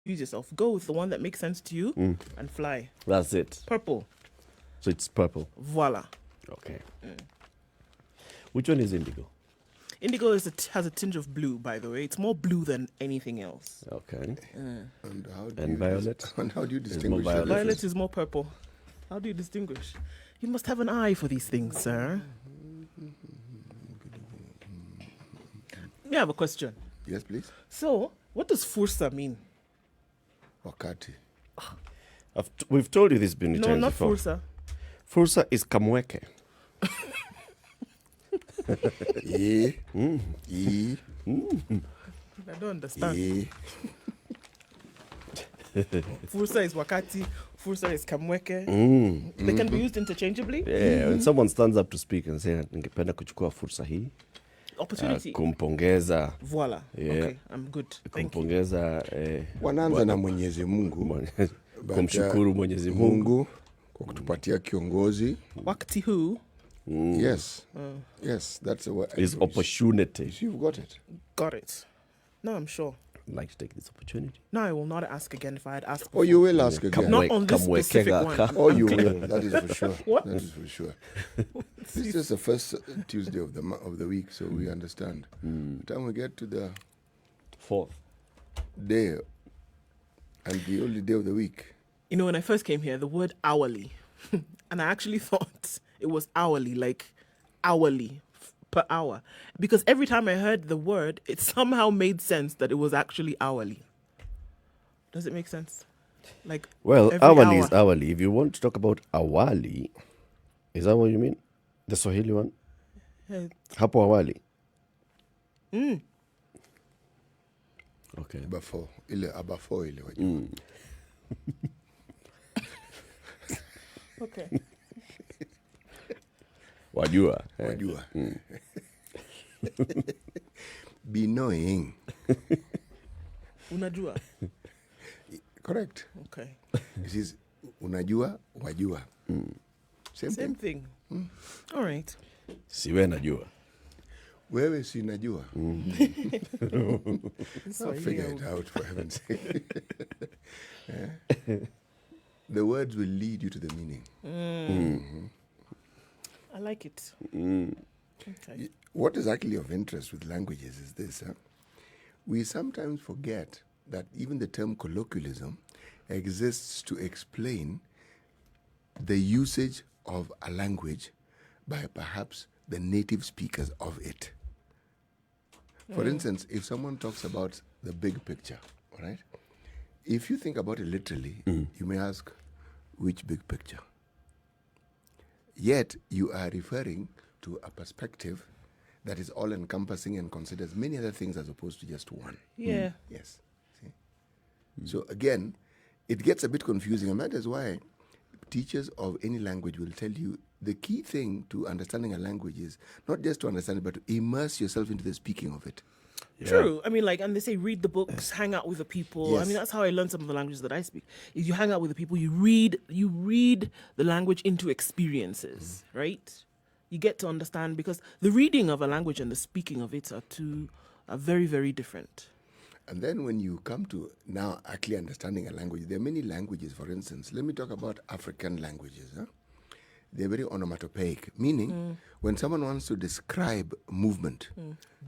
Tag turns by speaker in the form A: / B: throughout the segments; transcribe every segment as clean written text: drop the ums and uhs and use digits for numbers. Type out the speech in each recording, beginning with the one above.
A: Use yourself. Go with the one that makes sense to you and fly.
B: That's it.
A: Purple.
B: So it's purple.
A: Voila.
B: Okay. Which one is indigo?
A: Indigo has a tinge of blue, by the way. It's more blue than anything else.
B: Okay.
C: And
B: violet?
C: And how do you distinguish
B: violet.
A: Violet is more purple. How do you distinguish? You must have an eye for these things, sir. I have a question.
C: Yes, please.
A: So, what does fursa mean?
C: Wakati.
B: We've told you this many
A: No,
B: times
A: not
B: before.
A: fursa.
B: Fursa is kamweke.
C: Yeah.
A: I don't understand.
C: Yeah.
A: Fursa is wakati. Fursa is kamweke. They can be used interchangeably.
B: Yeah, when someone stands up to speak and say, ningependa kuchukua fursa hii.
A: Opportunity.
B: Kumpongeza.
A: Voila.
B: Yeah.
A: Okay, I'm good. Thank you.
B: Kumpongeza.
C: Wanaanza na Mwenyezi Mungu.
B: Kumshukuru Mwenyezi Mungu
C: kwa kutupatia kiongozi.
A: Wakati huu.
C: Yes. Yes, that's a word.
B: Is opportunity.
C: You've got it.
A: Got it. No, I'm sure.
B: I'd like to take this opportunity.
A: No, I will not ask again if I had asked
C: Oh,
A: before.
C: you will ask again.
A: Not on this specific one.
C: Oh, you will. That is for sure.
A: What?
C: That is for sure. This is just the first Tuesday of the week, so we understand. By the time we get to the
B: fourth
C: day and the only day of the week.
A: You know, when I first came here, the word hourly, and I actually thought it was hourly, like hourly per hour. Because every time I heard the word, it somehow made sense that it was actually hourly. Does it make sense? Like,
B: well,
A: every
B: hourly
A: hour.
B: is hourly. If you want to talk about awali, is that what you mean? The Swahili one?
A: Yeah.
B: Hapo awali. Okay.
C: Before ile wajua.
A: Okay.
B: Wajua.
C: Wajua. Be knowing.
A: Unajua.
C: Correct.
A: Okay.
C: This is unajua, wajua. Same
A: thing. All right.
B: Siwe najua.
C: Wewe si najua. I'll figure it out, for heaven's sake. The words will lead you to the meaning.
A: I like it. Okay.
C: What is actually of interest with languages is this. We sometimes forget that even the term colloquialism exists to explain the usage of a language by perhaps the native speakers of it. For instance, if someone talks about the big picture, right? If you think about it literally, you may ask, which big picture? Yet, you are referring to a perspective that is all-encompassing and considers many other things as opposed to just one.
A: Yeah.
C: Yes. See? So, again, it gets a bit confusing, and that is why teachers of any language will tell you the key thing to understanding a language is not just to understand it, but to immerse yourself into the speaking of it.
B: Yeah.
A: True. I mean, like, and they say read the books, hang out with the people.
C: Yes.
A: I mean, that's how I learned some of the languages that I speak. Is you hang out with the people, you read the language into experiences, right? You get to understand, because the reading of a language and the speaking of it are very, very different.
C: And then when you come to now actually understanding a language, there are many languages, for instance. Let me talk about African languages. They're very onomatopoeic, meaning when someone wants to describe movement.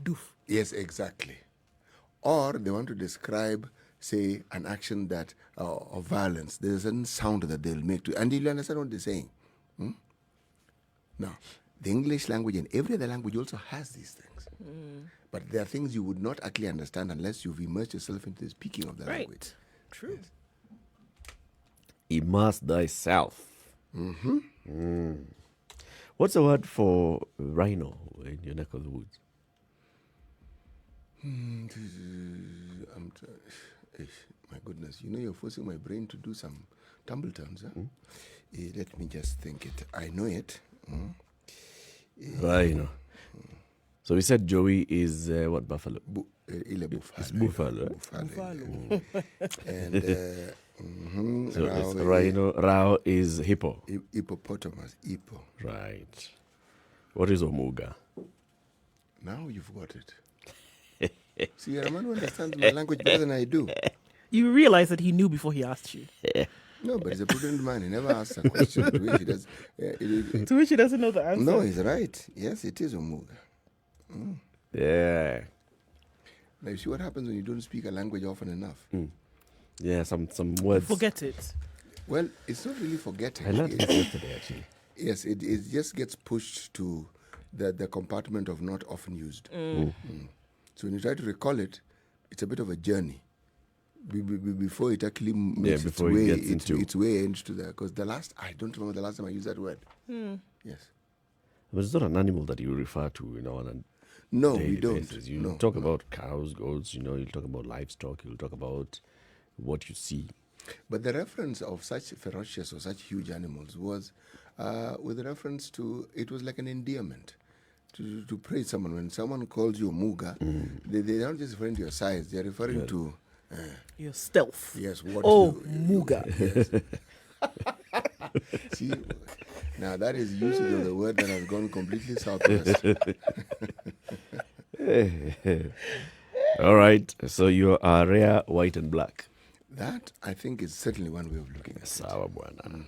A: Doof.
C: Yes, exactly. Or they want to describe, say, an action that of violence. There's a certain sound that they'll make to, and you'll understand what they're saying. Now, the English language and every other language also has these things. But there are things you would not actually understand unless you've immersed yourself into the speaking of the language.
A: True.
C: Yes.
B: Immerse thyself. What's the word for rhino in your neck of the woods?
C: My goodness, you're forcing my brain to do some tumble turns. Let me just think it. I know it.
B: Rhino. So we said Joey is what, buffalo?
C: It's
B: buffalo.
C: Buffalo. And
B: so it's rhino. Rao is hippo.
C: Hippopotamus. Hippo.
B: Right. What is Omuga?
C: Now you've got it. See, you're a man who understands my language better than I do.
A: You realize that he knew before he asked you.
C: No, but he's a prudent man. He never asks a question to which he does.
A: To which he doesn't know the answer.
C: No, he's right. Yes, it is Omuga.
B: Yeah.
C: Now, you see what happens when you don't speak a language often enough?
B: Yeah, some words.
A: Forget it.
C: Well, it's not really forgetting.
B: I learned this yesterday, actually.
C: Yes, it just gets pushed to the compartment of not often used. So when you try to recall it, it's a bit of a journey before it actually makes
B: before it gets
C: its way into there. Because I don't remember the last time I used that word. Yes.
B: But it's not an animal that you refer to, on a
C: No,
B: daily
C: we don't.
B: basis. You
C: No,
B: talk
C: no.
B: about cows, goats, you'll talk about livestock, you'll talk about what you see.
C: But the reference of such ferocious or such huge animals was with reference to, it was like an endearment to praise someone. When someone calls you Muga, they're not just referring to your size, they're referring to
A: Your stealth.
C: yes, what
A: Muga.
C: Yes. See, now that is usage of the word that has gone completely southwest.
B: All right. So you are rare, white, and black.
C: That, I think, is certainly one way of looking at it.
B: Sawa bwana.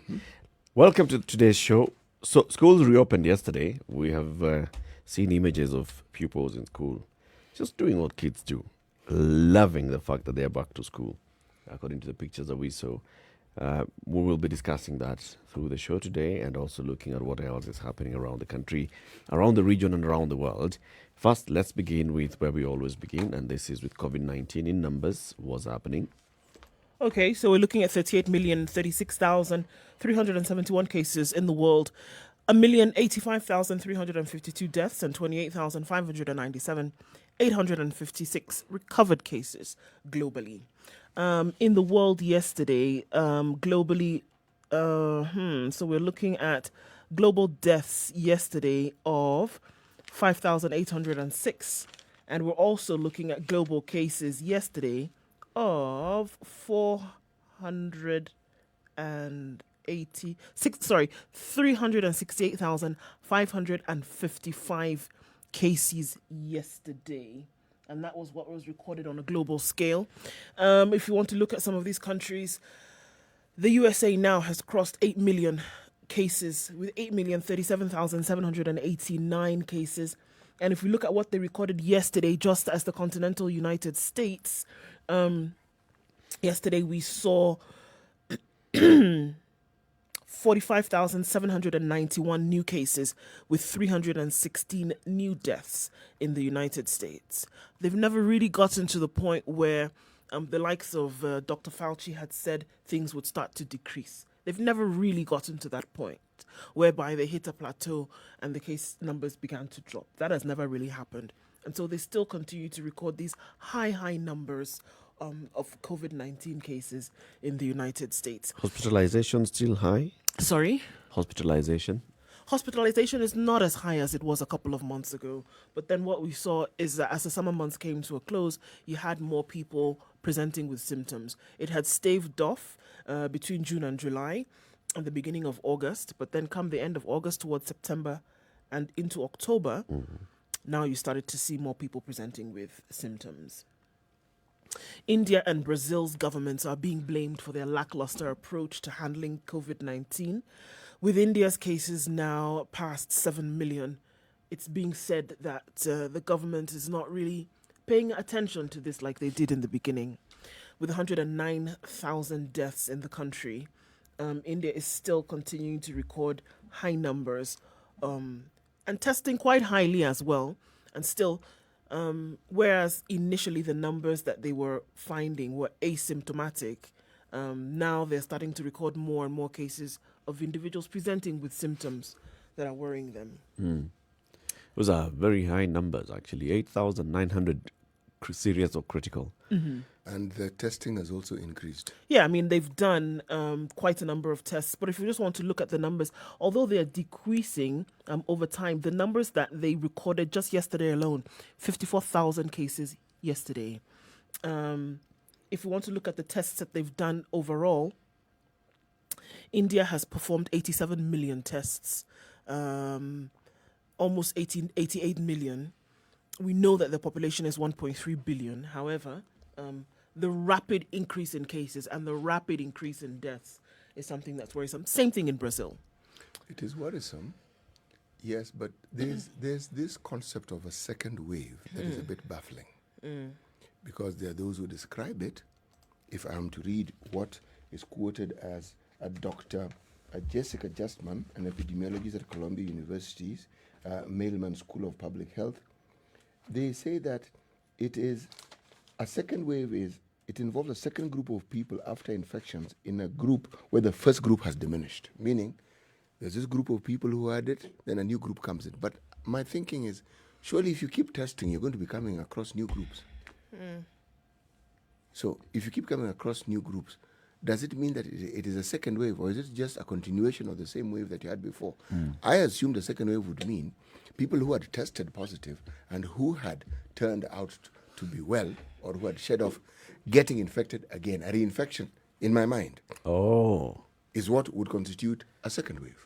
B: Welcome to today's show. So schools reopened yesterday. We have seen images of pupils in school just doing what kids do, loving the fact that they are back to school, according to the pictures that we saw. We will be discussing that through the show today and also looking at what else is happening around the country, around the region and around the world. First, let's begin with where we always begin, and this is with COVID-19 in numbers. What's happening?
A: Okay, so we're looking at 38,036,371 cases in the world, 1,085,352 deaths, and 28,597, 856 recovered cases globally. In the world yesterday, globally, so we're looking at global deaths yesterday of 5,806, and we're also looking at global cases yesterday of 368,555 cases yesterday. And that was what was recorded on a global scale. If you want to look at some of these countries, the USA now has crossed 8 million cases with 8,037,789 cases. And if we look at what they recorded yesterday, just as the continental United States, yesterday we saw 45,791 new cases with 316 new deaths in the United States. They've never really gotten to the point where the likes of Dr. Fauci had said things would start to decrease. They've never really gotten to that point whereby they hit a plateau and the case numbers began to drop. That has never really happened. And so they still continue to record these high numbers of COVID-19 cases in the United States.
B: Hospitalization still high?
A: Sorry?
B: Hospitalization?
A: Hospitalization is not as high as it was a couple of months ago. But then what we saw is that as the summer months came to a close, you had more people presenting with symptoms. It had staved off between June and July and the beginning of August. But then come the end of August towards September and into October, now you started to see more people presenting with symptoms. India and Brazil's governments are being blamed for their lackluster approach to handling COVID-19. With India's cases now past 7 million, it's being said that the government is not really paying attention to this like they did in the beginning. With 109,000 deaths in the country, India is still continuing to record high numbers and testing quite highly as well. And still, whereas initially the numbers that they were finding were asymptomatic, now they're starting to record more and more cases of individuals presenting with symptoms that are worrying them.
B: Those are very high numbers, actually. 8,900 serious or critical.
C: And the testing has also increased.
A: Yeah, I mean, they've done quite a number of tests. But if you just want to look at the numbers, although they're decreasing over time, the numbers that they recorded just yesterday alone, 54,000 cases yesterday. If you want to look at the tests that they've done overall, India has performed 87 million tests, almost 88 million. We know that the population is 1.3 billion. However, the rapid increase in cases and the rapid increase in deaths is something that's worrisome. Same thing in Brazil.
C: It is worrisome, yes, but there's this concept of a second wave that is a bit baffling. Because there are those who describe it. If I am to read what is quoted as a Dr. Jessica Justman, an epidemiologist at Columbia University's Mailman School of Public Health, they say that it is a second wave it involves a second group of people after infections in a group where the first group has diminished, meaning there's this group of people who had it, then a new group comes in. But my thinking is, surely if you keep testing, you're going to be coming across new groups. So if you keep coming across new groups, does it mean that it is a second wave, or is it just a continuation of the same wave that you had before? I assume the second wave would mean people who had tested positive and who had turned out to be well, or who had shed off getting infected again. A reinfection, in my mind, is what would constitute a second wave.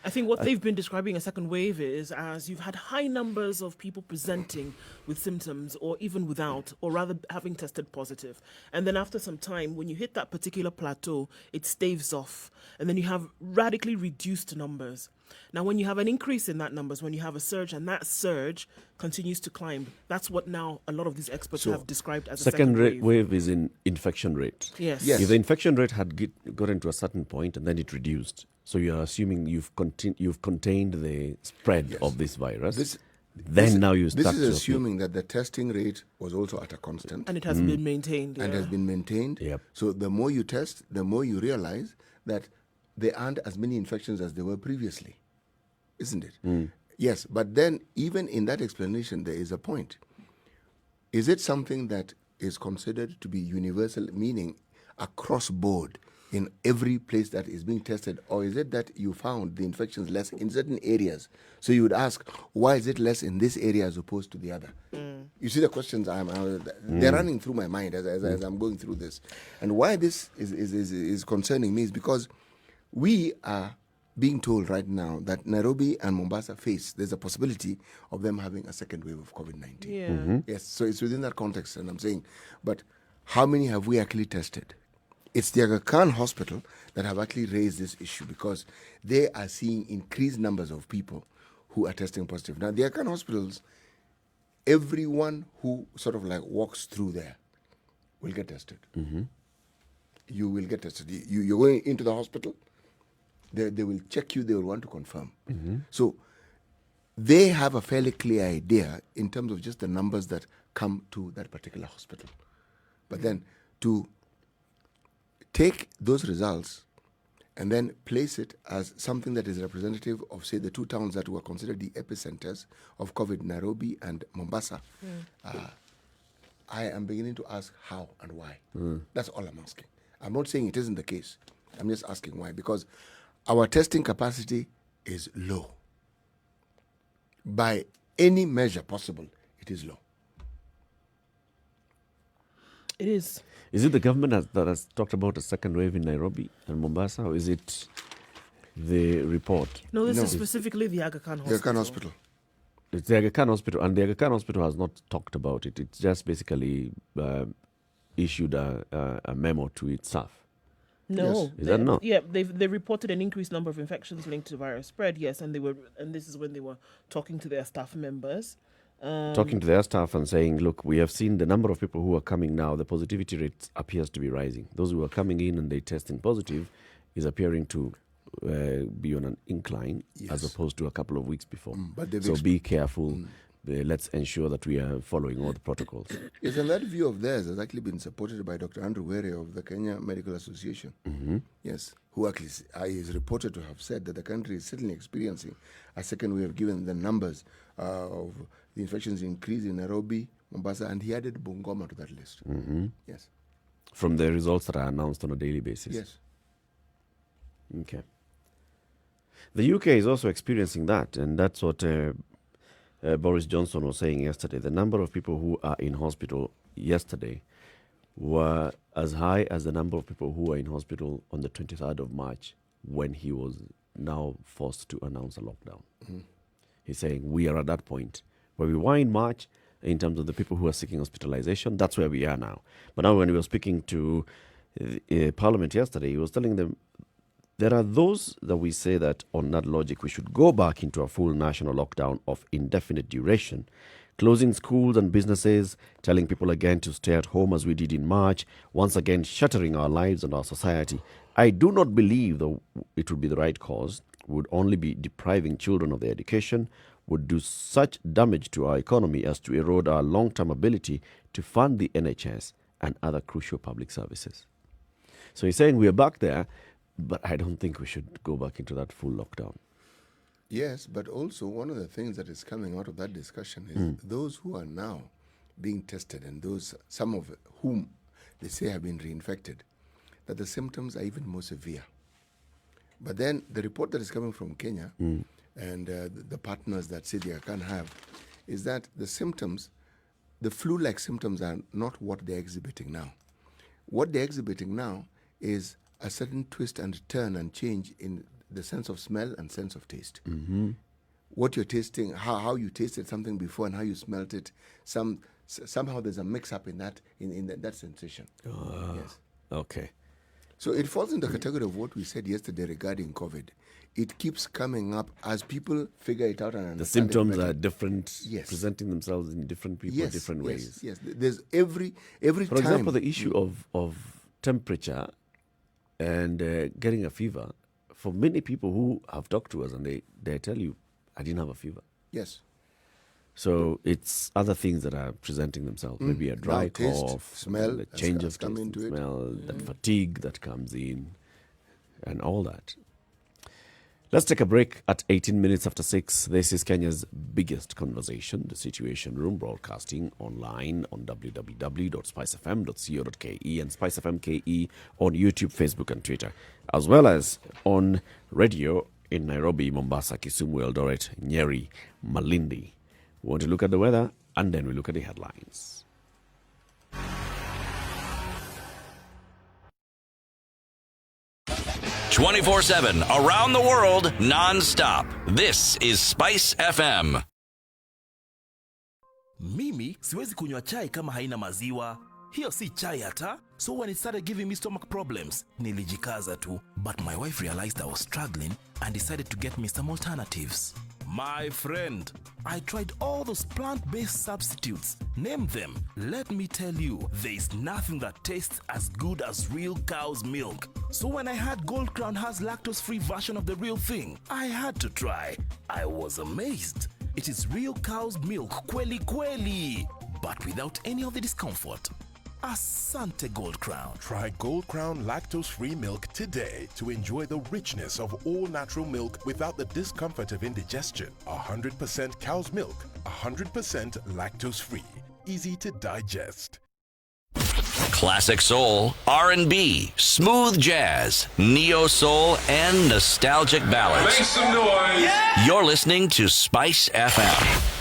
A: I think what they've been describing a second wave is as you've had high numbers of people presenting with symptoms or even without, or rather having tested positive. And then after some time, when you hit that particular plateau, it staves off. And then you have radically reduced numbers. Now, when you have an increase in that numbers, when you have a surge and that surge continues to climb, that's what now a lot of these experts have described as a second wave.
B: Wave is in infection rate.
A: Yes.
B: If the infection rate had gotten to a certain point and then it reduced, so you're assuming you've contained the spread of this virus. Now you start.
C: This is assuming that the testing rate was also at a constant,
A: and it has been maintained.
C: And has been maintained.
B: Yep.
C: So the more you test, the more you realize that there aren't as many infections as there were previously, isn't it? Yes, but then even in that explanation, there is a point. Is it something that is considered to be universal, meaning across board in every place that is being tested, or is it that you found the infections less in certain areas? So you would ask, why is it less in this area as opposed to the other? You see the questions they're running through my mind as I'm going through this. And why this is concerning me is because we are being told right now that Nairobi and Mombasa there's a possibility of them having a second wave of COVID-19.
A: Yeah.
C: Yes, so it's within that context, and I'm saying, but how many have we actually tested? It's the Aga Khan Hospital that have actually raised this issue because they are seeing increased numbers of people who are testing positive. Now, the Aga Khan hospitals, everyone who sort of like walks through there will get tested. You will get tested. You're going into the hospital, they will check you, they will want to confirm. So they have a fairly clear idea in terms of just the numbers that come to that particular hospital. But then to take those results and then place it as something that is representative of, say, the two towns that were considered the epicenters of COVID, Nairobi and Mombasa, I am beginning to ask how and why. That's all I'm asking. I'm not saying it isn't the case. I'm just asking why. Because our testing capacity is low. By any measure possible, it is low.
A: It is.
B: Is it the government that has talked about a second wave in Nairobi and Mombasa, or is it the report?
A: No, this is specifically the Aga Khan Hospital.
C: The Aga Khan Hospital.
B: It's the Aga Khan Hospital, and the Aga Khan Hospital has not talked about it. It's just basically issued a memo to its staff.
A: No,
C: Yes.
B: Is that not?
A: Yeah, they reported an increased number of infections linked to virus spread. Yes, and this is when they were talking to their staff members.
B: Talking to their staff and saying, look, we have seen the number of people who are coming now, the positivity rate appears to be rising. Those who are coming in and they testing positive is appearing to be on an incline as opposed to a couple of weeks before. So be careful. Let's ensure that we are following all the protocols.
C: Yes, and that view of theirs has actually been supported by Dr. Andrew Were of the Kenya Medical Association. Yes, who actually is reported to have said that the country is certainly experiencing a second wave given the numbers of the infections increase in Nairobi, Mombasa, and he added Bungoma to that list. Yes.
B: From the results that are announced on a daily basis.
C: Yes.
B: Okay. The UK is also experiencing that, and that's what Boris Johnson was saying yesterday. The number of people who are in hospital yesterday were as high as the number of people who were in hospital on the 23rd of March when he was now forced to announce a lockdown. He's saying we are at that point where we were in March in terms of the people who are seeking hospitalization. That's where we are now. But now when we were speaking to Parliament yesterday, he was telling them there are those that we say that on that logic we should go back into a full national lockdown of indefinite duration, closing schools and businesses, telling people again to stay at home as we did in March, once again shattering our lives and our society. I do not believe that it would be the right cause, would only be depriving children of their education, would do such damage to our economy as to erode our long-term ability to fund the NHS and other crucial public services. So he's saying we are back there, but I don't think we should go back into that full lockdown.
C: Yes, but also one of the things that is coming out of that discussion is those who are now being tested and those, some of whom they say have been reinfected, that the symptoms are even more severe. But then the report that is coming from Kenya and the partners that say they can't have is that the symptoms, the flu-like symptoms are not what they're exhibiting now. What they're exhibiting now is a certain twist and turn and change in the sense of smell and sense of taste. What you're tasting, how you tasted something before and how you smelt it, somehow there's a mix-up in that sensation. Yes.
B: Okay.
C: So it falls in the category of what we said yesterday regarding COVID. It keeps coming up as people figure it out and understand.
B: The symptoms are different,
C: Yes.
B: presenting themselves in different people, different ways.
C: Yes, there's every
B: For
C: time.
B: example, the issue of temperature and getting a fever, for many people who have talked to us and they tell you, I didn't have a fever.
C: Yes.
B: So it's other things that are presenting themselves. Maybe a dry
C: Now, taste,
B: cough,
C: smell
B: the
C: has-
B: change
C: has
B: of
C: come
B: taste and
C: into it.
B: smell, that fatigue that comes in, and all that. Let's take a break at 18 minutes after 6. This is Kenya's biggest conversation, The Situation Room, broadcasting online on www.spicefm.co.ke and Spice FM KE on YouTube, Facebook, and Twitter, as well as on radio in Nairobi, Mombasa, Kisumu, Eldoret, Nyeri, Malindi. We want to look at the weather, and then we look at the headlines.
D: "24/7 around the world, non-stop. This is Spice FM.
E: Mimi siwezi kunywa chai kama haina maziwa. Hiyo si chai hata. So when it started giving me stomach problems, nilijikaza tu. But my wife realized I was struggling and decided to get me some alternatives. My friend, I tried all those plant-based substitutes. Name them. Let me tell you, there is nothing that tastes as good as real cow's milk. So when I heard Gold Crown has lactose-free version of the real thing, I had to try. I was amazed. It is real cow's milk, kweli kweli, but without any of the discomfort. Asante Gold Crown.
F: Try Gold Crown lactose-free milk today to enjoy the richness of all-natural milk without the discomfort of indigestion. 100% cow's milk, 100% lactose-free. Easy to digest.
D: Classic soul, R&B, smooth jazz, neo soul, and nostalgic ballads.
G: Make some noise.
D: You're listening to Spice FM.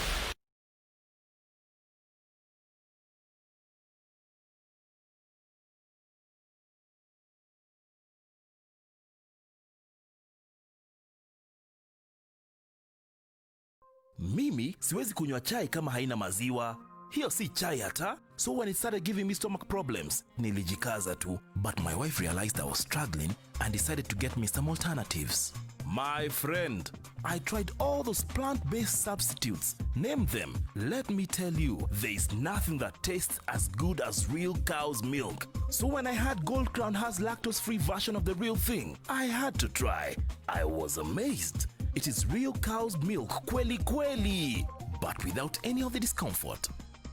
E: Mimi siwezi kunywa chai kama haina maziwa. Hiyo si chai hata. So when it started giving me stomach problems, nilijikaza tu. But my wife realized I was struggling and decided to get me some alternatives. My friend, I tried all those plant-based substitutes. Name them. Let me tell you, there is nothing that tastes as good as real cow's milk. So when I heard Gold Crown has lactose-free version of the real thing, I had to try. I was amazed. It is real cow's milk, kweli kweli, but without any of the discomfort.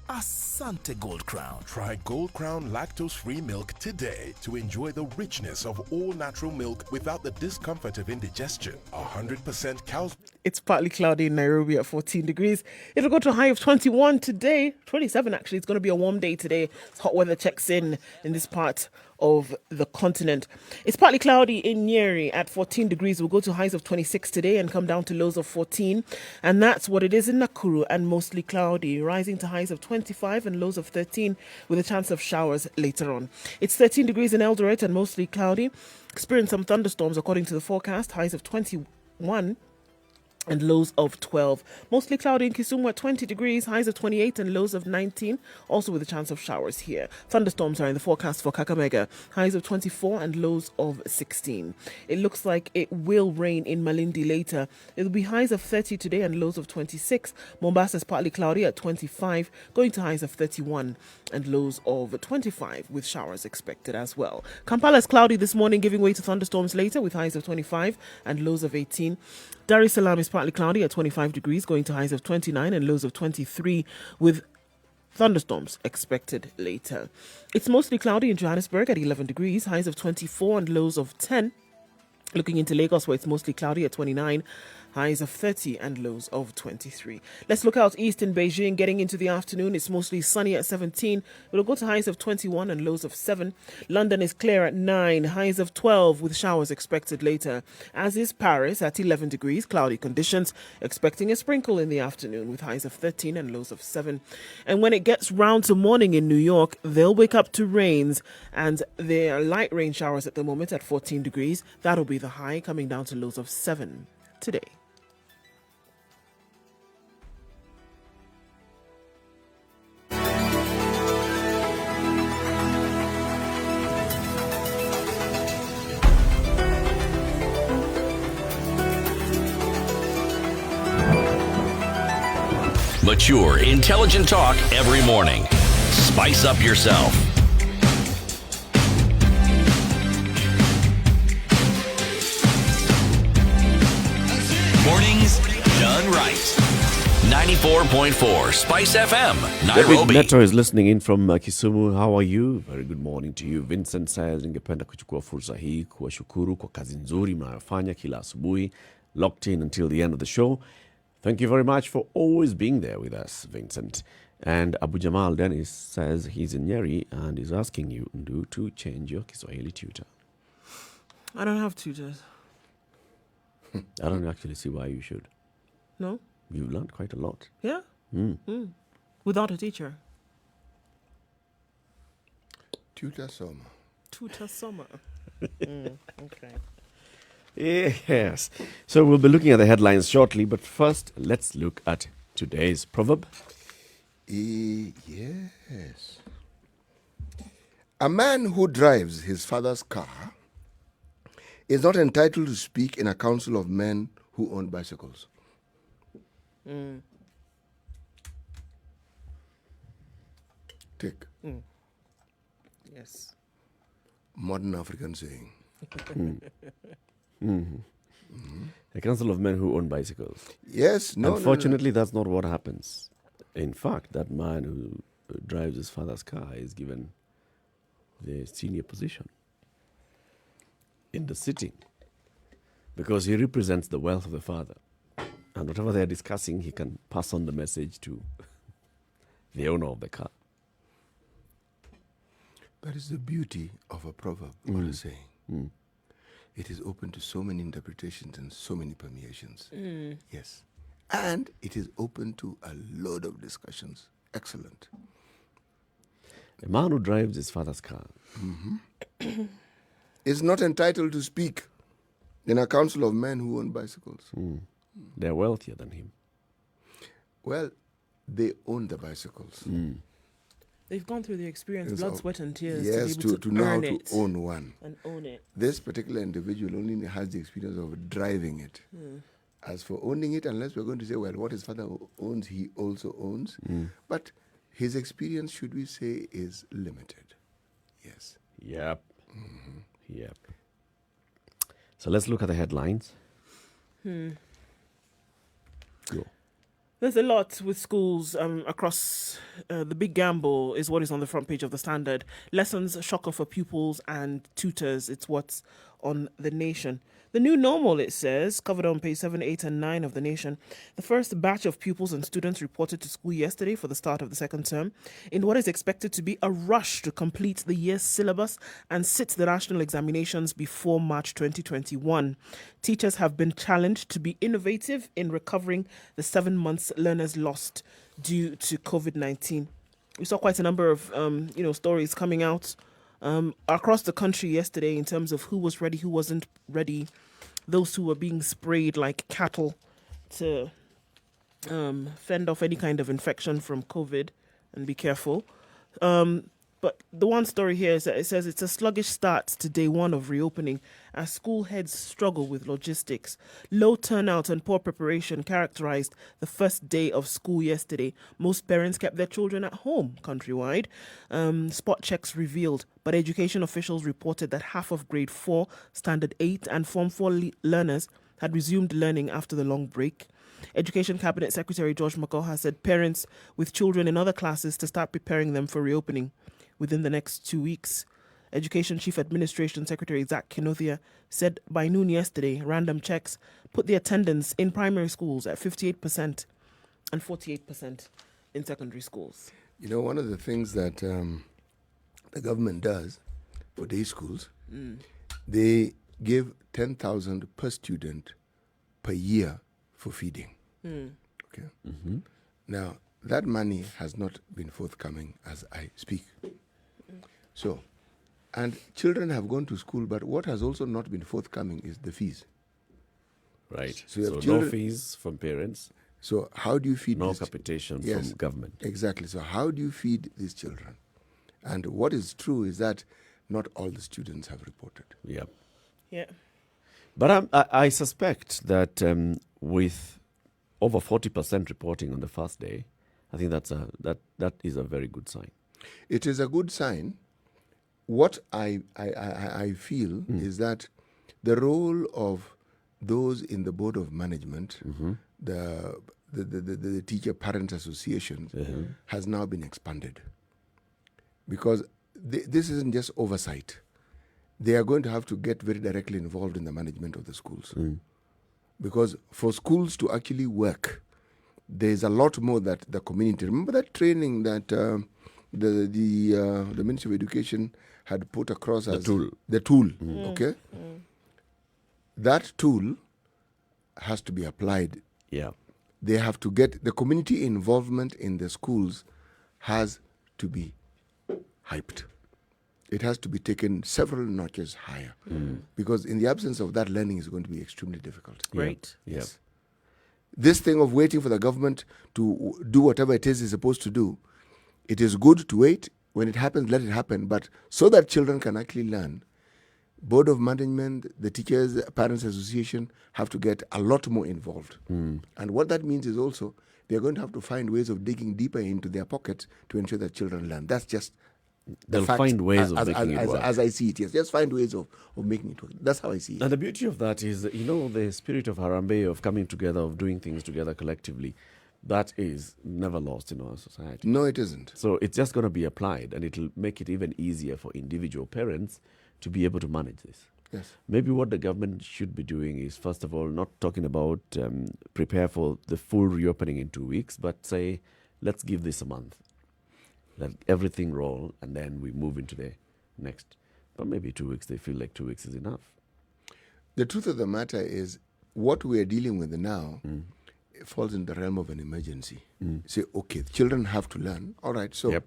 E: Asante Gold Crown.
F: Try Gold Crown lactose-free milk today to enjoy the richness of all-natural milk without the discomfort of indigestion. 100% cow's
A: It's partly cloudy in Nairobi at 14 degrees. It'll go to a high of 21 today. 27 actually. It's going to be a warm day today. It's hot weather checks in this part of the continent. It's partly cloudy in Nyeri at 14 degrees. We'll go to highs of 26 today and come down to lows of 14. And that's what it is in Nakuru, and mostly cloudy, rising to highs of 25 and lows of 13 with a chance of showers later on. It's 13 degrees in Eldoret and mostly cloudy. Experience some thunderstorms according to the forecast. Highs of 21. and lows of 12. Mostly cloudy in Kisumu at 20 degrees, highs of 28 and lows of 19, also with a chance of showers here. Thunderstorms are in the forecast for Kakamega, highs of 24 and lows of 16. It looks like it will rain in Malindi later. It will be highs of 30 today and lows of 26. Mombasa is partly cloudy at 25, going to highs of 31 and lows of 25, with showers expected as well. Kampala is cloudy this morning, giving way to thunderstorms later, with highs of 25 and lows of 18. Dar es Salaam is partly cloudy at 25 degrees, going to highs of 29 and lows of 23, with thunderstorms expected later. It's mostly cloudy in Johannesburg at 11 degrees, highs of 24 and lows of 10. Looking into Lagos, where it's mostly cloudy at 29, highs of 30 and lows of 23. Let's look out east in Beijing. Getting into the afternoon, it's mostly sunny at 17. It'll go to highs of 21 and lows of 7. London is clear at 9, highs of 12 with showers expected later. As is Paris at 11 degrees, cloudy conditions, expecting a sprinkle in the afternoon with highs of 13 and lows of 7. And when it gets round to morning in New York, they'll wake up to rains, and there are light rain showers at the moment at 14 degrees. That'll be the high, coming down to lows of 7 today.
D: Mature, intelligent talk every morning. Spice up yourself. Mornings done right. 94.4 Spice FM,
B: David
D: Nairobi.
B: Neto is listening in from Kisumu. How are you? Very good morning to you. Vincent says, ningependa kuchukua fursa hii kuwashukuru kwa kazi nzuri mnayofanya kila asubuhi. Locked in until the end of the show. Thank you very much for always being there with us, Vincent. And Abu Jamal Dennis says he's in Njeri and is asking you, Nduh, to change your Kiswahili tutor.
A: I don't have tutors.
B: I don't actually see why you should.
A: No?
B: You've learned quite a lot.
A: Yeah? Without a teacher.
C: Tutor summer.
A: Tutor summer. Okay.
B: Yes. So we'll be looking at the headlines shortly, but first, let's look at today's proverb.
C: Yes. A man who drives his father's car is not entitled to speak in a council of men who own bicycles. Tick.
A: Yes.
C: Modern African saying.
B: A council of men who own bicycles.
C: Yes, no.
B: Unfortunately, that's not what happens. In fact, that man who drives his father's car is given the senior position in the sitting because he represents the wealth of the father. And whatever they're discussing, he can pass on the message to the owner of the car.
C: That is the beauty of a proverb or a saying. It is open to so many interpretations and so many permeations. Yes. And it is open to a load of discussions. Excellent.
B: A man who drives his father's car
C: Is not entitled to speak in a council of men who own bicycles.
B: They're wealthier than him.
C: Well, they own the bicycles.
A: They've gone through the experience,
C: Yes,
A: blood, sweat, and tears
C: Yes,
A: to be able
C: to know how
A: earn
C: to
A: it
C: own one.
A: and own it.
C: This particular individual only has the experience of driving it. As for owning it, unless we're going to say, well, what his father owns, he also owns. But his experience, should we say, is limited. Yes.
B: Yep. Yep. So let's look at the headlines. Go.
A: There's a lot with schools across the big gamble is what is on the front page of the Standard. Lessons shocker for pupils and tutors. It's what's on The Nation. The new normal, it says, covered on page 7, 8 and 9 of The Nation. The first batch of pupils and students reported to school yesterday for the start of the second term in what is expected to be a rush to complete the year's syllabus and sit the national examinations before March 2021. Teachers have been challenged to be innovative in recovering the 7 months learners lost due to COVID-19. We saw quite a number of stories coming out across the country yesterday in terms of who was ready, who wasn't ready, those who were being sprayed like cattle to fend off any kind of infection from COVID and be careful. But the one story here is that it says it's a sluggish start to day one of reopening as school heads struggle with logistics. Low turnout and poor preparation characterized the first day of school yesterday. Most parents kept their children at home countrywide. Spot checks revealed, but education officials reported that half of grade 4, standard 8 and form 4 learners had resumed learning after the long break. Education Cabinet Secretary Dr Muga said parents with children in other classes to start preparing them for reopening within the next 2 weeks. Education Chief Administration Secretary Zach Kinothia said by noon yesterday, random checks put the attendance in primary schools at 58% and 48% in secondary schools.
C: You know, one of the things that the government does for day schools, they give 10,000 per student per year for feeding. Okay. Now, that money has not been forthcoming as I speak. So, and children have gone to school, but what has also not been forthcoming is the fees.
B: Right.
C: So you have
B: no
C: children-
B: fees from parents,
C: So how do you feed
B: no
C: these
B: capitation
C: Yes.
B: from government.
C: Exactly. So how do you feed these children? And what is true is that not all the students have reported.
B: Yeah.
A: Yeah.
B: But I suspect that with over 40% reporting on the first day, I think that is a very good sign.
C: It is a good sign. What I feel is that the role of those in the board of management, the teacher parent associations, has now been expanded, because this isn't just oversight. They are going to have to get very directly involved in the management of the schools, because for schools to actually work, there's a lot more that the community. Remember that training that the Ministry of Education had put across as
B: tool.
C: The tool, okay? That tool has to be applied.
B: Yeah.
C: They have to get the community involvement in the schools has to be hyped. It has to be taken several notches higher, because in the absence of that, learning is going to be extremely difficult.
A: Right.
B: Yeah.
C: This thing of waiting for the government to do whatever it is it's supposed to do, it is good to wait. When it happens, let it happen. But so that children can actually learn, Board of Management, the Teachers Parents Association have to get a lot more involved. And what that means is also they're going to have to find ways of digging deeper into their pockets to ensure that children learn. That's just the
B: They'll
C: fact
B: find ways of making it work.
C: As I see it, yes. Just find ways of making it work. That's how I see it.
B: And the beauty of that is, the spirit of Harambee, of coming together, of doing things together collectively, that is never lost in our society.
C: No, it isn't.
B: So it's just going to be applied, and it'll make it even easier for individual parents to be able to manage this.
C: Yes.
B: Maybe what the government should be doing is, first of all, not talking about prepare for the full reopening in 2 weeks, but say, let's give this a month. Let everything roll, and then we move into the next. But maybe 2 weeks, they feel like 2 weeks is enough.
C: The truth of the matter is, what we are dealing with now falls in the realm of an emergency. Say, okay, children have to learn. All right, so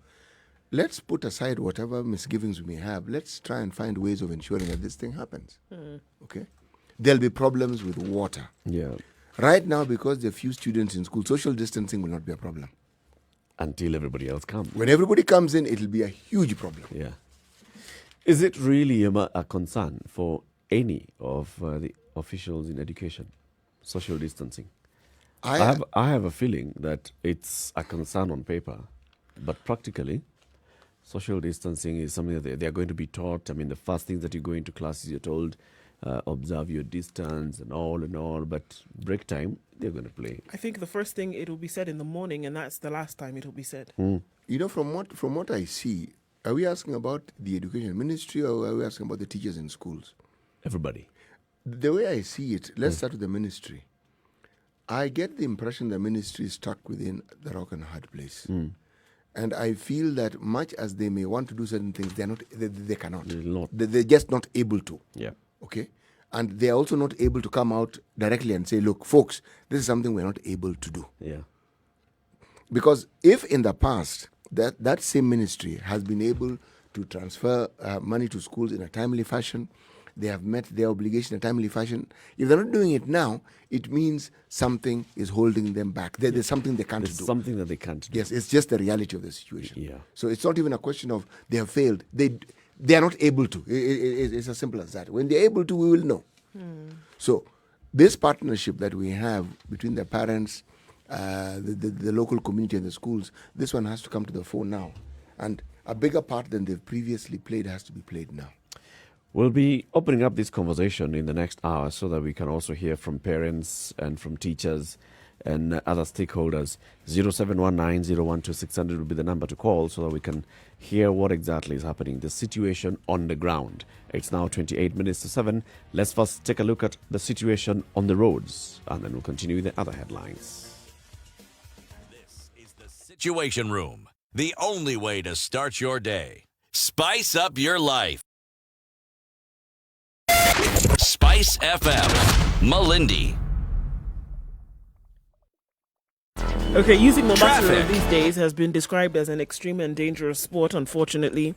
C: let's put aside whatever misgivings we may have. Let's try and find ways of ensuring that this thing happens. Okay? There'll be problems with water.
B: Yeah.
C: Right now, because there are few students in school, social distancing will not be a problem.
B: Until everybody else comes.
C: When everybody comes in, it'll be a huge problem.
B: Yeah. Is it really a concern for any of the officials in education, social distancing? I have a feeling that it's a concern on paper, but practically, social distancing is something that they are going to be taught. I mean, the first thing that you go into classes, you're told, observe your distance and all, but break time, they're going to play.
A: I think the first thing it will be said in the morning, and that's the last time it will be said.
C: You know, from what I see, are we asking about the education ministry, or are we asking about the teachers in schools?
B: Everybody.
C: The way I see it, let's start with the ministry. I get the impression the ministry is stuck within the rock and hard place. And I feel that much as they may want to do certain things, they cannot. They're just not able to.
B: Yeah.
C: Okay? And they're also not able to come out directly and say, look, folks, this is something we're not able to do.
B: Yeah.
C: Because if in the past that same ministry has been able to transfer money to schools in a timely fashion, they have met their obligation in a timely fashion. If they're not doing it now, it means something is holding them back. There's something they can't
B: There's
C: do.
B: something that they can't do.
C: Yes, it's just the reality of the situation.
B: Yeah.
C: So it's not even a question of they have failed. They are not able to. It's as simple as that. When they're able to, we will know. So this partnership that we have between the parents, the local community and the schools, this one has to come to the fore now. And a bigger part than they've previously played has to be played now.
B: We'll be opening up this conversation in the next hour so that we can also hear from parents and from teachers and other stakeholders. 0719-012-600 will be the number to call so that we can hear what exactly is happening, the situation on the ground. It's now 28 minutes to 7. Let's first take a look at the situation on the roads, and then we'll continue with the other headlines.
D: This is the Situation Room, the only way to start your day. Spice up your life. Spice FM, Malindi.
A: Okay, using Mombasa Road
D: Traffic.
A: these days has been described as an extreme and dangerous sport, unfortunately.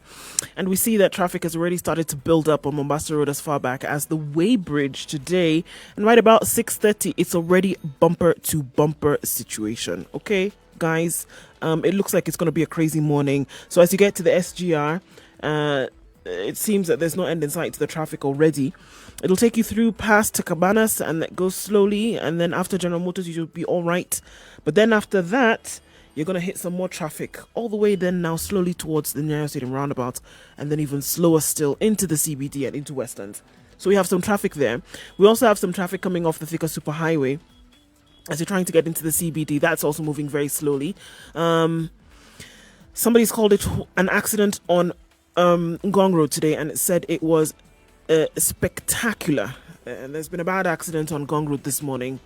A: And we see that traffic has already started to build up on Mombasa Road as far back as the Weybridge today. And right about 6:30, it's already bumper-to-bumper situation. Okay, guys, it looks like it's going to be a crazy morning. So as you get to the SGR, it seems that there's no end in sight to the traffic already. It'll take you through past Cabanas and that goes slowly, and then after General Motors you should be all right. But then after that, you're going to hit some more traffic all the way then now slowly towards the Nyayo Stadium roundabout, and then even slower still into the CBD and into Westlands. So we have some traffic there. We also have some traffic coming off the Thika Superhighway as you're trying to get into the CBD. That's also moving very slowly. Somebody's called it an accident on Ngong Road today, and it said it was spectacular. And there's been a bad accident on Ngong Road this morning,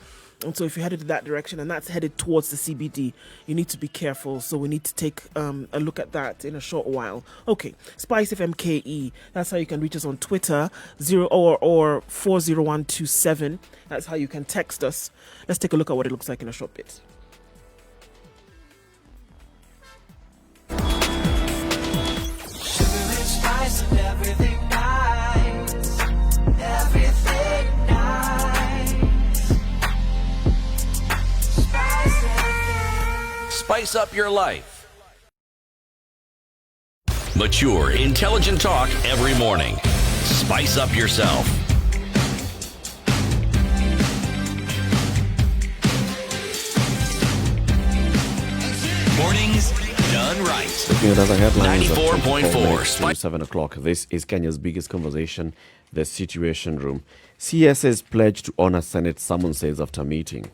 A: and so if you're headed to that direction and that's headed towards the CBD, you need to be careful. So we need to take a look at that in a short while. Okay, Spice FMKE, that's how you can reach us on Twitter, 40127. That's how you can text us. Let's take a look at what it looks like in a short bit.
D: Spice up your life. Mature, intelligent talk every morning. Spice up yourself. Mornings done right.
B: Looking at other headlines at
D: 94.4
B: to 7 o'clock. This is Kenya's biggest conversation, the Situation Room. CS's pledge to honor Senate summonses after meeting.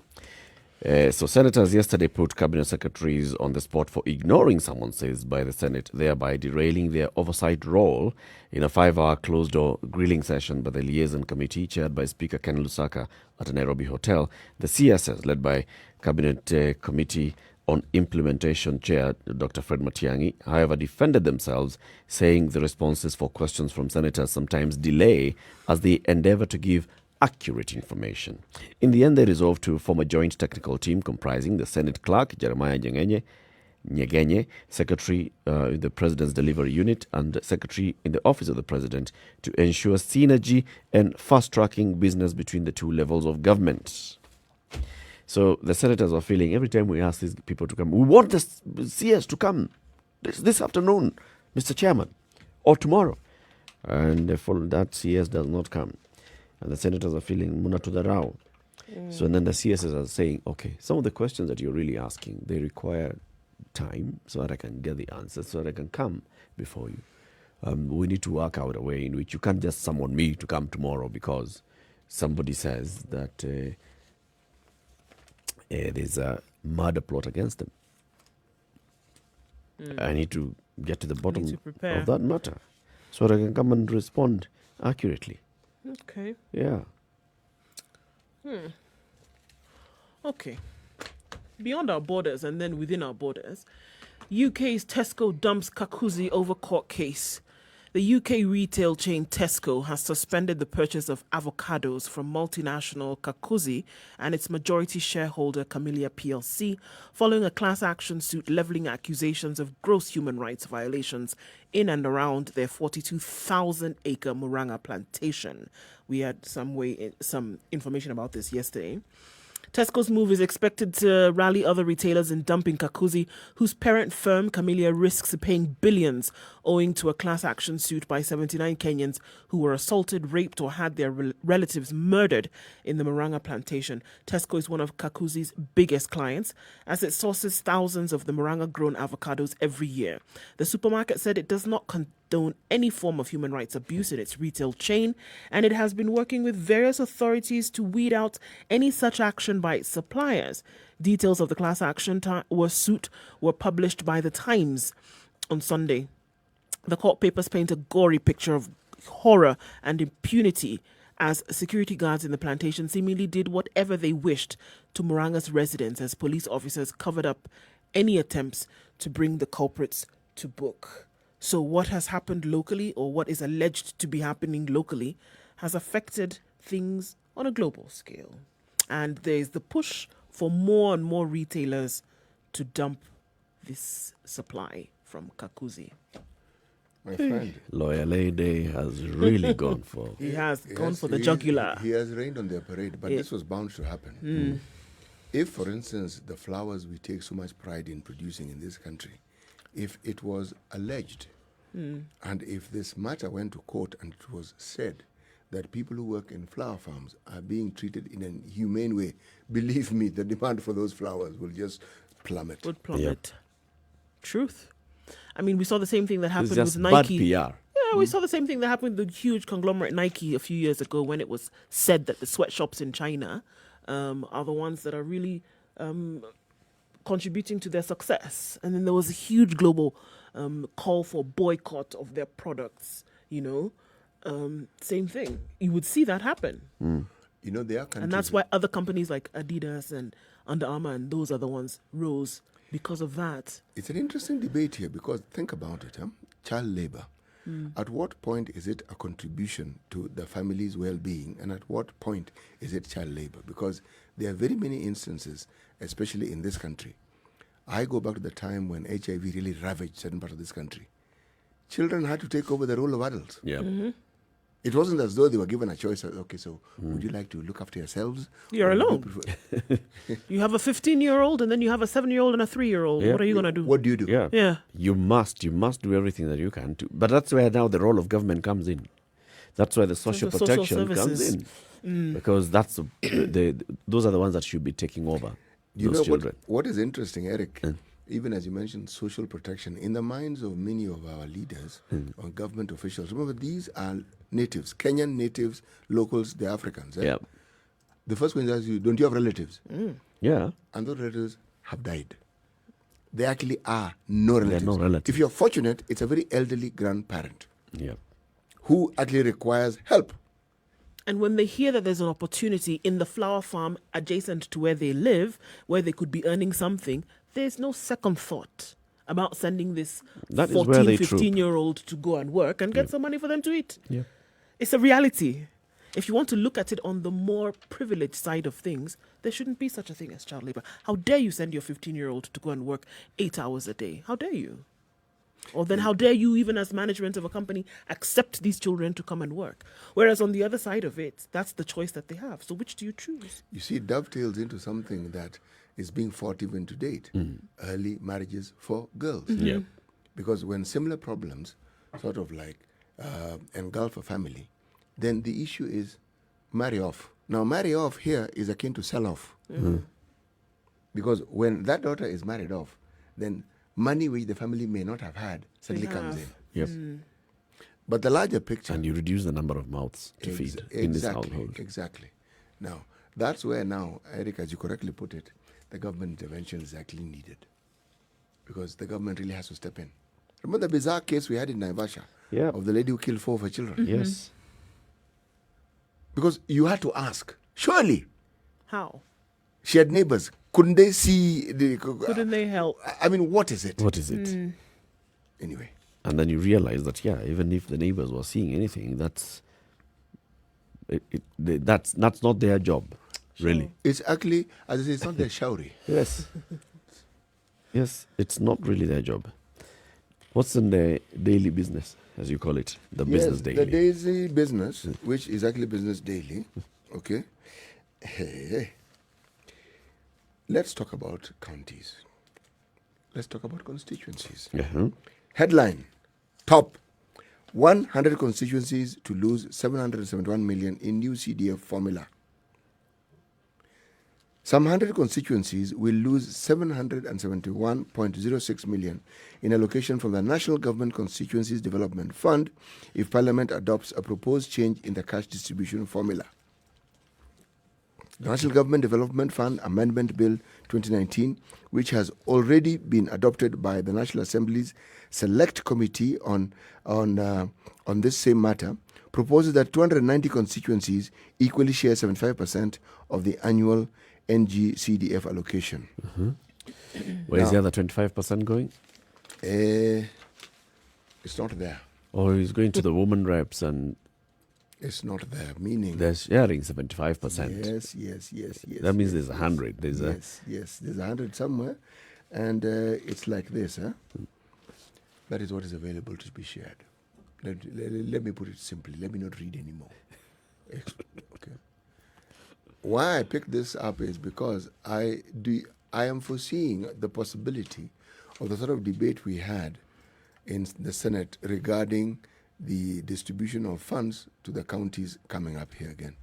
B: So senators yesterday put cabinet secretaries on the spot for ignoring summonses by the Senate, thereby derailing their oversight role in a 5-hour closed-door grilling session by the liaison committee chaired by Speaker Ken Lusaka at a Nairobi hotel. The CSS, led by Cabinet Committee on Implementation Chair Dr. Fred Matiang'i, however, defended themselves, saying the responses for questions from senators sometimes delay as they endeavor to give accurate information. In the end, they resolved to form a joint technical team comprising the Senate Clerk, Jeremiah Nyegenye, Secretary in the President's Delivery Unit, and Secretary in the Office of the President to ensure synergy and fast-tracking business between the two levels of government. So the senators are feeling every time we ask these people to come, we want the CS to come this afternoon, Mr. Chairman, or tomorrow. And for that, CS does not come. And the senators are feeling muna to the rao. So then the CSs are saying, okay, some of the questions that you're really asking, they require time so that I can get the answers, so that I can come before you. We need to work out a way in which you can't just summon me to come tomorrow because somebody says that there's a murder plot against them. I need to get to the bottom of that matter so that I can come and respond accurately.
A: Okay.
B: Yeah.
A: Okay. Beyond our borders and then within our borders, UK's Tesco dumps Kakuzi over court case. The UK retail chain Tesco has suspended the purchase of avocados from multinational Kakuzi and its majority shareholder Camellia PLC following a class action suit levelling accusations of gross human rights violations in and around their 42,000-acre Murang'a plantation. We had some information about this yesterday. Tesco's move is expected to rally other retailers in dumping Kakuzi, whose parent firm, Camellia, risks paying billions owing to a class action suit by 79 Kenyans who were assaulted, raped, or had their relatives murdered in the Murang'a plantation. Tesco is one of Kakuzi's biggest clients, as it sources thousands of the Murang'a-grown avocados every year. The supermarket said it does not condone any form of human rights abuse in its retail chain, and it has been working with various authorities to weed out any such action by its suppliers. Details of the class action suit were published by The Times on Sunday. The court papers paint a gory picture of horror and impunity as security guards in the plantation seemingly did whatever they wished to Murang'a's residents as police officers covered up any attempts to bring the culprits to book. So what has happened locally, or what is alleged to be happening locally, has affected things on a global scale. And there's the push for more and more retailers to dump this supply from Kakuzi.
C: My friend.
B: Lawyer Lady has really gone for.
A: He has gone for the jugular.
C: He has rained on their parade, but this was bound to happen. If, for instance, the flowers we take so much pride in producing in this country, if it was alleged, and if this matter went to court and it was said that people who work in flower farms are being treated in a humane way, believe me, the demand for those flowers will just plummet.
A: Would plummet. Truth. I mean, we saw the same thing that
B: It's
A: happened
B: just
A: with
B: bad
A: Nike.
B: PR.
A: Yeah, we saw the same thing that happened with the huge conglomerate Nike a few years ago when it was said that the sweatshops in China are the ones that are really contributing to their success. And then there was a huge global call for boycott of their products, Same thing. You would see that happen.
C: You know, there are countries.
A: And that's why other companies like Adidas and Under Armour and those other ones rose because of that.
C: It's an interesting debate here because think about it, child labor. At what point is it a contribution to the family's well-being, and at what point is it child labor? Because there are very many instances, especially in this country. I go back to the time when HIV really ravaged certain parts of this country. Children had to take over the role of adults.
B: Yeah.
C: It wasn't as though they were given a choice. Okay, so would you like to look after yourselves?
A: You're
C: Or would you
A: alone.
C: prefer-
A: You have a 15-year-old and then you have a 7-year-old and a 3-year-old.
B: Yeah.
A: What are you going to do?
C: What do you do?
B: Yeah.
A: Yeah.
B: You must do everything that you can to. But that's where now the role of government comes in. That's where the social
A: the social
B: protection comes
A: services.
B: in. Because that's those are the ones that should be taking over
C: You
B: those
C: know
B: children.
C: what is interesting, Eric? Even as you mentioned, social protection, in the minds of many of our leaders or government officials, remember these are natives, Kenyan natives, locals, the Africans.
B: Yeah.
C: The first one is you, don't you have relatives?
B: Yeah.
C: And those relatives have died. They actually are no relatives.
B: no relatives.
C: If you're fortunate, it's a very elderly grandparent
B: Yeah.
C: who actually requires help.
A: And when they hear that there's an opportunity in the flower farm adjacent to where they live, where they could be earning something, there's no second thought about sending this
B: That is where
A: 14,
B: they troop.
A: 15-year-old to go and work and get some money for them to eat.
B: Yeah.
A: It's a reality. If you want to look at it on the more privileged side of things, there shouldn't be such a thing as child labor. How dare you send your 15-year-old to go and work 8 hours a day? How dare you? Or then how dare you, even as management of a company, accept these children to come and work? Whereas on the other side of it, that's the choice that they have. So which do you choose?
C: You see, it dovetails into something that is being fought even to date. Early marriages for girls.
B: Yeah.
C: Because when similar problems sort of like engulf a family, then the issue is marry off. Now, marry off here is akin to sell off. Because when that daughter is married off, then money which the family may not have had suddenly comes in.
B: Yes.
C: But the larger picture...
B: And you reduce the number of mouths to feed in this household.
C: Exactly. Now, that's where now, Eric, as you correctly put it, the government intervention is actually needed. Because the government really has to step in. Remember the bizarre case we had in Naivasha of the lady who killed 4 of her children?
B: Yes.
C: Because you had to ask, surely
A: How?
C: she had neighbors. Couldn't they see the...
A: Couldn't they help?
C: I mean, what is it?
B: What is it?
C: Anyway,
B: And then you realize that, even if the neighbors were seeing anything, that's not their job, really.
C: It's actually, as I say, it's not their showry.
B: Yes. Yes, it's not really their job. What's in the daily business, as you call it? The business daily.
C: The daily business, which is actually business daily. Okay. Hey. Let's talk about counties. Let's talk about constituencies. Headline, top 100 constituencies to lose 771 million in new CDF formula. Some 100 constituencies will lose 771.06 million in allocation from the National Government Constituencies Development Fund if Parliament adopts a proposed change in the cash distribution formula. The National Government Development Fund Amendment Bill 2019, which has already been adopted by the National Assembly's Select Committee on this same matter, proposes that 290 constituencies equally share 75% of the annual NGCDF allocation.
B: Where is the other 25% going?
C: It's not there.
B: Or is going to the women reps and
C: It's not there, meaning...
B: they're sharing 75%.
C: Yes.
B: That means there's 100. There's
C: Yes, there's 100 somewhere. And it's like this, huh? That is what is available to be shared. Let me put it simply. Let me not read anymore. Okay. Why I picked this up is because I am foreseeing the possibility of the sort of debate we had in the Senate regarding the distribution of funds to the counties coming up here again.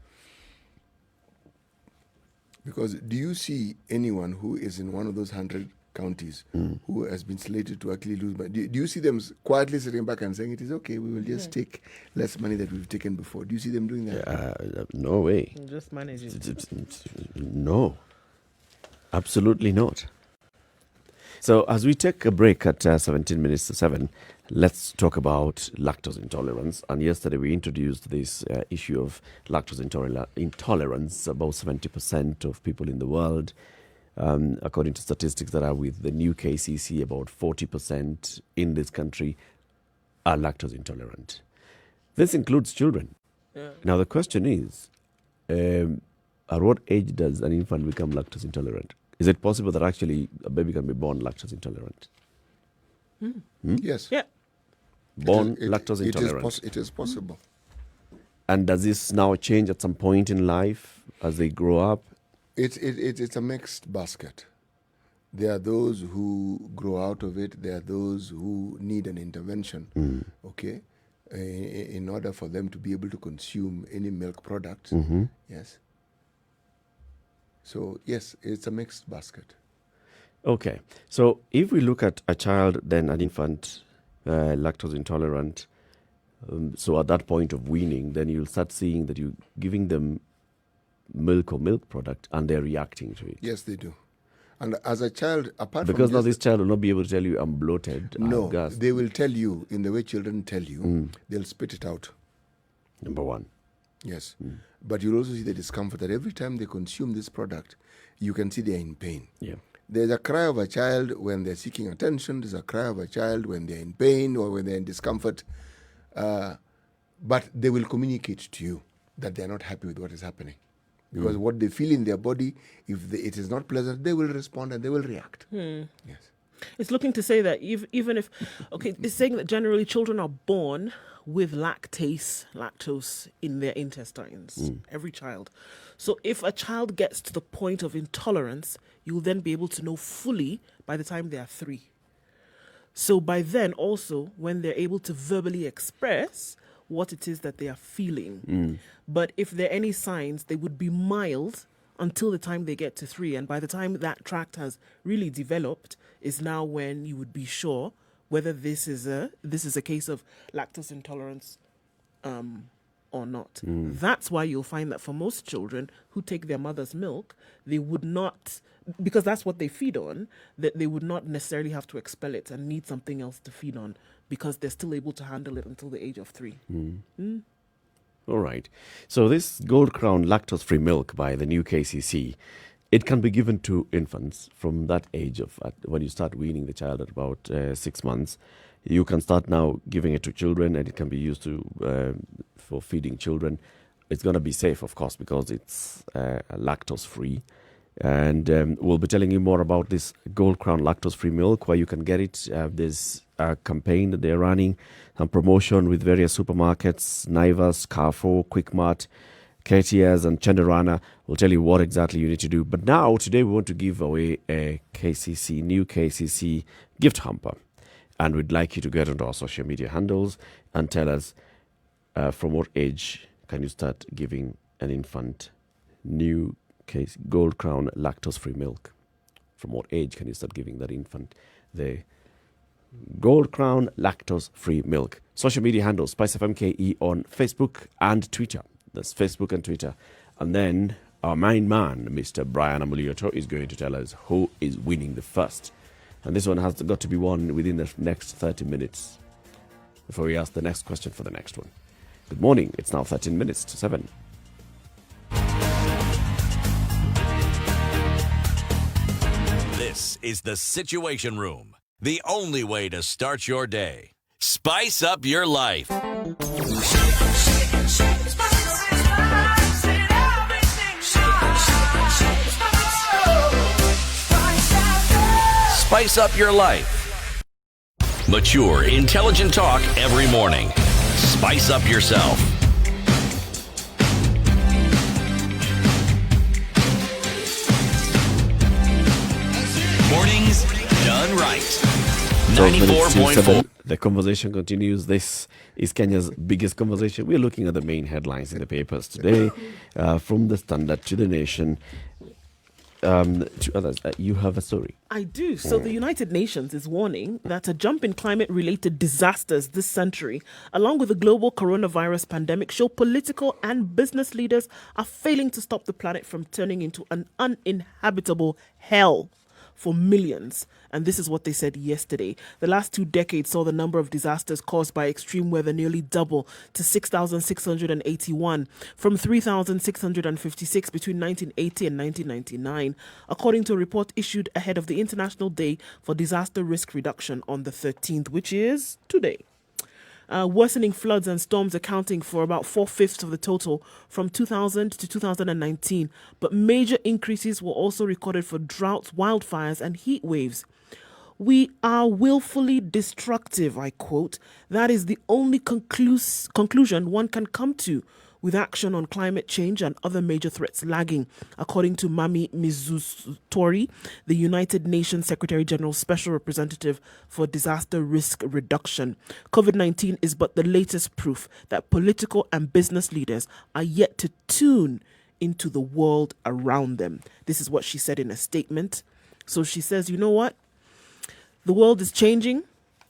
C: Because do you see anyone who is in one of those 100 counties who has been slated to actually lose money? Do you see them quietly sitting back and saying, it is okay, we will just take less money that we've taken before? Do you see them doing that?
B: No way.
A: Just managing.
B: No. Absolutely not. So as we take a break at 17 minutes to 7, let's talk about lactose intolerance. And yesterday we introduced this issue of lactose intolerance. About 70% of people in the world, according to statistics that are with the new KCC, about 40% in this country are lactose intolerant. This includes children.
A: Yeah.
B: Now the question is, at what age does an infant become lactose intolerant? Is it possible that actually a baby can be born lactose intolerant?
C: Yes.
A: Yeah.
B: Born lactose intolerant.
C: It is possible.
B: And does this now change at some point in life as they grow up?
C: It's a mixed basket. There are those who grow out of it. There are those who need an intervention, okay, in order for them to be able to consume any milk product. Yes. So, yes, it's a mixed basket.
B: Okay. So if we look at a child, then an infant, lactose intolerant, so at that point of weaning, then you'll start seeing that you're giving them milk or milk product and they're reacting to it.
C: Yes, they do. And as a child, apart
B: because
C: from
B: now this child will not be able to tell you, I'm bloated,
C: no,
B: I'm gassed.
C: they will tell you in the way children tell you. They'll spit it out.
B: Number one.
C: Yes. But you'll also see the discomfort that every time they consume this product, you can see they're in pain.
B: Yeah.
C: There's a cry of a child when they're seeking attention. There's a cry of a child when they're in pain or when they're in discomfort. But they will communicate to you that they're not happy with what is happening. Because what they feel in their body, if it is not pleasant, they will respond and they will react. Yes.
A: It's looking to say that even if, okay, it's saying that generally children are born with lactose in their intestines, every child. So if a child gets to the point of intolerance, you'll then be able to know fully by the time they are 3. So by then also, when they're able to verbally express what it is that they are feeling. But if there are any signs, they would be mild until the time they get to 3. And by the time that tract has really developed is now when you would be sure whether this is a case of lactose intolerance or not. That's why you'll find that for most children who take their mother's milk, they would not, because that's what they feed on, that they would not necessarily have to expel it and need something else to feed on because they're still able to handle it until the age of 3.
B: All right. So this Gold Crown lactose-free milk by the new KCC, it can be given to infants from that age of when you start weaning the child at about 6 months. You can start now giving it to children, and it can be used for feeding children. It's going to be safe, of course, because it's lactose-free. And we'll be telling you more about this Gold Crown lactose-free milk, where you can get it. There's a campaign that they're running, some promotion with various supermarkets, Naivas, Carrefour, Quickmart, KTS and Chandarana. We'll tell you what exactly you need to do. But now, today, we want to give away a new KCC gift hamper. And we'd like you to get onto our social media handles and tell us from what age can you start giving an infant new Gold Crown lactose-free milk. From what age can you start giving that infant the Gold Crown lactose-free milk? Social media handles, Spice FM KE on Facebook and Twitter. That's Facebook and Twitter. And then our main man, Mr. Brian Amulioto, is going to tell us who is winning the first. And this one has got to be won within the next 30 minutes before we ask the next question for the next one. Good morning. It's now 13 minutes to 7.
D: This is the Situation Room, the only way to start your day. Spice up your life. Spice up your life. Mature, intelligent talk every morning. Spice up yourself. Mornings done right. 94.4.
B: The conversation continues. This is Kenya's biggest conversation. We're looking at the main headlines in the papers today, from the Standard to the Nation. To others, you have a story.
A: I do. So the United Nations is warning that a jump in climate-related disasters this century, along with the global coronavirus pandemic, show political and business leaders are failing to stop the planet from turning into an uninhabitable hell for millions. And this is what they said yesterday. The last 2 decades saw the number of disasters caused by extreme weather nearly double to 6,681 from 3,656 between 1980 and 1999, according to a report issued ahead of the International Day for Disaster Risk Reduction on the 13th, which is today. Worsening floods and storms accounting for about 4/5 of the total from 2000 to 2019. But major increases were also recorded for droughts, wildfires, and heat waves. We are willfully destructive, I quote. That is the only conclusion one can come to, with action on climate change and other major threats lagging, according to Mami Mizutori, the United Nations Secretary General Special Representative for Disaster Risk Reduction. COVID-19 is but the latest proof that political and business leaders are yet to tune into the world around them. This is what she said in a statement. So she says, you know what? The world is changing,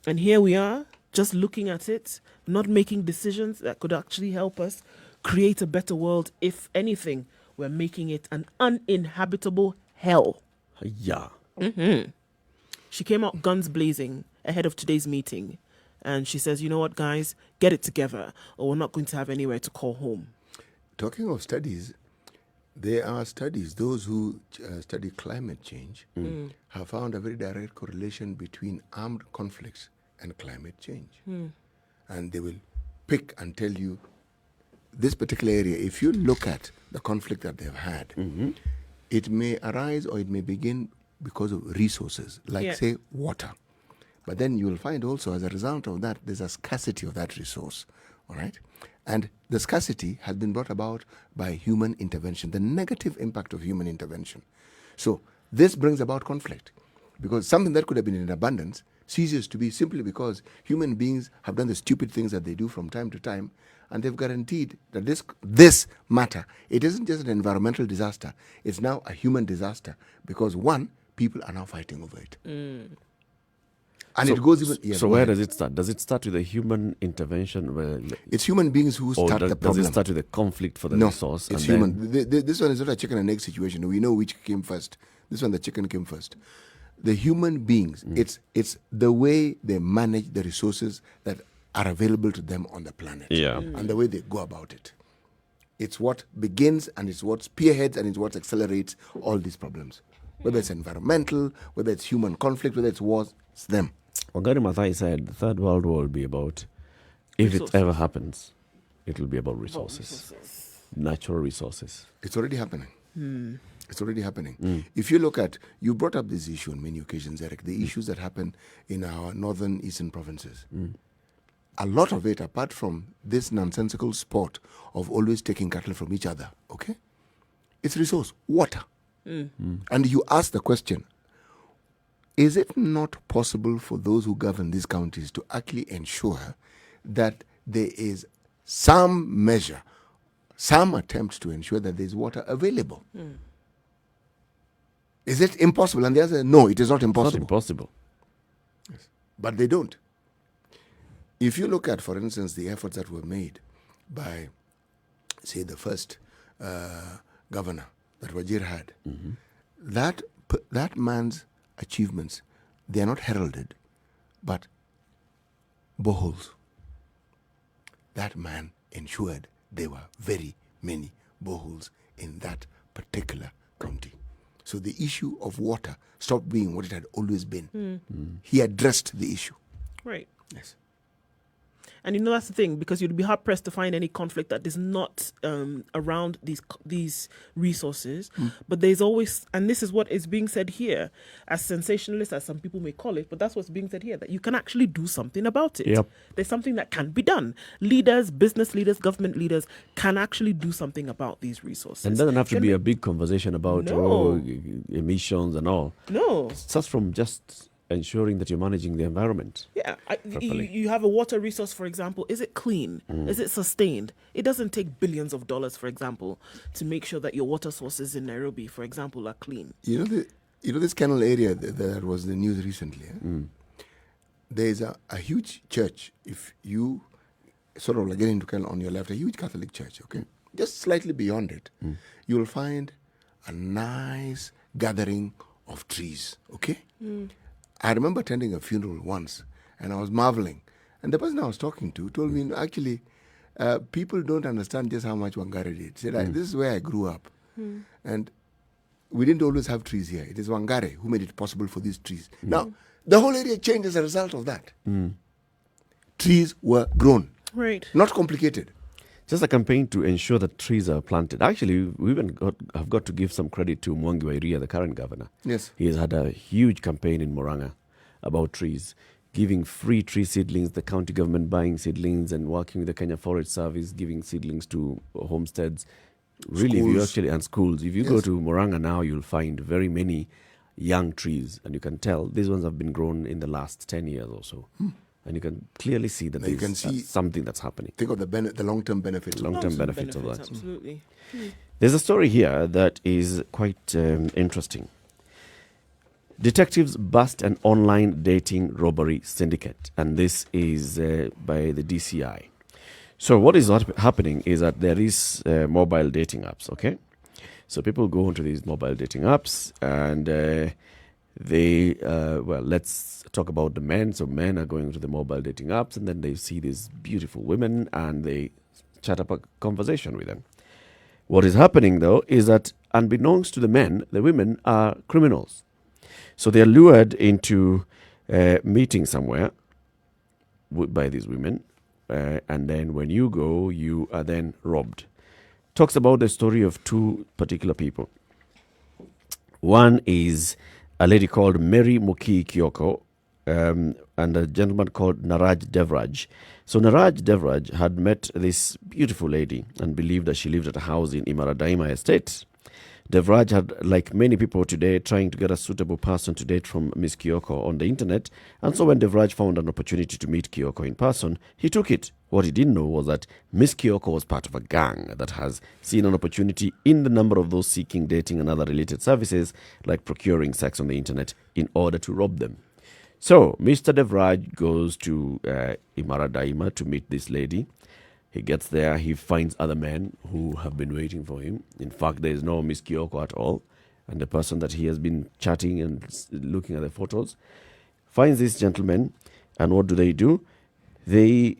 A: and here we are, just looking at it, not making decisions that could actually help us create a better world. If anything, we're making it an uninhabitable hell.
B: Yeah.
A: She came out guns blazing ahead of today's meeting, and she says, you know what, guys, get it together, or we're not going to have anywhere to call home.
C: Talking of studies, there are studies, those who study climate change have found a very direct correlation between armed conflicts and climate change. And they will pick and tell you this particular area, if you look at the conflict that they've had, it may arise or it may begin because of resources, like, say, water. But then you will find also, as a result of that, there's a scarcity of that resource, all right? And the scarcity has been brought about by human intervention, the negative impact of human intervention. So this brings about conflict, because something that could have been in abundance ceases to be simply because human beings have done the stupid things that they do from time to time, and they've guaranteed that this matter, it isn't just an environmental disaster, it's now a human disaster, because one, people are now fighting over it. And it goes even...
B: so where does it start? Does it start with a human intervention? Where
C: it's human beings who start the problem.
B: Does it start with a conflict for the resource?
C: It's human. This one is not a chicken and egg situation. We know which came first. This one, the chicken came first. The human beings, it's the way they manage the resources that are available to them on the planet. And the way they go about it. It's what begins, and it's what spearheads, and it's what accelerates all these problems. Whether it's environmental, whether it's human conflict, whether it's wars, it's them.
B: Wangari Maathai said the Third World War will be about, if it
A: Resources.
B: ever happens, it will be about resources, natural resources.
C: It's already happening. It's already happening. If you look at, you brought up this issue on many occasions, Eric, the issues that happen in our northern eastern provinces. A lot of it, apart from this nonsensical sport of always taking cattle from each other, okay? It's resource, water. And you ask the question, is it not possible for those who govern these counties to actually ensure that there is some measure, some attempt to ensure that there is water available? Is it impossible? And the answer is no, it is not
B: It's not
C: impossible.
B: impossible.
C: But they don't. If you look at, for instance, the efforts that were made by, say, the first governor that Wajir had, that man's achievements, they are not heralded, but boreholes. That man ensured there were very many boreholes in that particular county. So the issue of water stopped being what it had always been. He addressed the issue.
A: Right.
C: Yes.
A: And you know that's the thing, because you'd be hard pressed to find any conflict that is not around these resources. But there's always, and this is what is being said here, as sensationalist as some people may call it, but that's what's being said here, that you can actually do something about it.
B: Yep.
A: There's something that can be done. Leaders, business leaders, government leaders can actually do something about these resources.
B: And it doesn't have to be a big conversation about
A: No.
B: emissions and all.
A: No.
B: It starts from just ensuring that you're managing the environment.
A: Yeah,
B: Properly.
A: you have a water resource, for example. Is it clean? Is it sustained? It doesn't take billions of dollars, for example, to make sure that your water sources in Nairobi, for example, are clean.
C: You know this canal area that was the news recently. There is a huge church. If you sort of like get into Canal on your left, a huge Catholic church. Okay, just slightly beyond it, you will find a nice gathering of trees. Okay. I remember attending a funeral once, and I was marveling. And the person I was talking to told me, actually, people don't understand just how much Wangari did. He said, this is where I grew up. And we didn't always have trees here. It is Wangari who made it possible for these trees. Now, the whole area changed as a result of that. Trees were grown.
A: Right.
C: Not complicated.
B: Just a campaign to ensure that trees are planted. Actually, we even have got to give some credit to Mwangi wa Iria, the current governor.
C: Yes.
B: He has had a huge campaign in Murang'a about trees, giving free tree seedlings, the county government buying seedlings and working with the Kenya Forest Service, giving seedlings to homesteads. Really, if you
C: Schools.
B: actually, and schools. If you go to Murang'a now, you'll find very many young trees, and you can tell these ones have been grown in the last 10 years or so. And you can clearly see that
C: Now you
B: there's
C: can see-
B: something that's happening.
C: Think of the long-term benefits.
B: Long-term
A: Long-term
B: benefits of that.
A: Absolutely.
B: There's a story here that is quite interesting. Detectives bust an online dating robbery syndicate, and this is by the DCI. So what is happening is that there is mobile dating apps, okay? So people go onto these mobile dating apps, and let's talk about the men. So men are going to the mobile dating apps, and then they see these beautiful women, and they chat up a conversation with them. What is happening, though, is that unbeknownst to the men, the women are criminals. So they are lured into meeting somewhere by these women, and then when you go, you are then robbed. Talks about the story of two particular people. One is a lady called Mary Muki Kyoko, and a gentleman called Naraj Devraj. So Naraj Devraj had met this beautiful lady and believed that she lived at a house in Imaradaima Estate. Devraj had, like many people today, trying to get a suitable person to date from Miss Kyoko on the internet. And so when Devraj found an opportunity to meet Kyoko in person, he took it. What he didn't know was that Miss Kyoko was part of a gang that has seen an opportunity in the number of those seeking dating and other related services, like procuring sex on the internet, in order to rob them. So Mr. Devraj goes to Imaradaima to meet this lady. He gets there, he finds other men who have been waiting for him. In fact, there is no Miss Kyoko at all. And the person that he has been chatting and looking at the photos finds this gentleman. And what do? They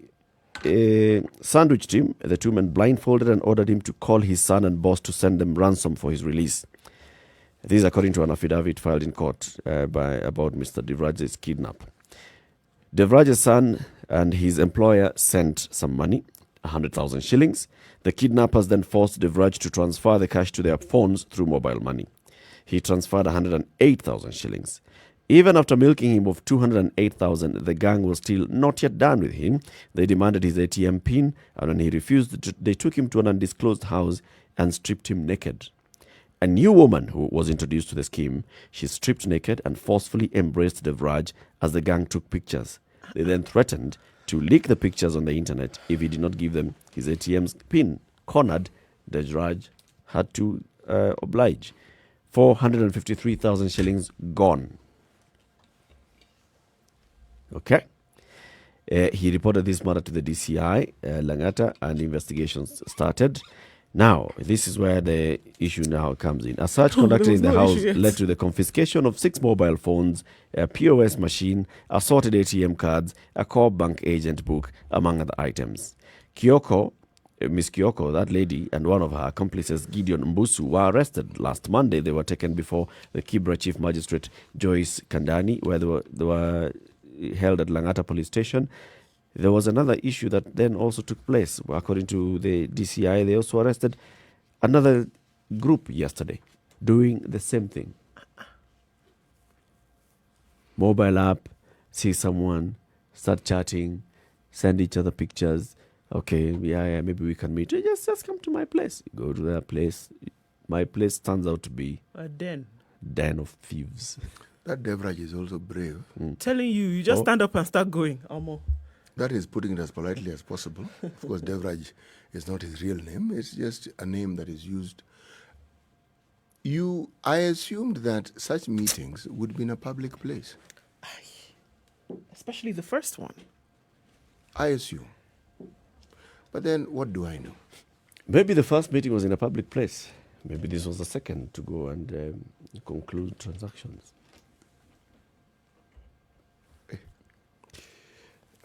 B: sandwiched him, the two men blindfolded, and ordered him to call his son and boss to send them ransom for his release. This is according to an affidavit filed in court about Mr. Devraj's kidnap. Devraj's son and his employer sent some money, 100,000 shillings. The kidnappers then forced Devraj to transfer the cash to their phones through mobile money. He transferred 108,000 shillings. Even after milking him of 208,000, the gang was still not yet done with him. They demanded his ATM PIN, and when he refused, they took him to an undisclosed house and stripped him naked. A new woman who was introduced to the scheme, she stripped naked and forcefully embraced Devraj as the gang took pictures. They then threatened to leak the pictures on the internet if he did not give them his ATM's PIN. Cornered, Devraj had to oblige. 453,000 shillings gone. Okay. He reported this matter to the DCI, Langata, and investigations started. Now, this is where the issue now comes in. A search conducted in the house led to the confiscation of 6 mobile phones, a POS machine, assorted ATM cards, a core bank agent book, among other items. Miss Kyoko, that lady, and one of her accomplices, Gideon Mbusu, were arrested last Monday. They were taken before the Kibra Chief Magistrate Joyce Kandani, where they were held at Langata Police Station. There was another issue that then also took place. According to the DCI, they also arrested another group yesterday doing the same thing. Mobile app, see someone, start chatting, send each other pictures. Okay, yeah, maybe we can meet. Just come to my place. Go to that place. My place turns out to be
A: a den
B: of thieves.
C: That Devraj is also brave.
A: Telling you just stand up and start going. Amo.
C: That is putting it as politely as possible. Of course, Devraj is not his real name. It's just a name that is used. I assumed that such meetings would be in a public place.
A: Especially the first one.
C: I assume. But then, what do I know?
B: Maybe the first meeting was in a public place. Maybe this was the second to go and conclude transactions.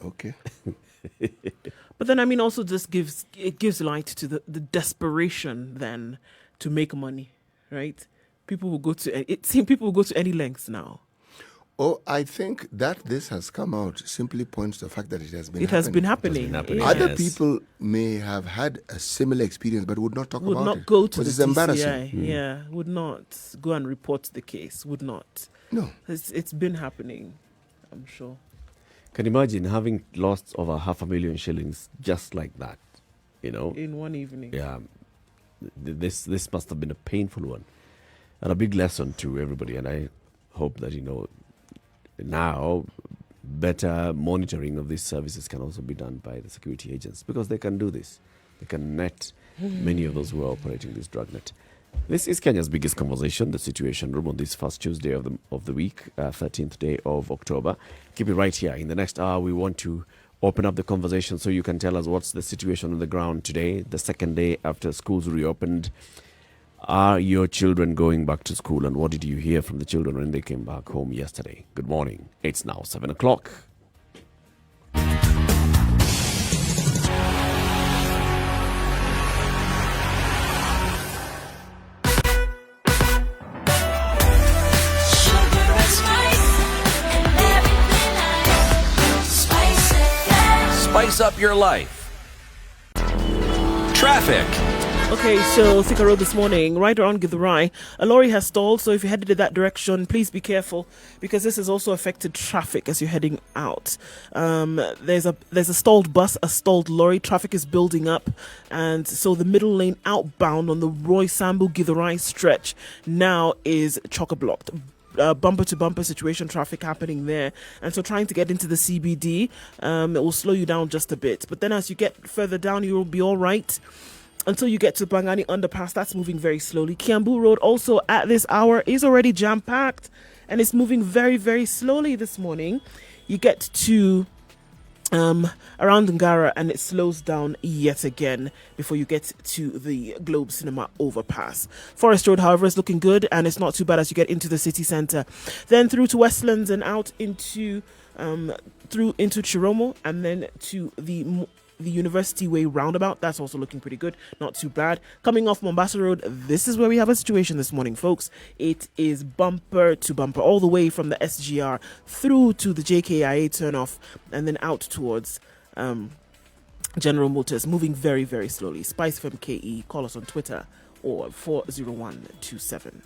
C: Okay.
A: But then, I mean, also this gives light to the desperation then to make money, right? People will go to any lengths now.
C: Oh, I think that this has come out simply points to the fact that it has been
A: happening.
B: happening.
C: Other
B: Yes.
C: people may have had a similar experience but would not talk
A: Would
C: about
A: not
C: it.
A: go to
C: But
A: the
C: it's
A: DCI.
C: embarrassing.
A: Yeah, would not go and report the case. Would not.
C: No.
A: It's been happening, I'm sure.
B: Can you imagine having lost over 500,000 shillings just like that?
A: In one evening.
B: Yeah. This must have been a painful one. And a big lesson to everybody. And I hope that, now better monitoring of these services can also be done by the security agents, because they can do this. They can net many of those who are operating this drug net. This is Kenya's biggest conversation, the Situation Room, on this first Tuesday of the week, 13th day of October. Keep it right here. In the next hour, we want to open up the conversation so you can tell us what's the situation on the ground today, the second day after schools reopened. Are your children going back to school, and what did you hear from the children when they came back home yesterday? Good morning. It's now 7 o'clock.
D: Spice up your life. Traffic.
A: Okay, so Thika Road this morning, right around Githurai, a lorry has stalled, so if you're headed in that direction, please be careful, because this has also affected traffic as you're heading out. There's a stalled bus, a stalled lorry, traffic is building up, and so the middle lane outbound on the Roy Sambu Githurai stretch now is chock-a-blocked. Bumper to bumper situation, traffic happening there, and so trying to get into the CBD, it will slow you down just a bit, but then as you get further down, you will be all right until you get to Bangani Underpass. That's moving very slowly. Kiambu Road also at this hour is already jam-packed, and it's moving very, very slowly this morning. You get to around Ngara, and it slows down yet again before you get to the Globe Cinema overpass. Forest Road, however, is looking good, and it's not too bad as you get into the city centre. Then through to Westlands and out into through into Chiromo, and then to the the University Way roundabout, that's also looking pretty good. Not too bad. Coming off Mombasa Road, this is where we have a situation this morning, folks. It is bumper to bumper, all the way from the SGR through to the JKIA turnoff and then out towards General Motors, moving very, very slowly. Spice FM KE, call us on Twitter or 40127.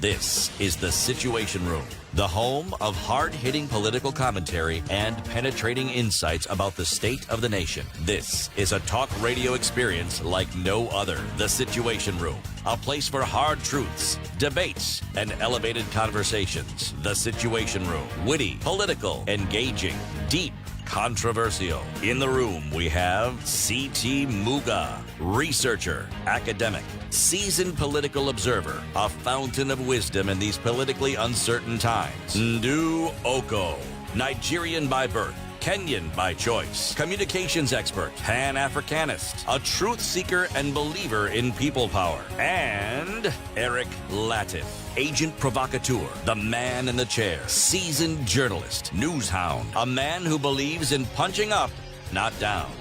D: This is The Situation Room, the home of hard-hitting political commentary and penetrating insights about the state of the nation. This is a talk radio experience like no other. The Situation Room, a place for hard truths, debates, and elevated conversations. The Situation Room, witty, political, engaging, deep, controversial. In the room, we have C.T. Muga, researcher, academic, seasoned political observer, a fountain of wisdom in these politically uncertain times. Nduh Okoh, Nigerian by birth, Kenyan by choice, communications expert, Pan-Africanist, a truth seeker and believer in people power, and Eric Latiff, agent provocateur, the man in the chair, seasoned journalist, news hound, a man who believes in punching up, not down.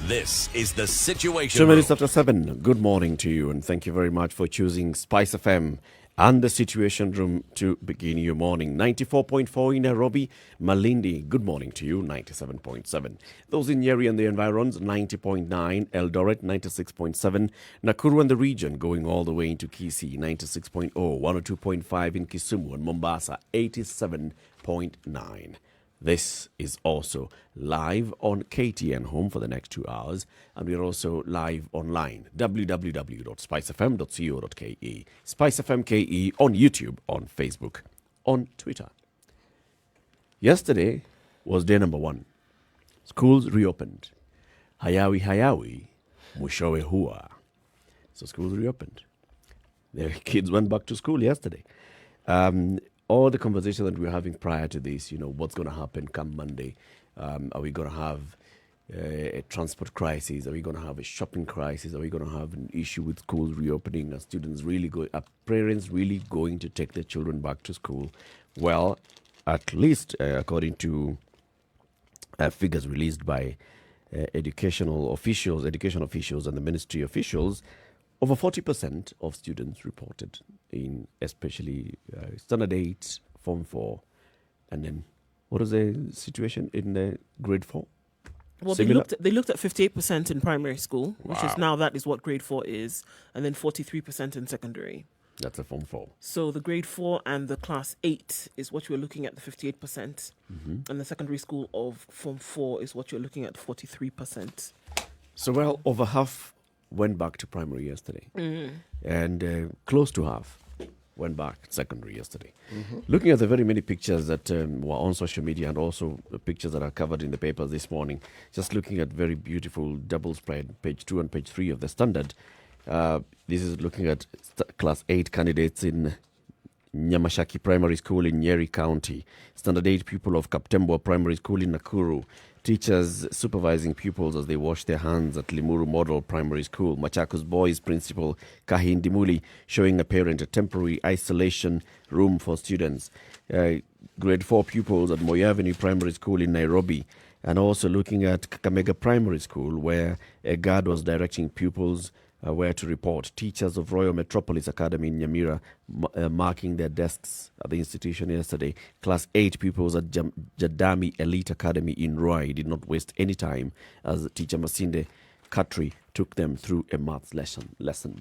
D: This is The Situation
B: 2
D: Room.
B: minutes after 7. Good morning to you, and thank you very much for choosing Spice FM and The Situation Room to begin your morning. 94.4 in Nairobi, Malindi. Good morning to you, 97.7. Those in Njeri and the environs, 90.9. Eldoret, 96.7. Nakuru and the region, going all the way into Kisii, 96.0. 102.5 in Kisumu and Mombasa, 87.9. This is also live on KTN Home for the next 2 hours, and we're also live online, www.spicefm.co.ke, Spice FM KE on YouTube, on Facebook, on Twitter. Yesterday was day number 1. Schools reopened. Hayawi, mwishowe hua. So schools reopened. The kids went back to school yesterday. All the conversation that we were having prior to this, what's going to happen come Monday? Are we going to have a transport crisis? Are we going to have a shopping crisis? Are we going to have an issue with schools reopening? Are parents really going to take their children back to school? Well, at least according to figures released by education officials and the ministry officials, over 40% of students reported in especially Standard 8, Form 4, and then what is the situation in grade 4?
A: Well, they looked at 58% in primary school, which is now that is what grade 4 is, and then 43% in secondary.
B: That's a Form 4.
A: So the grade 4 and the class 8 is what you're looking at, the 58%, and the secondary school of Form 4 is what you're looking at, 43%.
B: So, well, over half went back to primary yesterday, and close to half went back to secondary yesterday. Looking at the very many pictures that were on social media, and also the pictures that are covered in the papers this morning, just looking at very beautiful double spread, page 2 and page 3 of the Standard. This is looking at class 8 candidates in Nyamashaki Primary School in Njeri County, Standard 8 pupil of Kaptembwa Primary School in Nakuru, teachers supervising pupils as they wash their hands at Limuru Model Primary School, Machakos Boys Principal Kahin Dimuli showing a parent a temporary isolation room for students, grade 4 pupils at Moi Avenue Primary School in Nairobi, and also looking at Kakamega Primary School, where a guard was directing pupils where to report. Teachers of Royal Metropolis Academy in Nyamira marking their desks at the institution yesterday. Class 8 pupils at Jadami Elite Academy in Roy did not waste any time as teacher Masinde Katri took them through a maths lesson.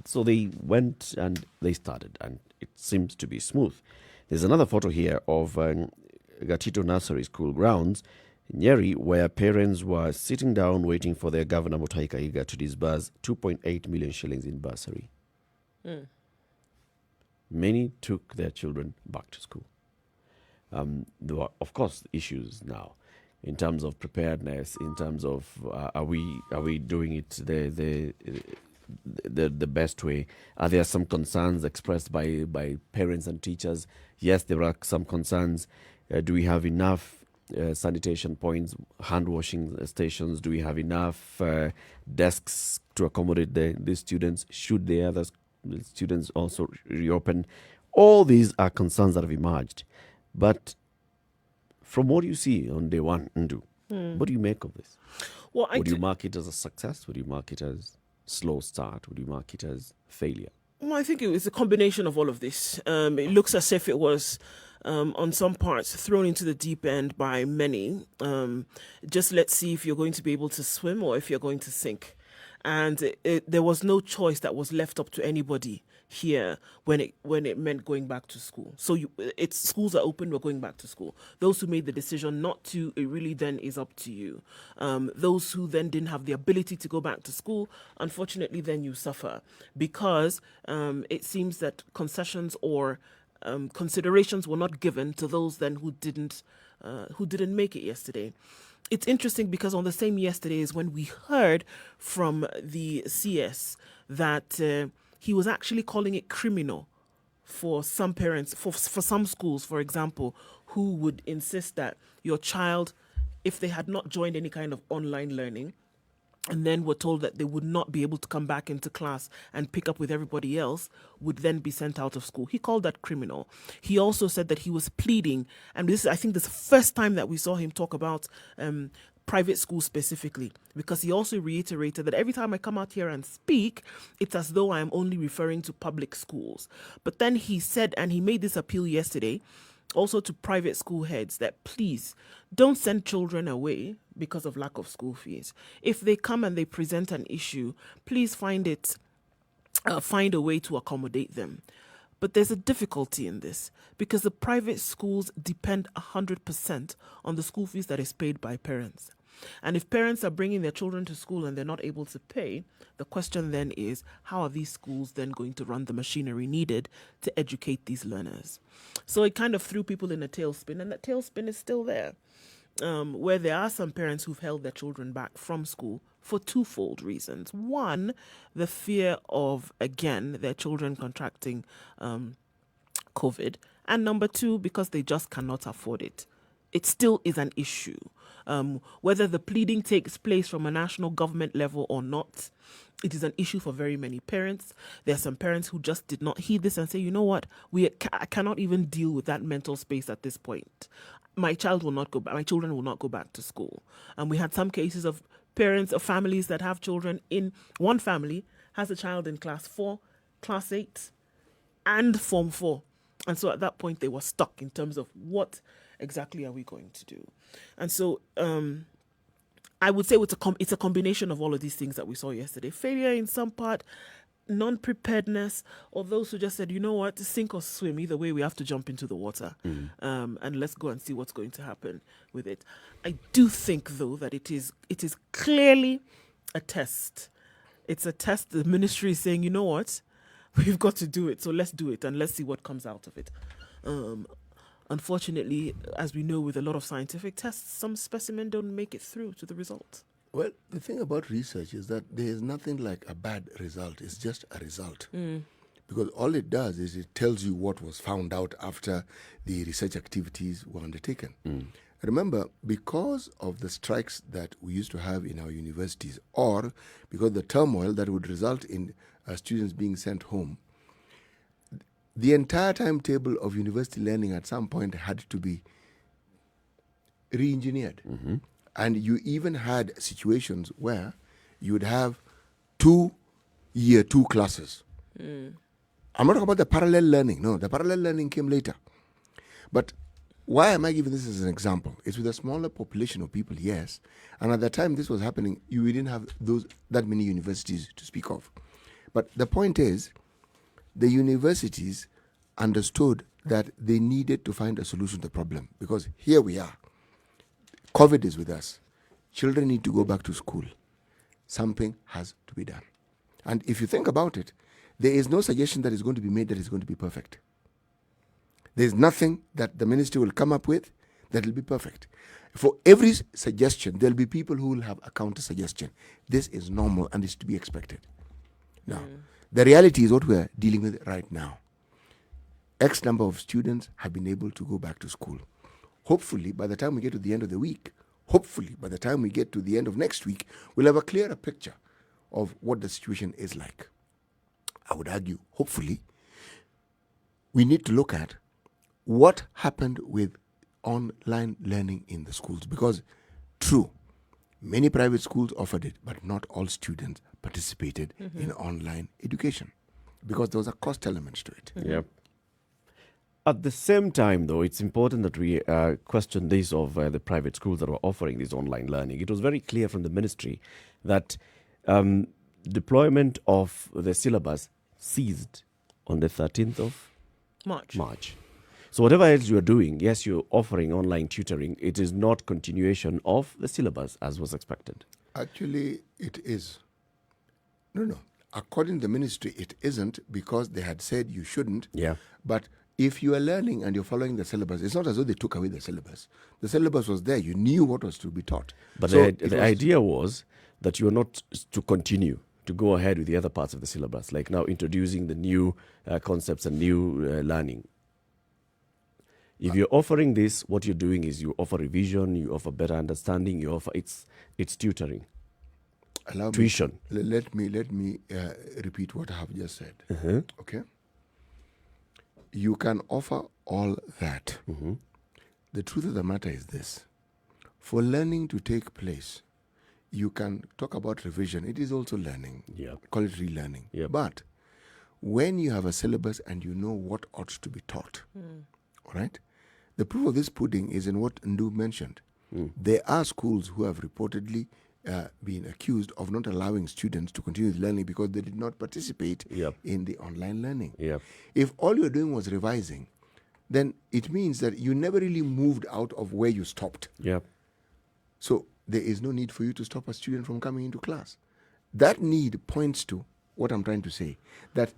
B: So they went and they started, and it seems to be smooth. There's another photo here of Gatito Nursery School grounds, Njeri, where parents were sitting down waiting for their governor Mutahi Kahiga to disburse 2.8 million shillings in bursary. Many took their children back to school. There were, of course, issues now in terms of preparedness, in terms of are we doing it the best way? Are there some concerns expressed by parents and teachers? Yes, there are some concerns. Do we have enough sanitation points, hand washing stations? Do we have enough desks to accommodate the students? Should the other students also reopen? All these are concerns that have emerged. But from what you see on day one, Nduh, what do you make of this?
A: Well,
B: Would you mark it as a success? Would you mark it as slow start? Would you mark it as failure?
A: Well, I think it was a combination of all of this. It looks as if it was, on some parts, thrown into the deep end by many. Just let's see if you're going to be able to swim or if you're going to sink. And there was no choice that was left up to anybody here when it meant going back to school. So schools are open, we're going back to school. Those who made the decision not to, it really then is up to you. Those who then didn't have the ability to go back to school, unfortunately then you suffer because it seems that concessions or considerations were not given to those then who didn't make it yesterday. It's interesting because on the same yesterday is when we heard from the CS that he was actually calling it criminal for some parents, for some schools, for example, who would insist that your child, if they had not joined any kind of online learning, and then were told that they would not be able to come back into class and pick up with everybody else, would then be sent out of school. He called that criminal. He also said that he was pleading, and I think this is the first time that we saw him talk about private schools specifically, because he also reiterated that every time I come out here and speak, it's as though I am only referring to public schools. But then he said, and he made this appeal yesterday, also to private school heads, that please don't send children away because of lack of school fees. If they come and they present an issue, please find a way to accommodate them. But there's a difficulty in this because the private schools depend 100% on the school fees that is paid by parents. And if parents are bringing their children to school and they're not able to pay, the question then is, how are these schools then going to run the machinery needed to educate these learners? So it kind of threw people in a tailspin, and that tailspin is still there, where there are some parents who've held their children back from school for twofold reasons. One, the fear of, again, their children contracting COVID. And number two, because they just cannot afford it. It still is an issue. Whether the pleading takes place from a national government level or not, it is an issue for very many parents. There are some parents who just did not heed this and say, you know what, I cannot even deal with that mental space at this point. My children will not go back to school. And we had some cases of parents of families that have children in one family has a child in class 4, class 8, and Form 4. And so at that point, they were stuck in terms of what exactly are we going to do? And so I would say it's a combination of all of these things that we saw yesterday. Failure in some part, non-preparedness, or those who just said, you know what, sink or swim, either way we have to jump into the water and let's go and see what's going to happen with it. I do think, though, that it is clearly a test. It's a test. The ministry is saying, you know what, we've got to do it, so let's do it and let's see what comes out of it. Unfortunately, as we know with a lot of scientific tests, some specimens don't make it through to the result.
C: Well, the thing about research is that there is nothing like a bad result. It's just a result. Because all it does is it tells you what was found out after the research activities were undertaken. Remember, because of the strikes that we used to have in our universities, or because of the turmoil that would result in students being sent home, the entire timetable of university learning at some point had to be re-engineered. And you even had situations where you would have 2 year 2 classes. I'm not talking about the parallel learning. No, the parallel learning came later. But why am I giving this as an example? It's with a smaller population of people, yes. And at the time this was happening, we didn't have that many universities to speak of. But the point is, the universities understood that they needed to find a solution to the problem, because here we are. COVID is with us. Children need to go back to school. Something has to be done. And if you think about it, there is no suggestion that is going to be made that is going to be perfect. There's nothing that the ministry will come up with that will be perfect. For every suggestion, there'll be people who will have a counter suggestion. This is normal and is to be expected. Now, the reality is what we're dealing with right now. X number of students have been able to go back to school. Hopefully, by the time we get to the end of the week, hopefully, by the time we get to the end of next week, we'll have a clearer picture of what the situation is like. I would argue, hopefully, we need to look at what happened with online learning in the schools. Because, true, many private schools offered it, but not all students participated in online education because there was a cost element to it.
B: Yep. At the same time, though, it's important that we question this of the private schools that were offering this online learning. It was very clear from the ministry that deployment of the syllabus ceased on the 13th of March. So whatever else you are doing, yes, you're offering online tutoring. It is not continuation of the syllabus as was expected.
C: Actually, it is. No. According to the ministry, it isn't, because they had said you shouldn't.
B: Yeah.
C: But if you are learning and you're following the syllabus, it's not as though they took away the syllabus. The syllabus was there. You knew what was to be taught.
B: But
C: So
B: the idea was that you are not to continue to go ahead with the other parts of the syllabus, like now introducing the new concepts and new learning. If you're offering this, what you're doing is you offer revision, you offer better understanding, you offer it's tutoring, tuition.
C: Let me repeat what I have just said. Okay. You can offer all that. The truth of the matter is this: for learning to take place, you can talk about revision. It is also learning. Call it relearning. But when you have a syllabus and you know what ought to be taught, all right? The proof of this pudding is in what Nduh mentioned. There are schools who have reportedly been accused of not allowing students to continue learning because they did not participate in the online learning. If all you're doing was revising, then it means that you never really moved out of where you stopped. So there is no need for you to stop a student from coming into class. That need points to what I'm trying to say, that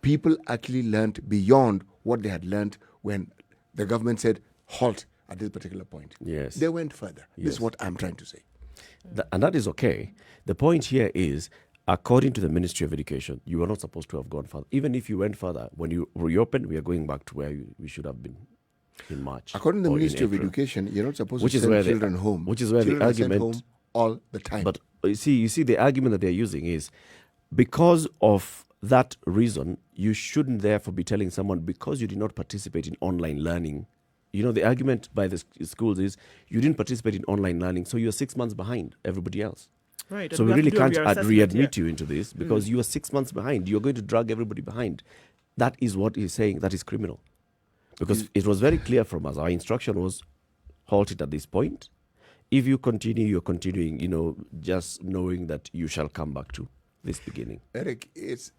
C: people actually learned beyond what they had learned when the government said, halt at this particular point. They went further. This is what I'm trying to say.
B: And that is okay. The point here is, according to the Ministry of Education, you were not supposed to have gone further. Even if you went further, when you reopened, we are going back to where we should have been in March.
C: According to the Ministry of Education, you're not supposed to send children home.
B: Which is where
C: children
B: the argument...
C: are sent home all the time.
B: But you see, the argument that they're using is, because of that reason, you shouldn't therefore be telling someone, because you did not participate in online learning. You know, the argument by the schools is, you didn't participate in online learning, so you're 6 months behind everybody else.
A: Right.
B: So we really can't readmit you into this, because you are 6 months behind. You're going to drag everybody behind. That is what he's saying. That is criminal. Because it was very clear from us. Our instruction was, halt it at this point. If you continue, you're continuing, just knowing that you shall come back to this beginning.
C: Eric, it's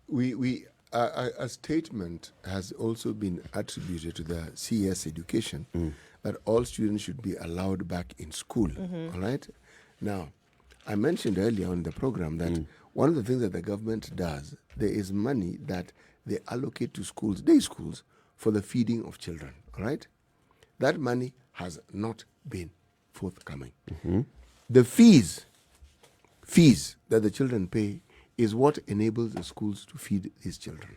C: a statement has also been attributed to the CS education that all students should be allowed back in school. All right? Now, I mentioned earlier on the program that one of the things that the government does, there is money that they allocate to schools, day schools, for the feeding of children. All right? That money has not been forthcoming. The fees that the children pay is what enables the schools to feed these children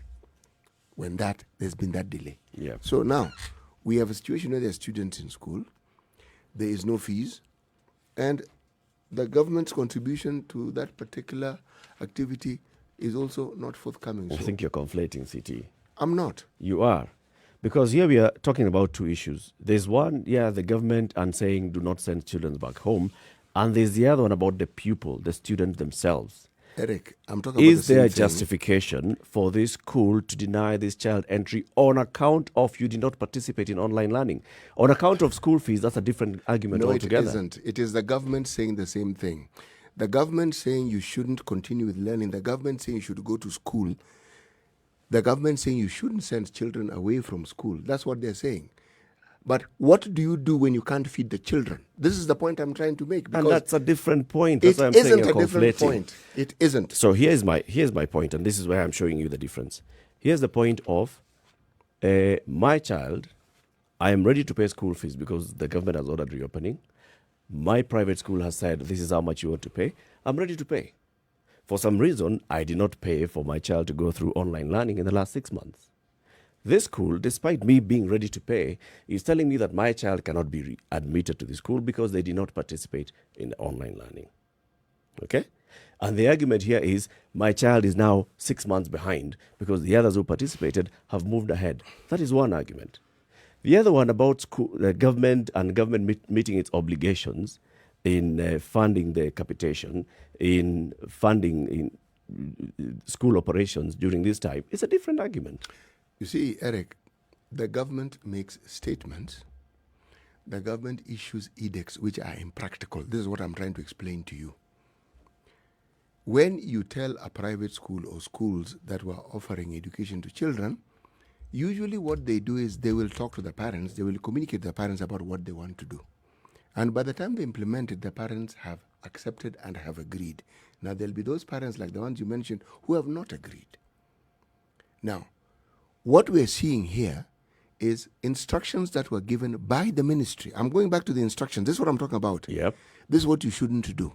C: when there's been that delay. So now, we have a situation where there are students in school, there is no fees, and the government's contribution to that particular activity is also not forthcoming.
B: I think you're conflating, CT.
C: I'm not.
B: You are. Because here we are talking about two issues. There's one, the government and saying do not send children back home. And there's the other one about the pupil, the student themselves.
C: Eric, I'm talking about
B: Is there justification for this school to deny this child entry on account of you did not participate in online learning? On account of school fees, that's a different argument altogether.
C: No, it isn't. It is the government saying the same thing. The government saying you shouldn't continue with learning. The government saying you should go to school. The government saying you shouldn't send children away from school. That's what they're saying. But what do you do when you can't feed the children? This is the point I'm trying to make.
B: And that's a different point. That's why I'm saying you're conflating. It isn't a different point. It isn't. So here's my point, and this is where I'm showing you the difference. Here's the point of my child. I am ready to pay school fees because the government has ordered reopening. My private school has said, this is how much you want to pay. I'm ready to pay. For some reason, I did not pay for my child to go through online learning in the last 6 months. This school, despite me being ready to pay, is telling me that my child cannot be admitted to the school because they did not participate in online learning. Okay? And the argument here is my child is now 6 months behind because the others who participated have moved ahead. That is one argument. The other one about school, the government and government meeting its obligations in funding the capitation, in funding in school operations during this time, is a different argument.
C: You see, Eric, the government makes statements. The government issues edicts which are impractical. This is what I'm trying to explain to you. When you tell a private school or schools that were offering education to children, usually what they do is they will talk to the parents, they will communicate to the parents about what they want to do. And by the time they implement it, the parents have accepted and have agreed. Now, there'll be those parents like the ones you mentioned who have not agreed. Now, what we're seeing here is instructions that were given by the ministry. I'm going back to the instructions. This is what I'm talking about.
B: Yep.
C: This is what you shouldn't do.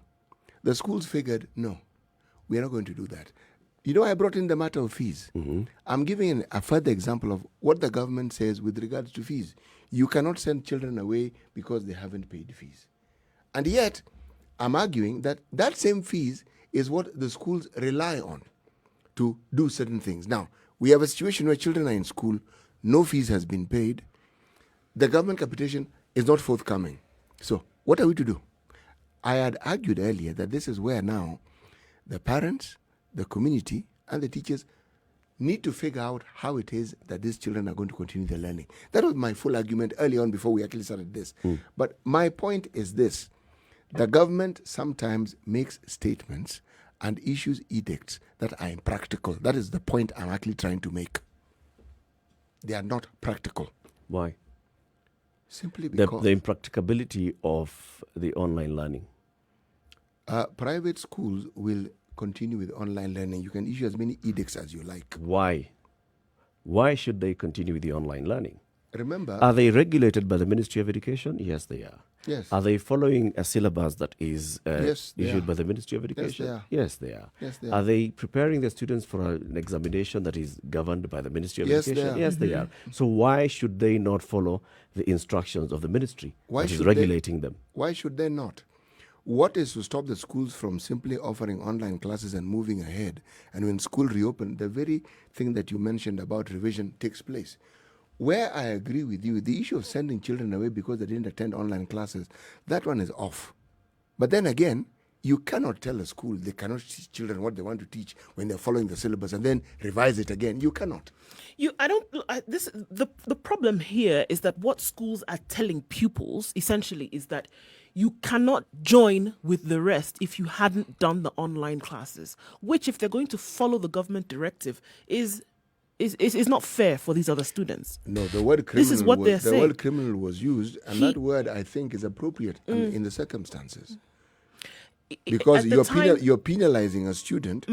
C: The schools figured, no, we are not going to do that. You know, I brought in the matter of fees. I'm giving a further example of what the government says with regards to fees. You cannot send children away because they haven't paid fees. And yet, I'm arguing that that same fees is what the schools rely on to do certain things. Now, we have a situation where children are in school, no fees has been paid, the government capitation is not forthcoming. So, what are we to do? I had argued earlier that this is where now the parents, the community, and the teachers need to figure out how it is that these children are going to continue their learning. That was my full argument early on before we actually started this. But my point is this. The government sometimes makes statements and issues edicts that are impractical. That is the point I'm actually trying to make. They are not practical.
B: Why?
C: Simply because
B: The impracticability of the online learning.
C: Private schools will continue with online learning. You can issue as many edicts as you like.
B: Why? Why should they continue with the online learning?
C: Remember,
B: Are they regulated by the Ministry of Education? Yes, they are.
C: yes,
B: Are they following a syllabus that is
C: Yes, they
B: issued
C: are.
B: by the Ministry of Education?
C: are.
B: Yes, they are.
C: Yes, they
B: Are
C: are.
B: they preparing the students for an examination that is governed by the Ministry of
C: Yes, they
B: Education?
C: are.
B: Yes, they are. So why should they not follow the instructions of the ministry
C: Why
B: that is
C: should
B: regulating them?
C: Why should they not? What is to stop the schools from simply offering online classes and moving ahead? And when school reopen, the very thing that you mentioned about revision takes place. Where I agree with you, the issue of sending children away because they didn't attend online classes, that one is off. But then again, you cannot tell a school they cannot teach children what they want to teach when they're following the syllabus and then revise it again. You cannot.
A: The problem here is that what schools are telling pupils essentially is that you cannot join with the rest if you hadn't done the online classes, which, if they're going to follow the government directive, is not fair for these other students.
C: No, the word criminal.
A: This is what they're
C: the
A: saying.
C: word criminal was used, and that word I think is appropriate in the circumstances. Because
A: At the time-
C: you're penalizing a student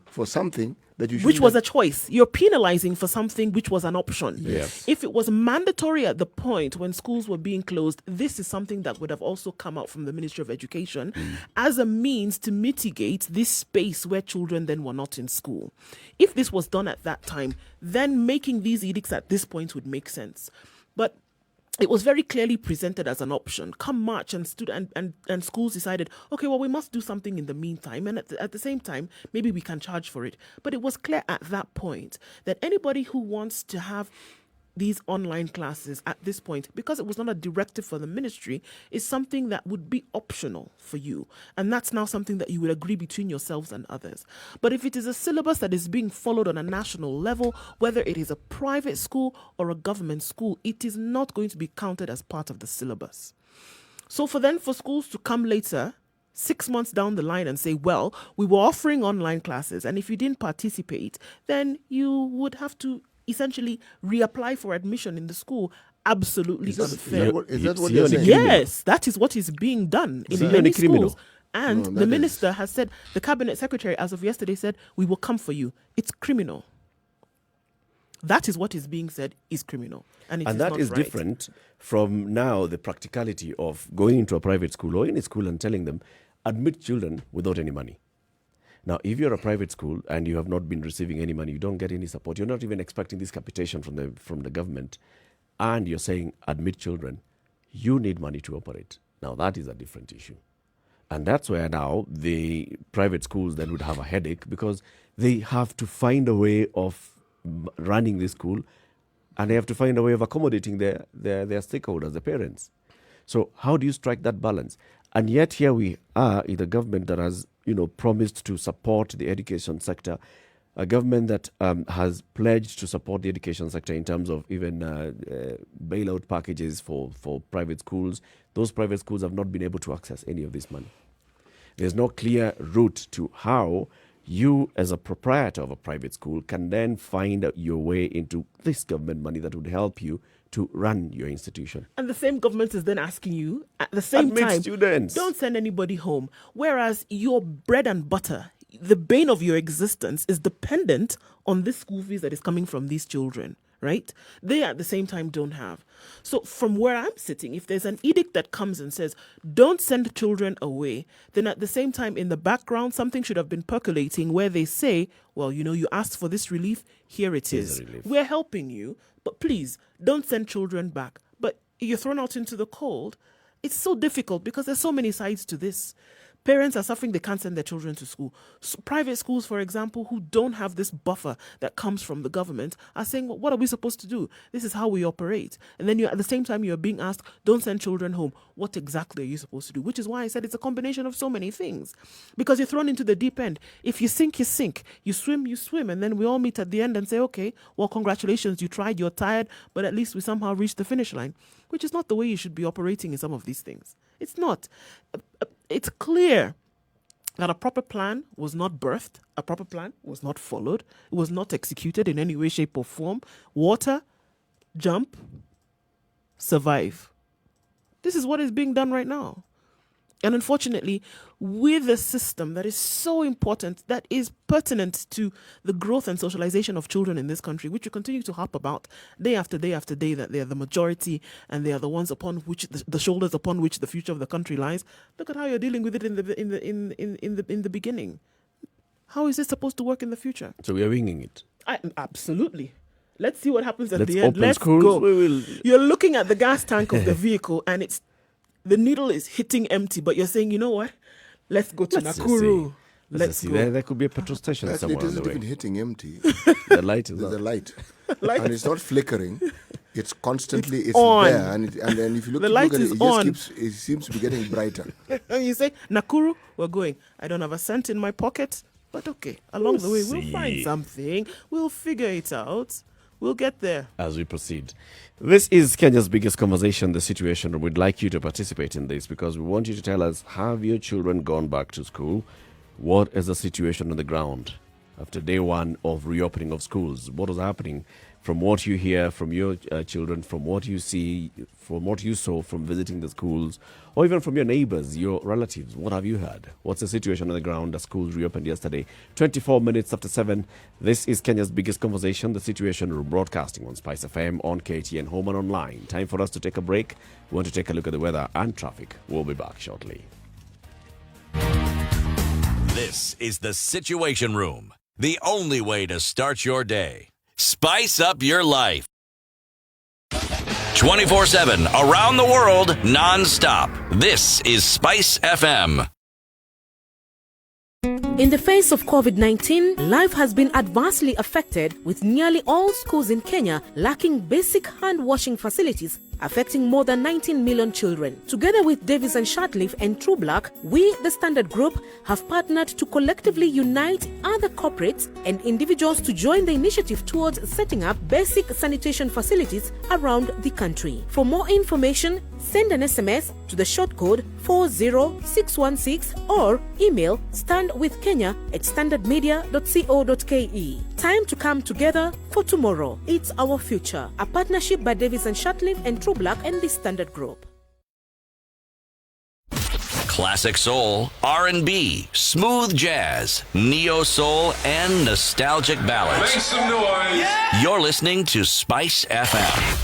C: for something that you should.
A: Which was a choice. You're penalizing for something which was an option.
B: Yes.
A: If it was mandatory at the point when schools were being closed, this is something that would have also come out from the Ministry of Education as a means to mitigate this space where children then were not in school. If this was done at that time, then making these edicts at this point would make sense. But it was very clearly presented as an option. Come March, and schools decided, okay, well, we must do something in the meantime, and at the same time, maybe we can charge for it. But it was clear at that point that anybody who wants to have these online classes at this point, because it was not a directive for the ministry, is something that would be optional for you. And that's now something that you would agree between yourselves and others. But if it is a syllabus that is being followed on a national level, whether it is a private school or a government school, it is not going to be counted as part of the syllabus. So for schools to come later, 6 months down the line, and say, well, we were offering online classes, and if you didn't participate, then you would have to essentially reapply for admission in the school. Absolutely
C: Is that
A: unfair.
C: what
B: You-
C: they're saying?
A: Yes, that is what is being done in
B: See,
A: many
B: any criminal.
A: schools. And
C: No,
A: the
C: that
A: minister has said, the cabinet secretary as of yesterday said, we will come for you. It's criminal. That is what is being said is criminal. And
B: And that
A: not
B: is
A: right.
B: different from now the practicality of going into a private school or any school and telling them, admit children without any money. Now, if you're a private school and you have not been receiving any money, you don't get any support, you're not even expecting this capitation from the government, and you're saying admit children, you need money to operate. Now, that is a different issue. And that's where now the private schools then would have a headache because they have to find a way of running the school, and they have to find a way of accommodating their stakeholders, the parents. So how do you strike that balance? And yet here we are in a government that has, promised to support the education sector, a government that has pledged to support the education sector in terms of even bailout packages for private schools. Those private schools have not been able to access any of this money. There's no clear route to how you, as a proprietor of a private school, can then find your way into this government money that would help you to run your institution.
A: And the same government is then asking you at the same
B: Admit
A: time,
B: students.
A: Don't send anybody home. Whereas your bread and butter, the bane of your existence, is dependent on this school fees that is coming from these children, right? They at the same time don't have. So from where I'm sitting, if there's an edict that comes and says, don't send children away, then at the same time in the background, something should have been percolating where they say, well, you asked for this relief, here it
B: Here's
A: is.
B: the relief.
A: We're helping you, but please don't send children back. But you're thrown out into the cold. It's so difficult because there's so many sides to this. Parents are suffering, they can't send their children to school. So private schools, for example, who don't have this buffer that comes from the government are saying, well, what are we supposed to do? This is how we operate. And then at the same time, you're being asked, don't send children home. What exactly are you supposed to do? Which is why I said it's a combination of so many things. Because you're thrown into the deep end. If you sink, you sink. You swim, you swim. And then we all meet at the end and say, okay, well, congratulations, you tried, you're tired, but at least we somehow reached the finish line. Which is not the way you should be operating in some of these things. It's not. It's clear that a proper plan was not birthed, a proper plan was not followed, it was not executed in any way, shape, or form. Water, jump, survive. This is what is being done right now. And unfortunately, with a system that is so important, that is pertinent to the growth and socialization of children in this country, which you continue to harp about day after day after day, that they are the majority and they are the ones upon which the shoulders upon which the future of the country lies. Look at how you're dealing with it in the beginning. How is this supposed to work in the future?
B: So we are winging it.
A: Absolutely. Let's see what happens at
B: Let's
A: the end.
B: open
A: Let's
B: schools.
A: go.
B: We will.
A: You're looking at the gas tank of the vehicle and the needle is hitting empty, but you're saying, you know what? Let's go to
B: Let's just
A: Nakuru.
B: see.
A: Let's go.
B: There could be a petrol station
C: Actually, it
B: somewhere on the
C: isn't
B: way.
C: even hitting empty.
B: The light is
C: There's a
B: on.
C: light.
A: Light.
C: And it's not flickering. It's constantly, it's
A: on.
C: there. And then if you look,
A: The
C: look
A: light
C: at
A: is
C: it, it
A: on.
C: just it seems to be getting brighter.
A: And you say, Nakuru, we're going. I don't have a cent in my pocket, but okay. Along the way, we'll
B: see.
A: find something. We'll figure it out. We'll get there.
B: As we proceed. This is Kenya's biggest conversation, the situation. We'd like you to participate in this because we want you to tell us, have your children gone back to school? What is the situation on the ground after day one of reopening of schools? What is happening from what you hear from your children, from what you see, from what you saw from visiting the schools, or even from your neighbors, your relatives? What have you heard? What's the situation on the ground? The schools reopened yesterday. 24 minutes after 7. This is Kenya's biggest conversation, the Situation Room, broadcasting on Spice FM, on KTN, home and online. Time for us to take a break. We want to take a look at the weather and traffic. We'll be back shortly.
D: This is the Situation Room, the only way to start your day. Spice up your life. 24/7, around the world, non-stop. This is Spice FM.
G: In the face of COVID-19, life has been adversely affected, with nearly all schools in Kenya lacking basic hand-washing facilities, affecting more than 19 million children. Together with Davis and Shatliff and True Black, we, the Standard Group, have partnered to collectively unite other corporates and individuals to join the initiative towards setting up basic sanitation facilities around the country. For more information, send an SMS to the short code 40616 or email standwithkenya@standardmedia.co.ke. Time to come together for tomorrow. It's our future. A partnership by Davis and Shatliff and True Black and the Standard Group.
D: Classic soul, R&B, smooth jazz, neo soul, and nostalgic ballads.
H: Make some noise.
D: You're listening to Spice FM.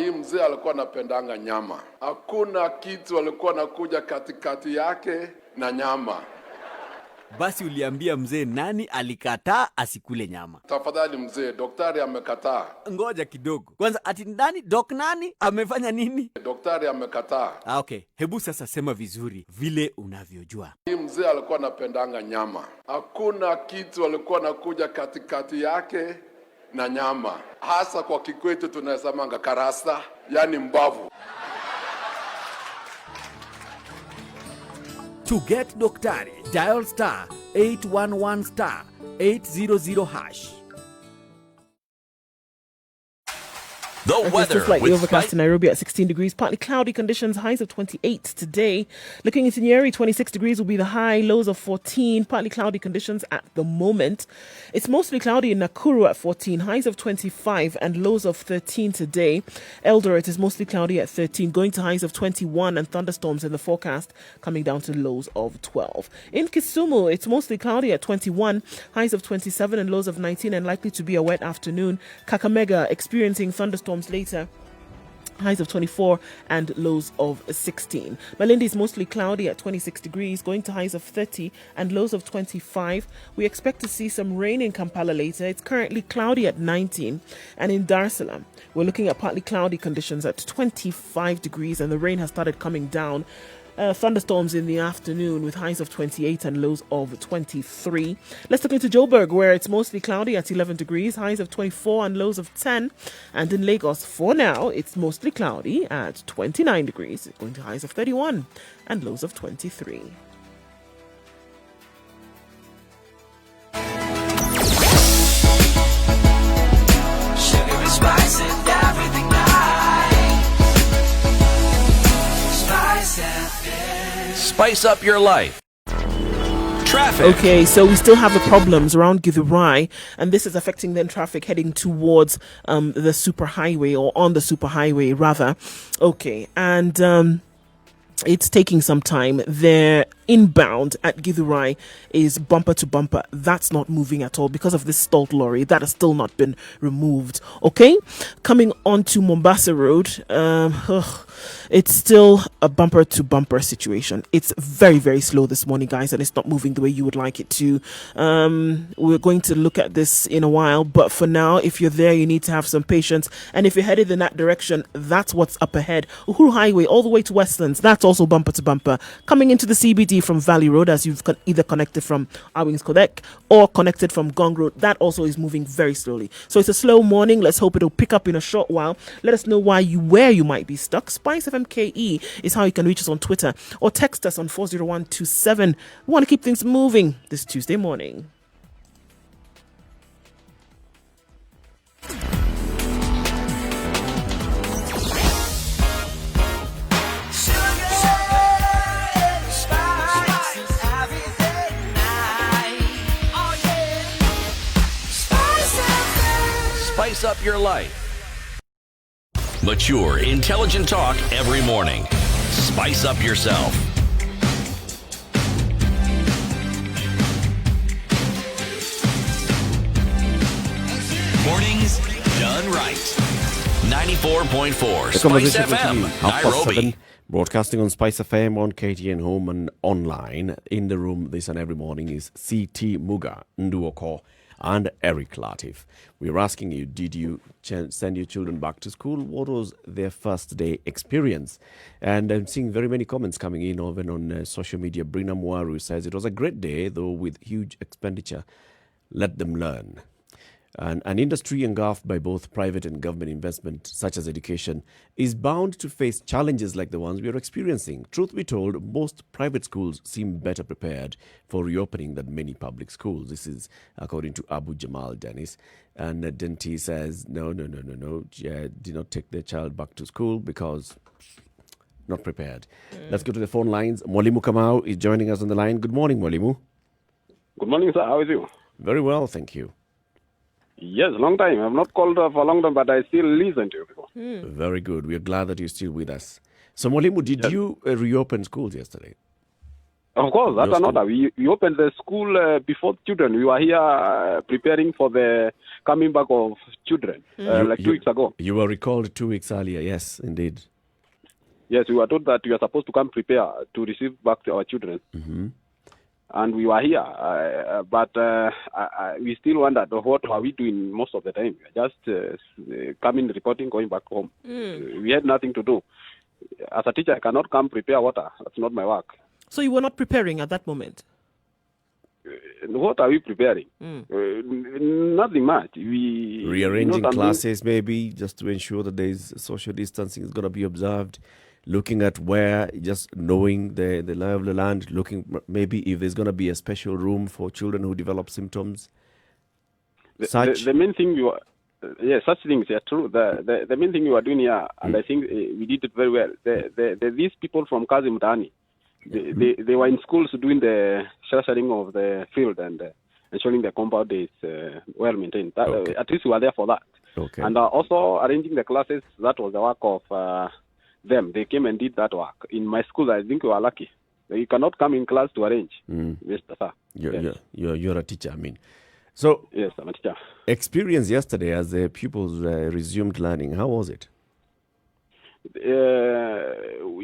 H: Hii mzee alikuwa anapendanga nyama. Hakuna kitu alikuwa anakuja katikati yake na nyama.
I: Basi uliambia mzee nani alikataa asikule nyama?
H: Tafadhali mzee, daktari amekataa.
I: Ngoja kidogo. Kwanza ati nani? Nani? Amefanya nini?
H: Daktari amekataa.
I: Okay. Hebu sasa sema vizuri vile unavyojua.
H: Hii mzee alikuwa anapendanga nyama. Hakuna kitu alikuwa anakuja katikati yake na nyama. Hasa kwa Kikwetu tunasemanga karasta, yani mbavu.
I: To get Daktari, dial star 811 star 800 hash.
D: The
A: It's
D: weather
A: slightly
D: with
A: overcast in Nairobi at 16 degrees, partly cloudy conditions, highs of 28 today. Looking into Njeri, 26 degrees will be the high, lows of 14, partly cloudy conditions at the moment. It's mostly cloudy in Nakuru at 14, highs of 25 and lows of 13 today. Eldoret is mostly cloudy at 13, going to highs of 21 and thunderstorms in the forecast, coming down to lows of 12. In Kisumu, it's mostly cloudy at 21, highs of 27 and lows of 19 and likely to be a wet afternoon. Kakamega experiencing thunderstorms later, highs of 24 and lows of 16. Malindi is mostly cloudy at 26 degrees, going to highs of 30 and lows of 25. We expect to see some rain in Kampala later. It's currently cloudy at 19. And in Dar es Salaam, we're looking at partly cloudy conditions at 25 degrees, and the rain has started coming down. Thunderstorms in the afternoon with highs of 28 and lows of 23. Let's look into Joburg, where it's mostly cloudy at 11 degrees, highs of 24 and lows of 10. And in Lagos, for now, it's mostly cloudy at 29 degrees, going to highs of 31 and lows of 23.
J: Sugar and spice and everything nice. Spice FM.
D: Spice Up Your Life. Traffic.
A: Okay, so we still have the problems around Githurai, and this is affecting then traffic heading towards the superhighway, or on the superhighway rather. Okay, and it's taking some time. Their inbound at Githurai is bumper to bumper. That's not moving at all because of this stalled lorry that has still not been removed. Okay, coming on to Mombasa Road, it's still a bumper to bumper situation. It's very, very slow this morning, guys, and it's not moving the way you would like it to. We're going to look at this in a while, but for now, if you're there, you need to have some patience. And if you're headed in that direction, that's what's up ahead. Uhuru Highway all the way to Westlands, that's also bumper to bumper. Coming into the CBD from Valley Road, as you've either connected from Awings Kodek or connected from Gong Road, that also is moving very slowly. So it's a slow morning. Let's hope it'll pick up in a short while. Let us know where you might be stuck. Spice FMKE is how you can reach us on Twitter, or text us on 40127. We want to keep things moving this Tuesday morning.
D: Spice Up Your Life. Mature, intelligent talk every morning. Spice up yourself. Mornings done right. 94.4 Spice FM, Nairobi.
B: Broadcasting on Spice FM, on KTN Home and online. In the room this and every morning is CT Muga, Nduh Okoh, and Eric Latiff. We are asking you, did you send your children back to school? What was their first day experience? And I'm seeing very many comments coming in, even on social media. Brina Mwaru says, it was a great day, though with huge expenditure. Let them learn. And an industry engulfed by both private and government investment, such as education, is bound to face challenges like the ones we are experiencing. Truth be told, most private schools seem better prepared for reopening than many public schools. This is according to Abu Jamal Dennis. And Denti says, no. Do not take their child back to school because not prepared. Let's go to the phone lines. Mwalimu Kamau is joining us on the line. Good morning, Mwalimu.
K: Good morning, sir. How are you?
B: Very well, thank you.
K: Yes, long time. I've not called for a long time, but I still listen to you.
B: Very good. We are glad that you're still with us. So, Mwalimu, did you reopen schools yesterday?
K: Of course, that's another. We opened the school before children. We were here preparing for the coming back of children, 2 weeks ago.
B: You were recalled 2 weeks earlier, yes, indeed.
K: Yes, we were told that we are supposed to come prepare to receive back our children.
B: Mm-hmm.
K: And we were here, but we still wondered what are we doing most of the time. Just coming, reporting, going back home. We had nothing to do. As a teacher, I cannot come prepare water. That's not my work.
A: So you were not preparing at that moment?
K: What are we preparing? Nothing much. We
B: rearranging classes, maybe, just to ensure that there is social distancing is going to be observed. Looking at where, just knowing the lie of the land, looking maybe if there's going to be a special room for children who develop symptoms.
K: The main thing you are, such things are true. The main thing you are doing here, and I think we did it very well. These people from Kazi Mtaani, they were in schools doing the sheltering of the field and ensuring the compound is well maintained. At least we were there for that.
B: Okay.
K: And also arranging the classes, that was the work of them. They came and did that work. In my school, I think we were lucky. You cannot come in class to arrange. Yes, sir.
B: You're a teacher, I mean. So,
K: yes, I'm a teacher.
B: Experience yesterday as the pupils resumed learning, how was it?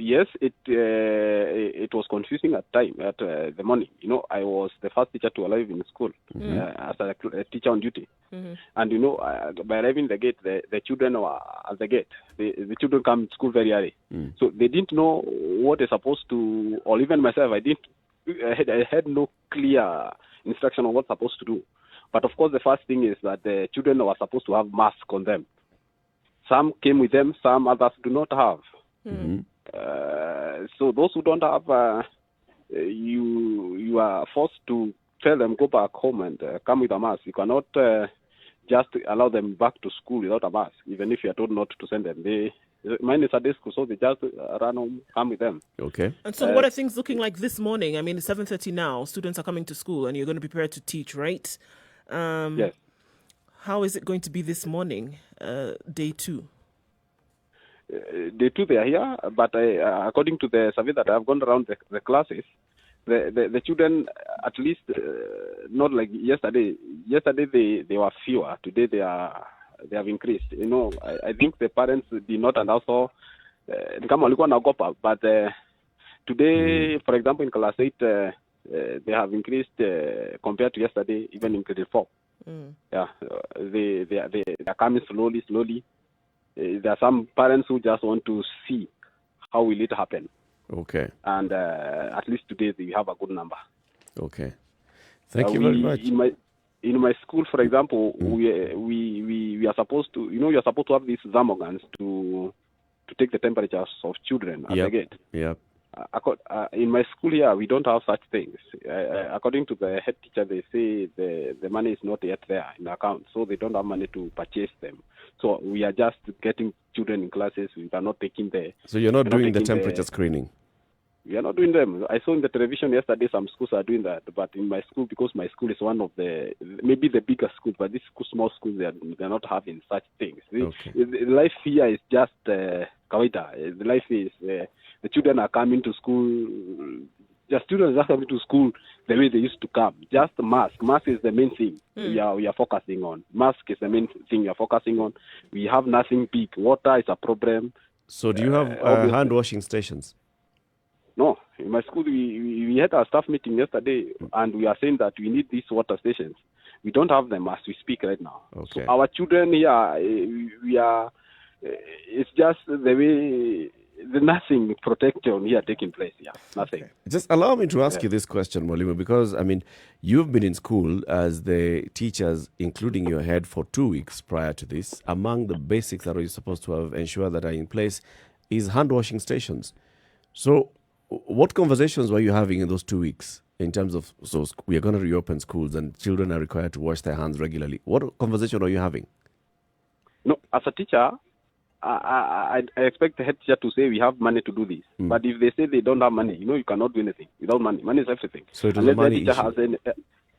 K: Yes, it was confusing at the morning. You know, I was the first teacher to arrive in school as a teacher on duty. And, you know, by arriving at the gate, the children were at the gate. The children come to school very early. So they didn't know what they're supposed to, or even myself, I had no clear instruction on what they're supposed to do. But, of course, the first thing is that the children were supposed to have masks on them. Some came with them, some others do not have. So those who don't have, you are forced to tell them, go back home and come with a mask. You cannot just allow them back to school without a mask, even if you are told not to send them. Mine is a day school, so they just run home, come with them.
B: Okay.
A: And so what are things looking like this morning? I mean, it's 7:30 now. Students are coming to school and you're going to be prepared to teach, right?
K: Yes.
A: How is it going to be this morning, day 2?
K: Day 2 they are here, but according to the survey that I've gone around the classes, the children, at least not like yesterday. Yesterday they were fewer. Today they have increased. You know, I think the parents did not, and also but today, for example, in class 8, they have increased compared to yesterday, even in grade 4. Yeah, they are coming slowly. There are some parents who just want to see how will it happen.
B: Okay.
K: And at least today we have a good number.
B: Okay. Thank you very much.
K: In my school, for example, we are supposed to, you are supposed to have these thermogans to take the temperatures of children at the gate.
B: Yep.
K: In my school here, we don't have such things. According to the head teacher, they say the money is not yet there in the account, so they don't have money to purchase them. So we are just getting children in classes. We are not taking the...
B: So you're not doing the temperature screening?
K: We are not doing them. I saw in the television yesterday some schools are doing that, but in my school, because my school is one of maybe the biggest schools, but these small schools, they're not having such things.
B: Okay.
K: The life here is just kawaida. The life is... the children are coming to school. The students are coming to school the way they used to come. Just mask. Mask is the main thing we are focusing on. Mask is the main thing we are focusing on. We have nothing big. Water is a problem.
B: So do you have hand washing stations?
K: No. In my school, we had a staff meeting yesterday, and we are saying that we need these water stations. We don't have them as we speak right now.
B: Okay.
K: So our children here, we are. It's just the way. There's nothing protection here taking place here. Nothing.
B: Okay. Just allow me to ask you this question, Mwalimu, because, I mean, you've been in school as the teachers, including your head, for 2 weeks prior to this. Among the basics that you're supposed to have ensured that are in place is hand washing stations. So what conversations were you having in those 2 weeks in terms of, so we are going to reopen schools and children are required to wash their hands regularly? What conversation are you having?
K: No, as a teacher, I expect the head teacher to say we have money to do this. But if they say they don't have money, you cannot do anything without money. Money is everything.
B: So it is a money issue.
K: Has a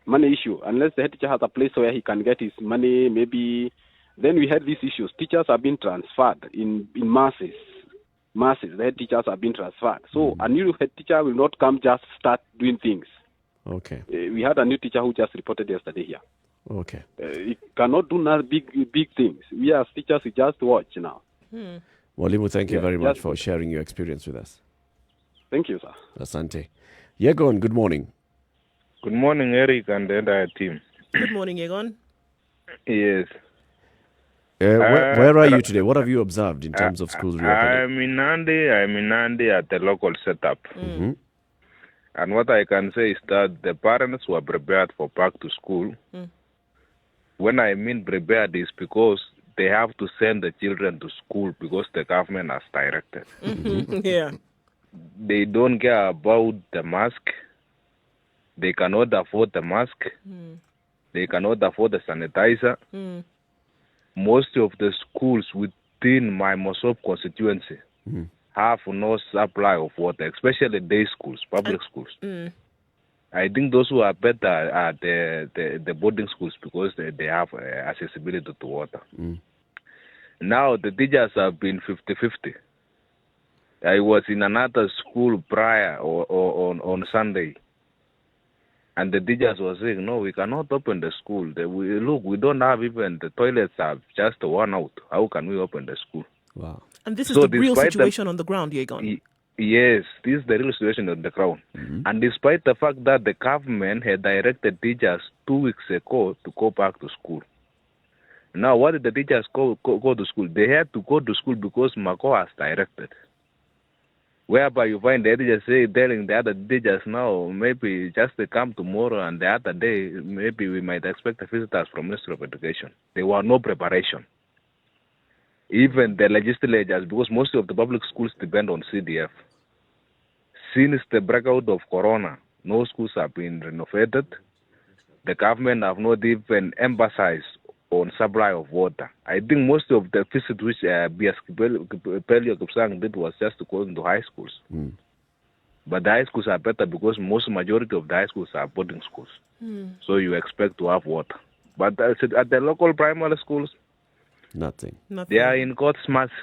K: money issue. Unless the head teacher has a place where he can get his money, maybe then we had these issues. Teachers are being transferred in masses masses. The head teachers have been transferred. So a new head teacher will not come just start doing things.
B: Okay.
K: We had a new teacher who just reported yesterday here.
B: Okay.
K: He cannot do not big things. We as teachers, we just watch now.
B: Walimu, thank you very much for sharing your experience with us.
K: Thank you, sir.
B: Asante. Yegon, good morning.
L: Good morning, Eric and the entire team.
A: Good morning, Yegon.
L: Yes.
B: Where are you today? What have you observed in terms of schools reopening?
L: I'm in Nandi at the local setup.
B: Mm-hmm.
L: And what I can say is that the parents were prepared for back to school. When I mean prepared is because they have to send the children to school because the government has directed.
A: Yeah.
L: They don't care about the mask. They cannot afford the mask. They cannot afford the sanitizer. Most of the schools within my Mosop constituency have no supply of water, especially day schools, public schools. I think those who are better are the boarding schools because they have accessibility to water. Now the teachers have been 50-50. I was in another school prior or on Sunday, and the teachers were saying, no, we cannot open the school. We don't have even, the toilets are just worn out. How can we open the school?
B: Wow.
A: And this is the real situation on the ground, Yegon.
L: Yes, this is the real situation on the ground. And despite the fact that the government had directed teachers 2 weeks ago to go back to school. Now, why did the teachers go to school? They had to go to school because Mako has directed. Whereby you find the teachers telling the other teachers now, maybe just they come tomorrow and the other day, maybe we might expect the visitors from Ministry of Education. There were no preparation. Even the legislators, because most of the public schools depend on CDF. Since the breakout of Corona, no schools have been renovated. The government have not even emphasized on supply of water. I think most of the visit which B.S. Pelio Kipsang did was just to go into high schools. But the high schools are better because majority of the high schools are boarding schools. So you expect to have water. But at the local primary schools,
B: Nothing.
L: They are in God's mercy.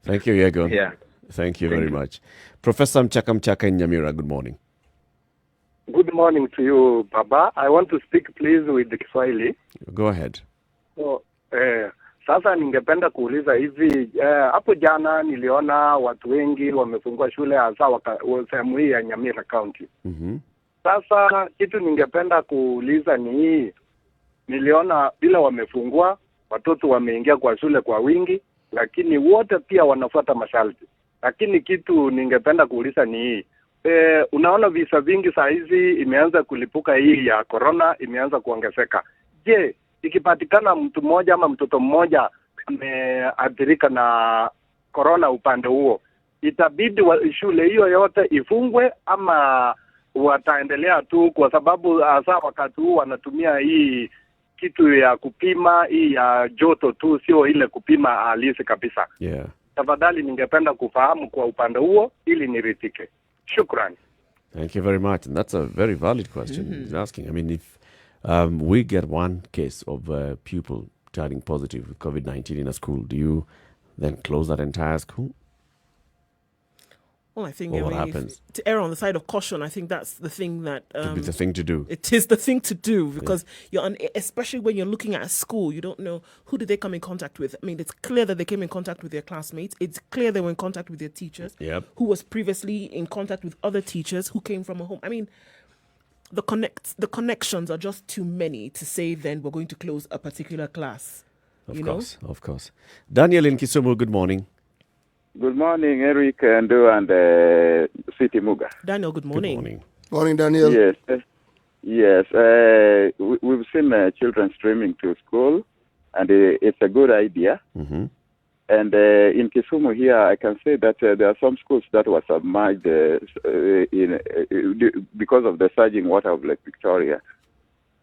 B: Thank you, Yegon.
L: Yeah.
B: Thank you very much. Professor Mchaka in Nyamira, good morning.
M: Good morning to you, Baba. I want to speak please with the Kiswahili.
B: Go ahead.
M: So, sasa ningependa kuuliza hivi, hapo jana niliona watu wengi wamefungua shule hasa sehemu hii ya Nyamira County. Sasa kitu ningependa kuuliza ni hii, niliona bila wamefungua, watoto wameingia kwa shule kwa wingi, lakini wote pia wanafuata masharti. Lakini kitu ningependa kuuliza ni hii, unaona visa vingi saa hizi imeanza kulipuka, hii ya corona imeanza kuongezeka. Je, ikipatikana mtu mmoja ama mtoto mmoja ameathirika na corona upande huo, itabidi shule hiyo yote ifungwe ama wataendelea tu, kwa sababu hasa wakati huu wanatumia hii kitu ya kupima hii ya joto tu, sio ile kupima halisi kabisa.
B: Yeah.
M: Tafadhali ningependa kufahamu kwa upande huo ili niridhike. Shukran.
B: Thank you very much. And that's a very valid question he's asking. I mean, if we get one case of a pupil turning positive with COVID-19 in a school, do you then close that entire school?
A: Well, I think
B: what happens?
A: To err on the side of caution, I think that's the thing that...
B: it's the thing to do.
A: It is the thing to do because especially when you're looking at a school, you don't know who did they come in contact with. I mean, it's clear that they came in contact with their classmates. It's clear they were in contact with their teachers, who was previously in contact with other teachers who came from a home. I mean, the connections are just too many to say then we're going to close a particular class.
B: Of course. Daniel in Kisumu, good morning.
N: Good morning, Eric and City Muga.
A: Daniel, good morning.
B: Good morning.
C: Morning, Daniel.
N: Yes. We've seen children streaming to school, and it's a good idea. And in Kisumu here, I can say that there are some schools that were submerged because of the surging water of Lake Victoria.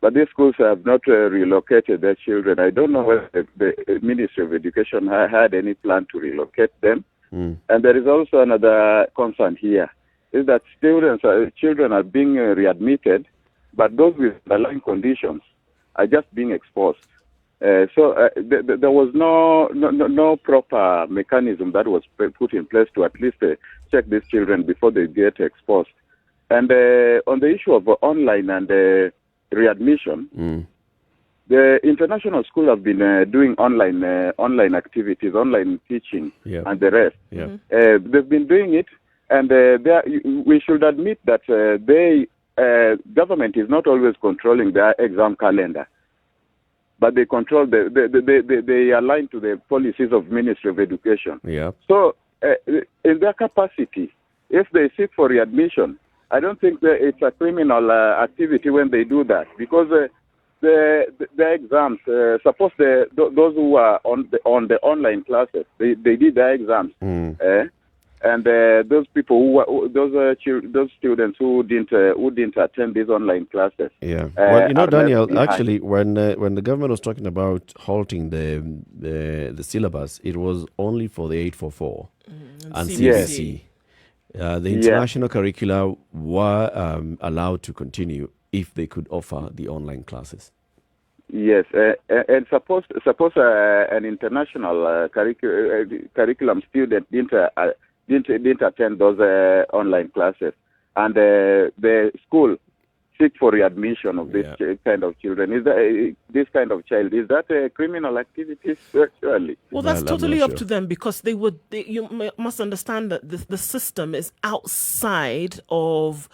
N: But these schools have not relocated their children. I don't know whether the Ministry of Education had any plan to relocate them. And there is also another concern here, is that children are being readmitted, but those with underlying conditions are just being exposed. There was no proper mechanism that was put in place to at least check these children before they get exposed. And on the issue of online and readmission, the international schools have been doing online activities, online teaching, and the rest. They've been doing it, and we should admit that government is not always controlling their exam calendar, but they control they align to the policies of Ministry of Education. So in their capacity, if they seek for readmission, I don't think that it's a criminal activity when they do that, because the exams, suppose those who are on the online classes, they did their exams, and those people those students who didn't attend these online classes.
B: Well, Daniel, actually, when the government was talking about halting the syllabus, it was only for the 844 and CBC. The international curricula were allowed to continue if they could offer the online classes.
N: Yes, and suppose an international curriculum student didn't attend those online classes, and the school seek for readmission of this kind of children. Is that this kind of child? Is that a criminal activity? Actually,
A: well, that's totally up to them, because you must understand that the system is outside of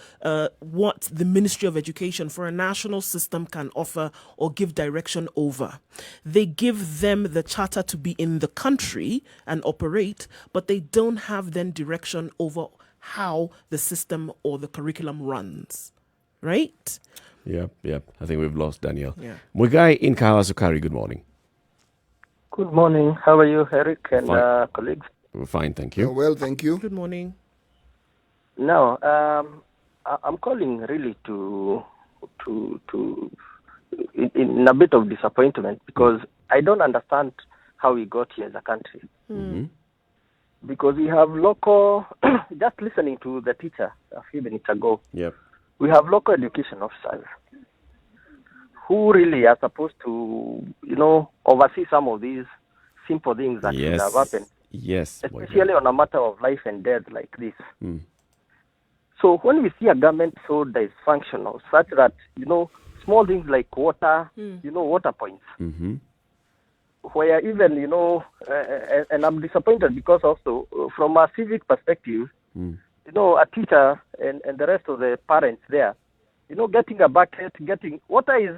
A: what the Ministry of Education for a national system can offer or give direction over. They give them the charter to be in the country and operate, but they don't have then direction over how the system or the curriculum runs. Right?
B: Yep. I think we've lost Daniel. Mugai in Kawasukari, good morning.
O: Good morning. How are you, Eric and colleagues?
B: We're fine, thank you.
C: Well, thank you.
A: Good morning.
O: Now, I'm calling really to in a bit of disappointment, because I don't understand how we got here as a country. Because we have local, just listening to the teacher a few minutes ago, we have local education officers who really are supposed to, oversee some of these simple things that should have happened. Especially on a matter of life and death like this. So when we see a government so dysfunctional, such that, small things like water, water points, where even, and I'm disappointed because also from a civic perspective, a teacher and the rest of the parents there, getting a bucket, getting water is,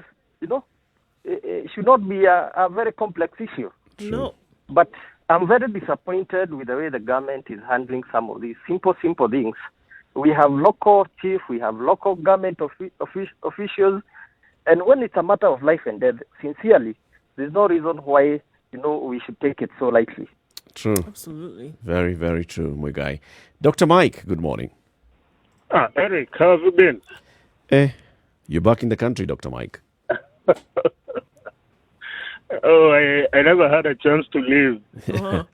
O: it should not be a very complex issue.
A: No.
O: But I'm very disappointed with the way the government is handling some of these simple things. We have local chief, we have local government officials, and when it's a matter of life and death, sincerely, there's no reason why, we should take it so lightly.
B: True.
A: Absolutely.
B: Very, very true, my guy. Dr. Mike, good morning.
P: Eric, how have you been?
B: You're back in the country, Dr. Mike.
P: I never had a chance to leave.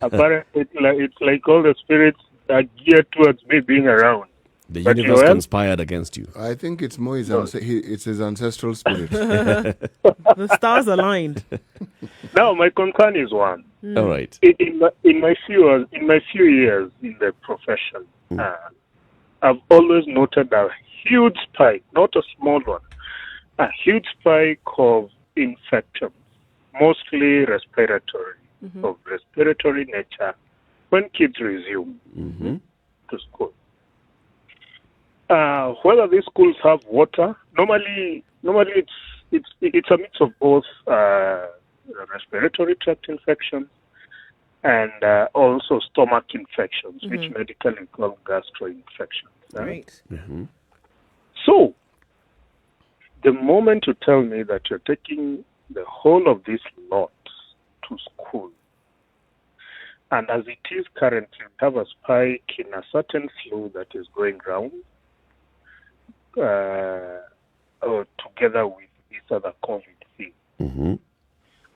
P: Apparently, it's like all the spirits are geared towards me being around.
B: The universe conspired against you.
C: I think it's more it's his ancestral spirit.
A: The stars aligned.
P: Now, my concern is one.
B: All right.
P: In my few years in the profession, I've always noted a huge spike, not a small one, a huge spike of infections, mostly respiratory, of respiratory nature, when kids resume to school. Whether these schools have water, normally it's a mix of both respiratory tract infections and also stomach infections, which medically called gastro-infections.
A: Right.
P: So, the moment you tell me that you're taking the whole of this lot to school, and as it is currently, we have a spike in a certain flu that is going round, together with this other COVID thing.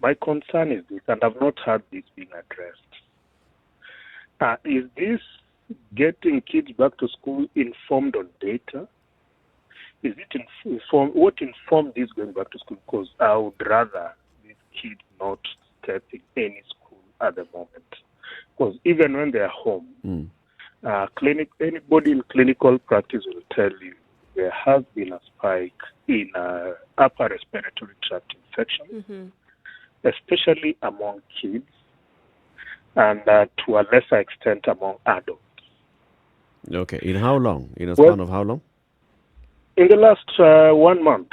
P: My concern is this, and I've not heard this being addressed. Is this getting kids back to school informed on data? Is it informed? What informed this going back to school? Because I would rather these kids not stepping any school at the moment. Because even when they are home, anybody in clinical practice will tell you there has been a spike in upper respiratory tract infection, especially among kids, and to a lesser extent among adults.
B: Okay. In how long? In a span of how long?
P: In the last 1 month.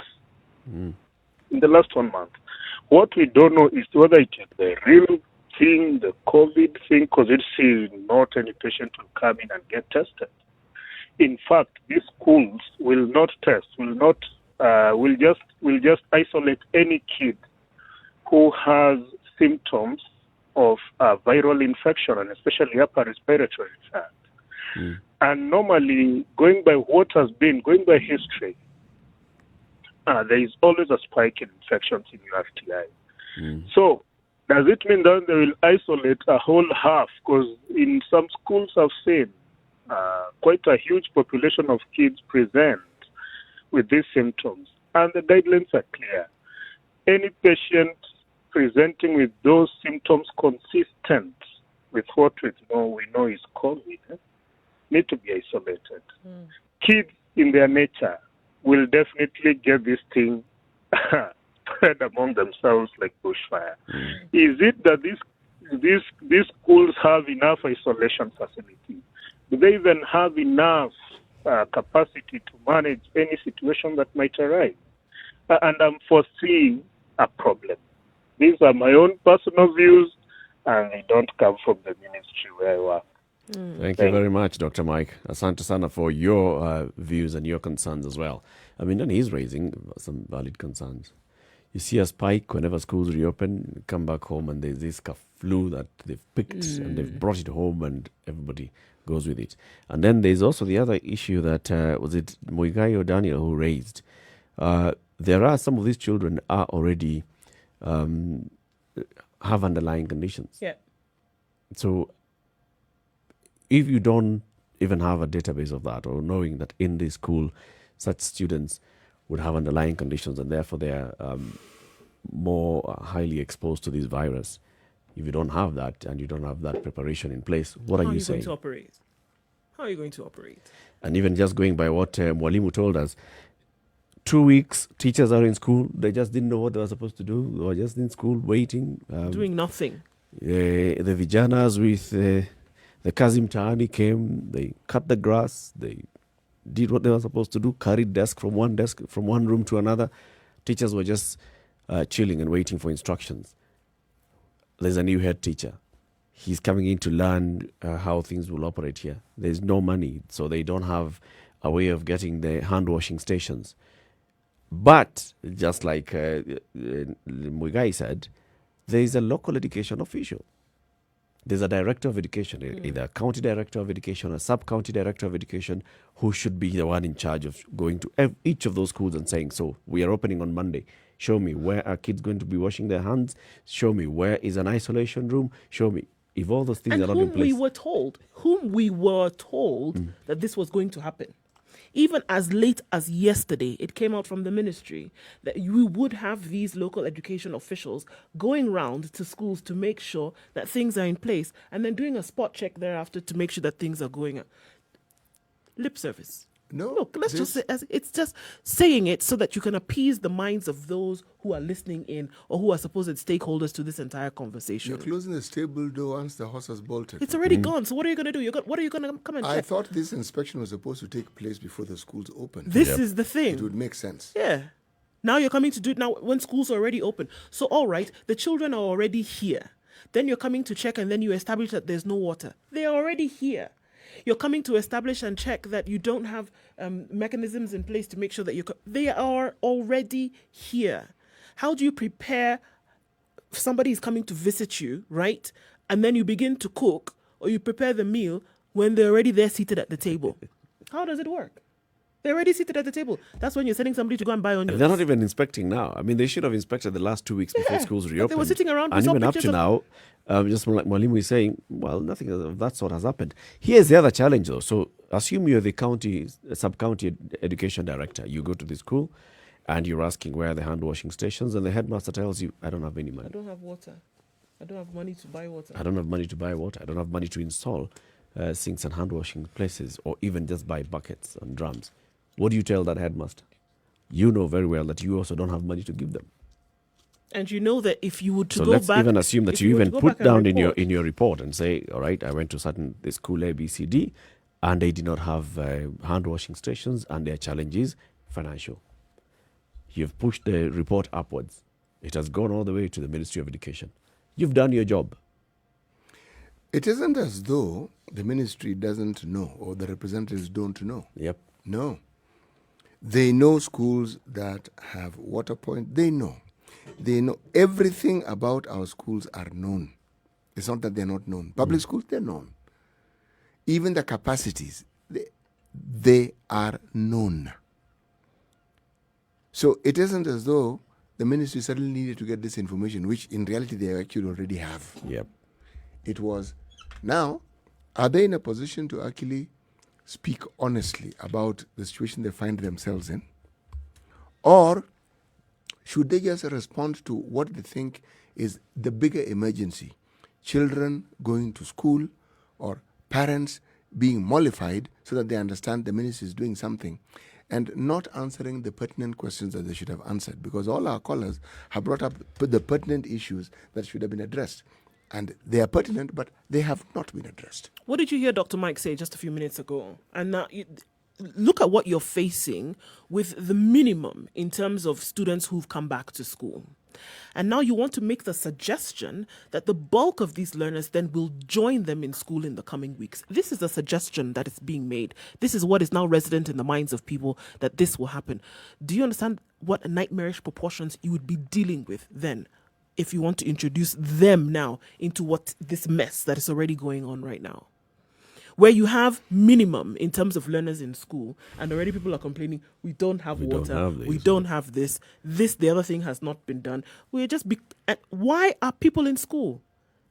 P: In the last 1 month. What we don't know is whether it is the real thing, the COVID thing, because it's not any patient will come in and get tested. In fact, these schools will not test, will just isolate any kid who has symptoms of viral infection, and especially upper respiratory tract. And normally, going by history, there is always a spike in infections in URTI. So, does it mean that they will isolate a whole half? Because in some schools I've seen quite a huge population of kids present with these symptoms. And the guidelines are clear. Any patient presenting with those symptoms consistent with what we know is COVID need to be isolated. Kids in their nature will definitely get this thing spread among themselves like bushfire. Is it that these schools have enough isolation facilities? Do they even have enough capacity to manage any situation that might arise? And I'm foreseeing a problem. These are my own personal views, and they don't come from the ministry where I work.
B: Thank you very much, Dr. Mike. Asante sana for your views and your concerns as well. I mean, and he's raising some valid concerns. You see a spike whenever schools reopen, come back home, and there's this flu that they've picked and they've brought it home, and everybody goes with it. And then there's also the other issue that, was it Muigai or Daniel who raised? There are some of these children are already have underlying conditions.
A: Yeah.
B: So if you don't even have a database of that, or knowing that in this school such students would have underlying conditions and therefore they are more highly exposed to this virus, if you don't have that and you don't have that preparation in place, what are you saying?
A: How are you going to operate?
B: And even just going by what Mwalimu told us, 2 weeks, teachers are in school. They just didn't know what they were supposed to do. They were just in school waiting.
A: Doing nothing.
B: The Vijanas with the Kazim Taani came. They cut the grass. They did what they were supposed to do, carried desk from one room to another. Teachers were just chilling and waiting for instructions. There's a new head teacher. He's coming in to learn how things will operate here. There's no money, so they don't have a way of getting the hand washing stations. But just like Muigai said, there is a local education official. There's a director of education, either a county director of education, a sub-county director of education, who should be the one in charge of going to each of those schools and saying, so we are opening on Monday. Show me where are kids going to be washing their hands. Show me where is an isolation room. Show me if all those things are not in place.
A: Whom we were told that this was going to happen. Even as late as yesterday, it came out from the ministry that we would have these local education officials going round to schools to make sure that things are in place and then doing a spot check thereafter to make sure that things are going up. Lip service.
C: No.
A: Look, let's just say it's just saying it so that you can appease the minds of those who are listening in or who are supposed stakeholders to this entire conversation.
C: You're closing the stable door once the horse has bolted.
A: It's already gone. So what are you going to do? What are you going to come and check?
C: I thought this inspection was supposed to take place before the schools open.
A: This is the thing.
C: It would make sense.
A: Yeah. Now you're coming to do it now when schools are already open. So, all right, the children are already here. Then you're coming to check and then you establish that there's no water. They are already here. You're coming to establish and check that you don't have mechanisms in place to make sure that they are already here. How do you prepare somebody is coming to visit you, right? And then you begin to cook or you prepare the meal when they're already there seated at the table? How does it work? They're already seated at the table. That's when you're sending somebody to go and buy onions.
B: They're not even inspecting now. I mean, they should have inspected the last 2 weeks before schools reopened.
A: They were sitting around.
B: And even up to now, just like Mwalimu is saying, well, nothing of that sort has happened. Here's the other challenge, though. So assume you're the sub-county education director. You go to the school, and you're asking where are the hand washing stations, and the headmaster tells you, I don't have any money.
A: I don't have water. I don't have money to buy water.
B: I don't have money to buy water. I don't have money to install sinks and hand washing places, or even just buy buckets and drums. What do you tell that headmaster? You know very well that you also don't have money to give them.
A: And you know that if you were to
B: So
A: go
B: let's
A: back,
B: even assume that
A: if
B: you
A: were
B: even
A: to go
B: put
A: back and
B: down
A: report-
B: in your report and say, all right, I went to the school A, B, C, D, and they did not have hand washing stations, and their challenge is financial. You've pushed the report upwards. It has gone all the way to the Ministry of Education. You've done your job.
C: It isn't as though the ministry doesn't know or the representatives don't know.
B: Yep.
C: No. They know schools that have water point. They know. They know everything about our schools are known. It's not that they're not known. Public schools, they're known. Even the capacities, they are known. So it isn't as though the ministry suddenly needed to get this information, which in reality they actually already have.
B: Yep.
C: It was, now, are they in a position to actually speak honestly about the situation they find themselves in? Or should they just respond to what they think is the bigger emergency? Children going to school or parents being mollified so that they understand the ministry is doing something and not answering the pertinent questions that they should have answered, because all our callers have brought up the pertinent issues that should have been addressed. And they are pertinent, but they have not been addressed.
A: What did you hear Dr. Mike say just a few minutes ago? And now, look at what you're facing with the minimum in terms of students who've come back to school. And now you want to make the suggestion that the bulk of these learners then will join them in school in the coming weeks. This is a suggestion that is being made. This is what is now resident in the minds of people, that this will happen. Do you understand what nightmarish proportions you would be dealing with then, if you want to introduce them now into what this mess that is already going on right now? Where you have minimum in terms of learners in school, and already people are complaining, we don't have water, we don't have this, the other thing has not been done. Why are people in school?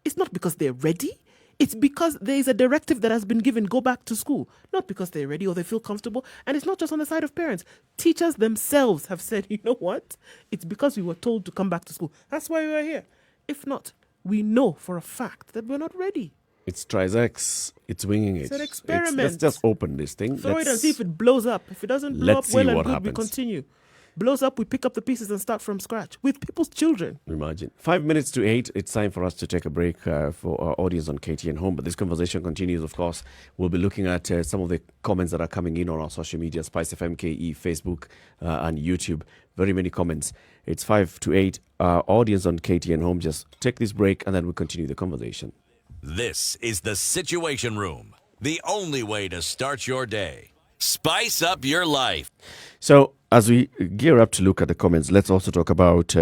A: It's not because they're ready. It's because there is a directive that has been given, go back to school. Not because they're ready or they feel comfortable. And it's not just on the side of parents. Teachers themselves have said, you know what? It's because we were told to come back to school. That's why we are here. If not, we know for a fact that we're not ready.
B: It's Trizex. It's winging it.
A: It's an experiment.
B: Let's just open this thing.
A: Throw it and see if it blows up. If it doesn't blow up well and good, we continue. Blows up, we pick up the pieces and start from scratch with people's children.
B: Imagine. 5 minutes to 8. It's time for us to take a break for our audience on KTN Home. But this conversation continues, of course. We'll be looking at some of the comments that are coming in on our social media, Spice FM KE, Facebook, and YouTube. Very many comments. It's 5 to 8. Our audience on KTN Home, just take this break and then we'll continue the conversation.
D: This is the Situation Room, the only way to start your day. Spice up your life.
B: So, as we gear up to look at the comments, let's also talk about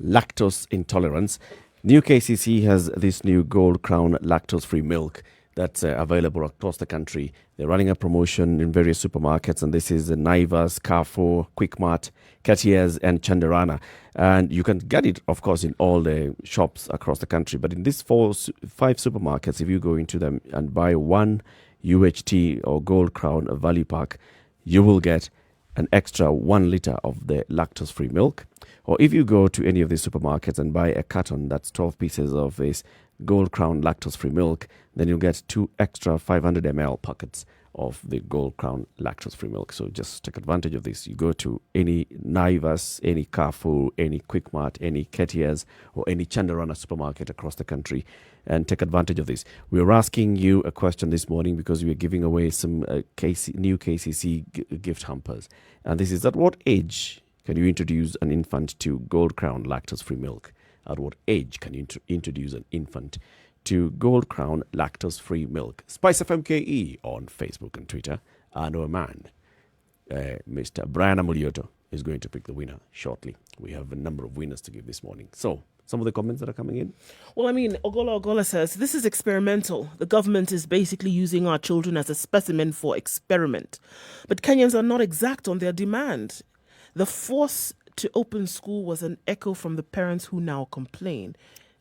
B: lactose intolerance. New KCC has this new Gold Crown lactose-free milk that's available across the country. They're running a promotion in various supermarkets, and this is Naivas, Carrefour, Quickmart, Cartier's, and Chandarana. And you can get it, of course, in all the shops across the country. But in these 5 supermarkets, if you go into them and buy one UHT or Gold Crown value pack, you will get an extra 1 liter of the lactose-free milk. Or if you go to any of these supermarkets and buy a carton that's 12 pieces of this Gold Crown lactose-free milk, then you'll get 2 extra 500 ml packets of the Gold Crown lactose-free milk. So just take advantage of this. You go to any Naivas, any Carrefour, any Quickmart, any Cartier's, or any Chandarana supermarket across the country and take advantage of this. We're asking you a question this morning because we're giving away some new KCC gift hampers. And this is, at what age can you introduce an infant to Gold Crown lactose-free milk? At what age can you introduce an infant to Gold Crown lactose-free milk? Spice FM KE on Facebook and Twitter. And our man, Mr. Brian Amulioto, is going to pick the winner shortly. We have a number of winners to give this morning. So, some of the comments that are coming in.
A: Well, I mean, Ogola says, this is experimental. The government is basically using our children as a specimen for experiment. But Kenyans are not exact on their demand. The force to open school was an echo from the parents who now complain.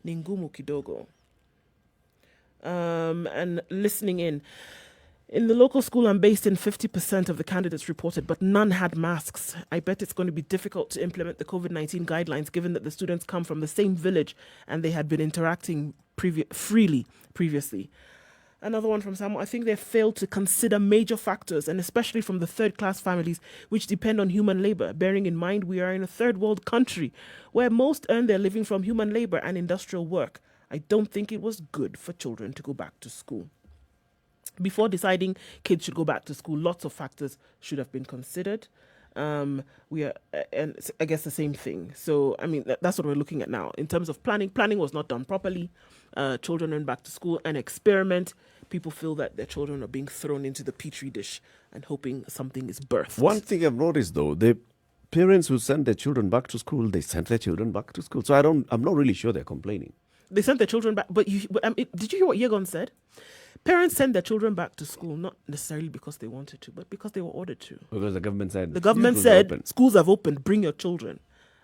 A: Ningumu kidogo. And listening in. In the local school I'm based in, 50% of the candidates reported, but none had masks. I bet it's going to be difficult to implement the COVID-19 guidelines, given that the students come from the same village and they had been interacting freely previously. Another one from Samuel. I think they failed to consider major factors, and especially from the third-class families, which depend on human labor, bearing in mind we are in a third-world country where most earn their living from human labor and industrial work. I don't think it was good for children to go back to school. Before deciding kids should go back to school, lots of factors should have been considered. We are, and I guess the same thing. So, I mean, that's what we're looking at now. In terms of planning was not done properly. Children went back to school, an experiment. People feel that their children are being thrown into the petri dish and hoping something is birthed.
B: One thing I've noticed, though, the parents who send their children back to school, they sent their children back to school. So I'm not really sure they're complaining.
A: They sent their children back, but did you hear what Yegon said? Parents send their children back to school, not necessarily because they wanted to, but because they were ordered to.
B: Because the government said...
A: The government said, schools have opened, bring your children.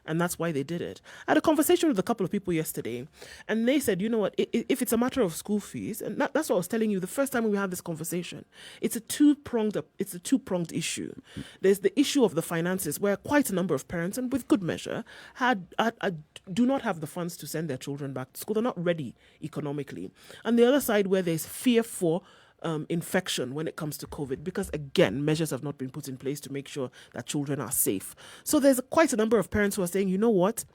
A: And that's why they did it. I had a conversation with a couple of people yesterday, and they said, you know what, if it's a matter of school fees, and that's what I was telling you the first time we had this conversation, it's a two-pronged issue. There's the issue of the finances, where quite a number of parents, and with good measure, do not have the funds to send their children back to school. They're not ready economically. And the other side, where there's fear for infection when it comes to COVID, because again, measures have not been put in place to make sure that children are safe. So there's quite a number of parents who are saying, you know what,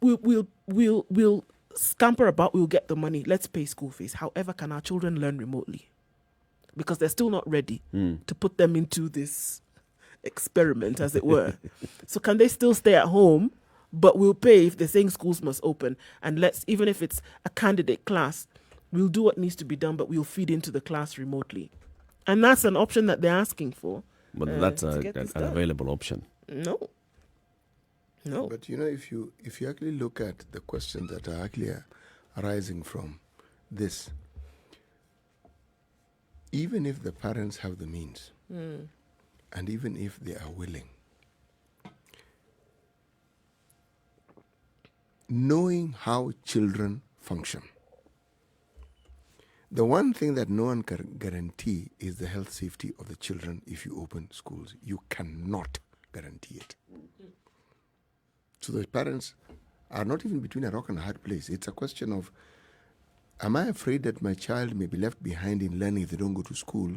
A: we'll scamper about, we'll get the money, let's pay school fees. However, can our children learn remotely? Because they're still not ready to put them into this experiment, as it were. So can they still stay at home? But we'll pay if they're saying schools must open, and even if it's a candidate class, we'll do what needs to be done, but we'll feed into the class remotely. And that's an option that they're asking for.
B: But that's an available option.
A: No.
C: But, you know, if you actually look at the questions that are actually arising from this, even if the parents have the means, and even if they are willing, knowing how children function, the one thing that no one can guarantee is the health safety of the children if you open schools. You cannot guarantee it. So the parents are not even between a rock and a hard place. It's a question of, am I afraid that my child may be left behind in learning if they don't go to school?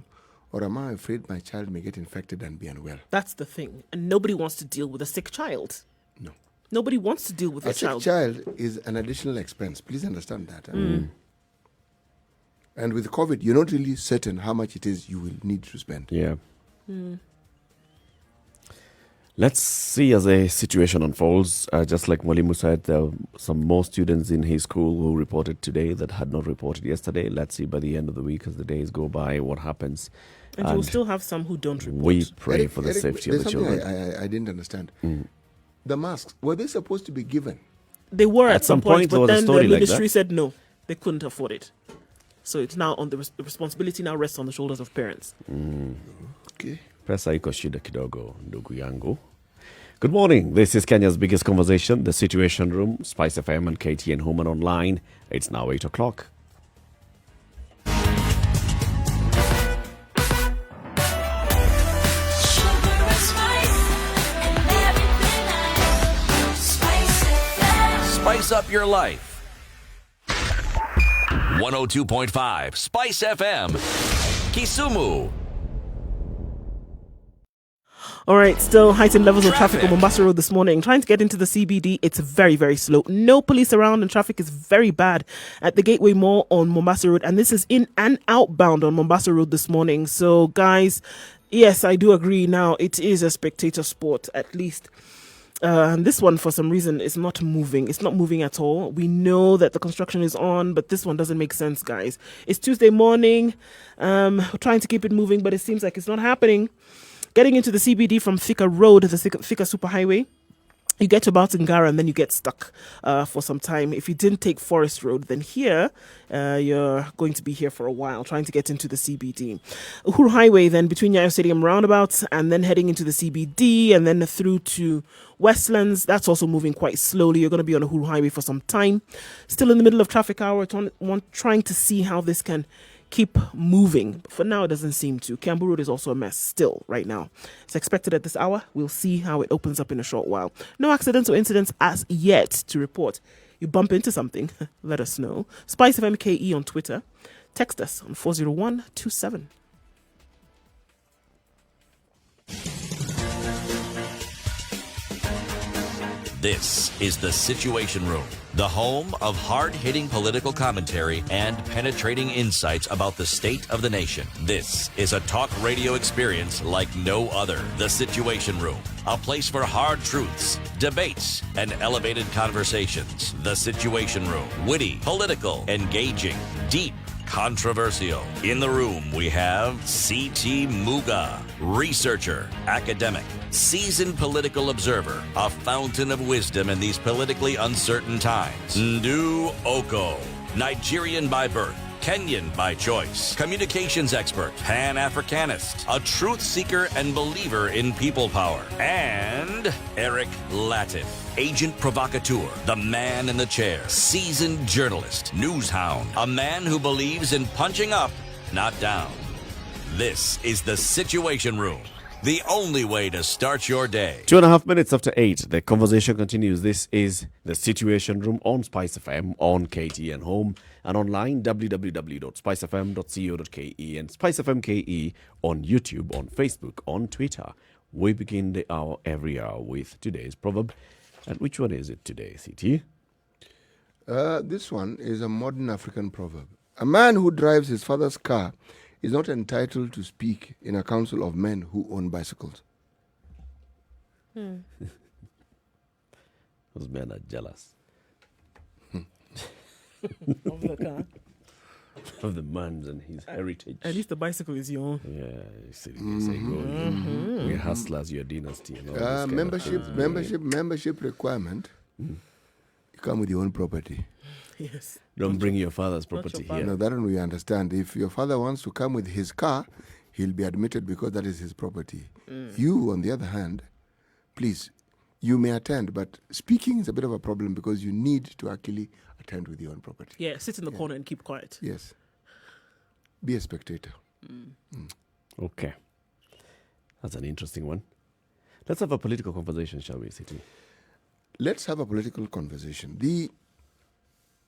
C: Or am I afraid my child may get infected and be unwell?
A: That's the thing. And nobody wants to deal with a sick child.
C: No.
A: Nobody wants to deal with a child.
C: A sick child is an additional expense. Please understand that. And with COVID, you're not really certain how much it is you will need to spend.
B: Yeah. Let's see as the situation unfolds. Just like Mwalimu said, there are some more students in his school who reported today that had not reported yesterday. Let's see by the end of the week, as the days go by, what happens.
A: And you'll still have some who don't report.
B: We pray for the safety of the children.
C: I didn't understand. The masks, were they supposed to be given?
A: They were at some point, but then the ministry
B: like
A: said no, they couldn't afford it. So it's now on the responsibility now rests on the shoulders of parents.
C: Okay.
B: Pesa iko shida kidogo, ndugu yangu. Good morning. This is Kenya's biggest conversation, The Situation Room, Spice FM and KTN Home and Online. It's now 8 o'clock.
D: Spice up your life. 102.5 Spice FM, Kisumu.
A: All right, still heightened levels of traffic on Mombasa Road this morning. Trying to get into the CBD, it's very, very slow. No police around and traffic is very bad at the Gateway Mall on Mombasa Road. And this is in and outbound on Mombasa Road this morning. So, guys, yes, I do agree now. It is a spectator sport, at least. And this one, for some reason, is not moving. It's not moving at all. We know that the construction is on, but this one doesn't make sense, guys. It's Tuesday morning. We're trying to keep it moving, but it seems like it's not happening. Getting into the CBD from Thika Road, the Thika Superhighway, you get to Ngara and then you get stuck for some time. If you didn't take Forest Road, then here, you're going to be here for a while trying to get into the CBD. Uhuru Highway, then between Nyayo Stadium roundabouts and then heading into the CBD and then through to Westlands. That's also moving quite slowly. You're going to be on Uhuru Highway for some time. Still in the middle of traffic hour, trying to see how this can keep moving. For now, it doesn't seem to. Kiambu Road is also a mess still right now. It's expected at this hour. We'll see how it opens up in a short while. No accidents or incidents as yet to report. You bump into something, let us know. Spice of MKE on Twitter. Text us on 40127.
D: This is The Situation Room, the home of hard-hitting political commentary and penetrating insights about the state of the nation. This is a talk radio experience like no other. The Situation Room, a place for hard truths, debates, and elevated conversations. The Situation Room, witty, political, engaging, deep, controversial. In the room, we have C.T. Muga, researcher, academic, seasoned political observer, a fountain of wisdom in these politically uncertain times. Nduh Okoh, Nigerian by birth, Kenyan by choice, communications expert, Pan-Africanist, a truth seeker and believer in people power, and Eric Latiff, agent provocateur, the man in the chair, seasoned journalist, news hound, a man who believes in punching up, not down. This is The Situation Room, the only way to start your day.
B: 2.5 minutes after 8, the conversation continues. This is The Situation Room on Spice FM, on KTN Home, and online, www.spicefm.co.ke, and Spice FM KE on YouTube, on Facebook, on Twitter. We begin the hour every hour with today's proverb. And which one is it today, CT?
C: This one is a modern African proverb. A man who drives his father's car is not entitled to speak in a council of men who own bicycles.
B: Those men are jealous.
A: Of the car.
B: Of the man's and his heritage.
A: At least the bicycle is your own.
B: Yeah, you see, they say, we're hustlers, your dynasty. And all this kind
C: membership requirement, you come with your own property.
A: Yes.
B: Don't bring your father's property here.
C: No, that one we understand. If your father wants to come with his car, he'll be admitted because that is his property. You, on the other hand, please, you may attend, but speaking is a bit of a problem because you need to actually attend with your own property.
A: Yeah, sit in the corner and keep quiet.
C: Yes. Be a spectator.
B: Okay. That's an interesting one. Let's have a political conversation, shall we, City?
C: Let's have a political conversation. The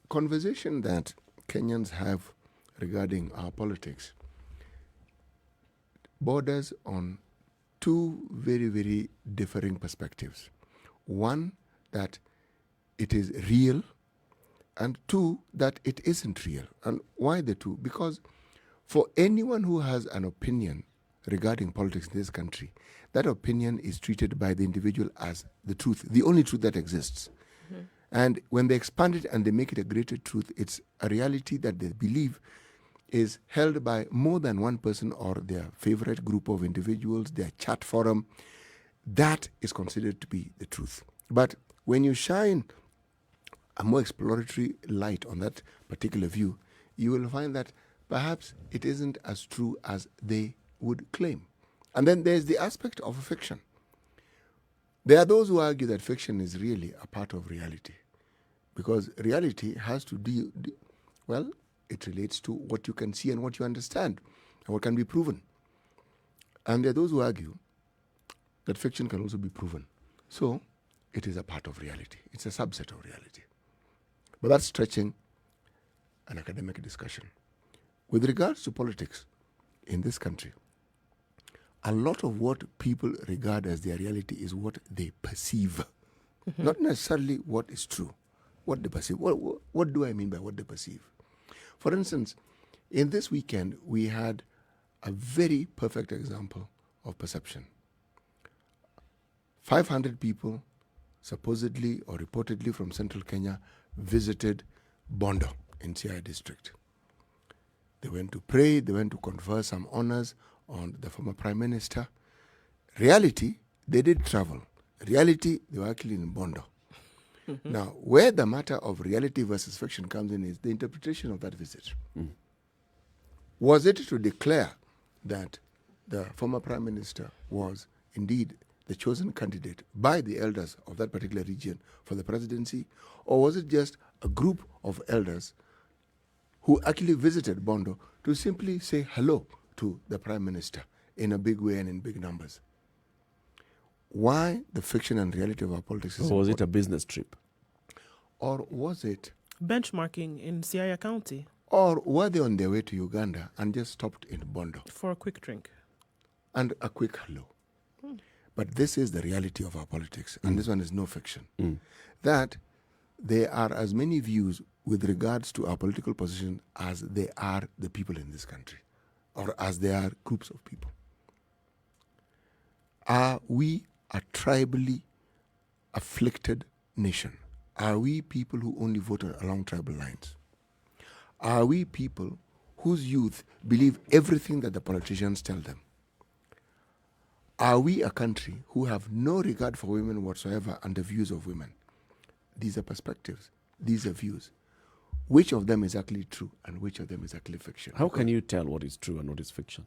C: conversation that Kenyans have regarding our politics borders on two very, very differing perspectives. One, that it is real, and two, that it isn't real. And why the two? Because for anyone who has an opinion regarding politics in this country, that opinion is treated by the individual as the truth, the only truth that exists. And when they expand it and they make it a greater truth, it's a reality that they believe is held by more than one person or their favorite group of individuals, their chat forum. That is considered to be the truth. But when you shine a more exploratory light on that particular view, you will find that perhaps it isn't as true as they would claim. And then there's the aspect of fiction. There are those who argue that fiction is really a part of reality, because reality has to well, it relates to what you can see and what you understand and what can be proven. And there are those who argue that fiction can also be proven. So it is a part of reality. It's a subset of reality. But that's stretching an academic discussion. With regards to politics in this country, a lot of what people regard as their reality is what they perceive, not necessarily what is true, what they perceive. What do I mean by what they perceive? For instance, in this weekend, we had a very perfect example of perception. 500 people, supposedly or reportedly from central Kenya, visited Bondo in Siaya district. They went to pray, they went to confer some honors on the former prime minister. Reality, they did travel. Reality, they were actually in Bondo. Now, where the matter of reality versus fiction comes in is the interpretation of that visit. Was it to declare that the former prime minister was indeed the chosen candidate by the elders of that particular region for the presidency, or was it just a group of elders who actually visited Bondo to simply say hello to the Prime Minister in a big way and in big numbers. Why the fiction and reality of our politics is
B: Or was it a
C: important?
B: business trip?
C: Or was it?
A: Benchmarking in Siaya County.
C: Or were they on their way to Uganda and just stopped in Bondo?
A: For a quick drink.
C: And a quick hello. But this is the reality of our politics, and this one is no fiction. That there are as many views with regards to our political position as there are the people in this country, or as there are groups of people. Are we a tribally afflicted nation? Are we people who only vote along tribal lines? Are we people whose youth believe everything that the politicians tell them? Are we a country who have no regard for women whatsoever and the views of women? These are perspectives. These are views. Which of them is actually true and which of them is actually fiction?
B: How can you tell what is true and what is fiction?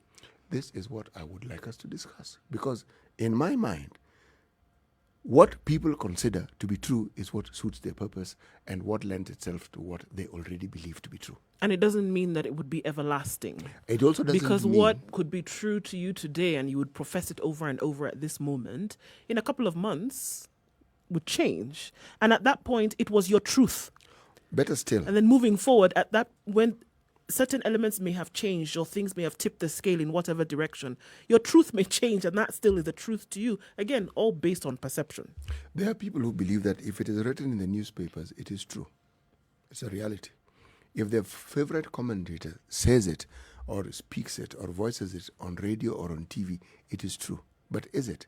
C: This is what I would like us to discuss. Because in my mind, what people consider to be true is what suits their purpose and what lends itself to what they already believe to be true.
A: And it doesn't mean that it would be everlasting.
C: It also doesn't
A: Because
C: mean
A: what could be true to you today and you would profess it over and over at this moment, in a couple of months would change. And at that point, it was your truth.
C: Better still.
A: And then moving forward, at that, when certain elements may have changed or things may have tipped the scale in whatever direction, your truth may change and that still is the truth to you. Again, all based on perception.
C: There are people who believe that if it is written in the newspapers, it is true. It's a reality. If their favorite commentator says it or speaks it or voices it on radio or on TV, it is true. But is it?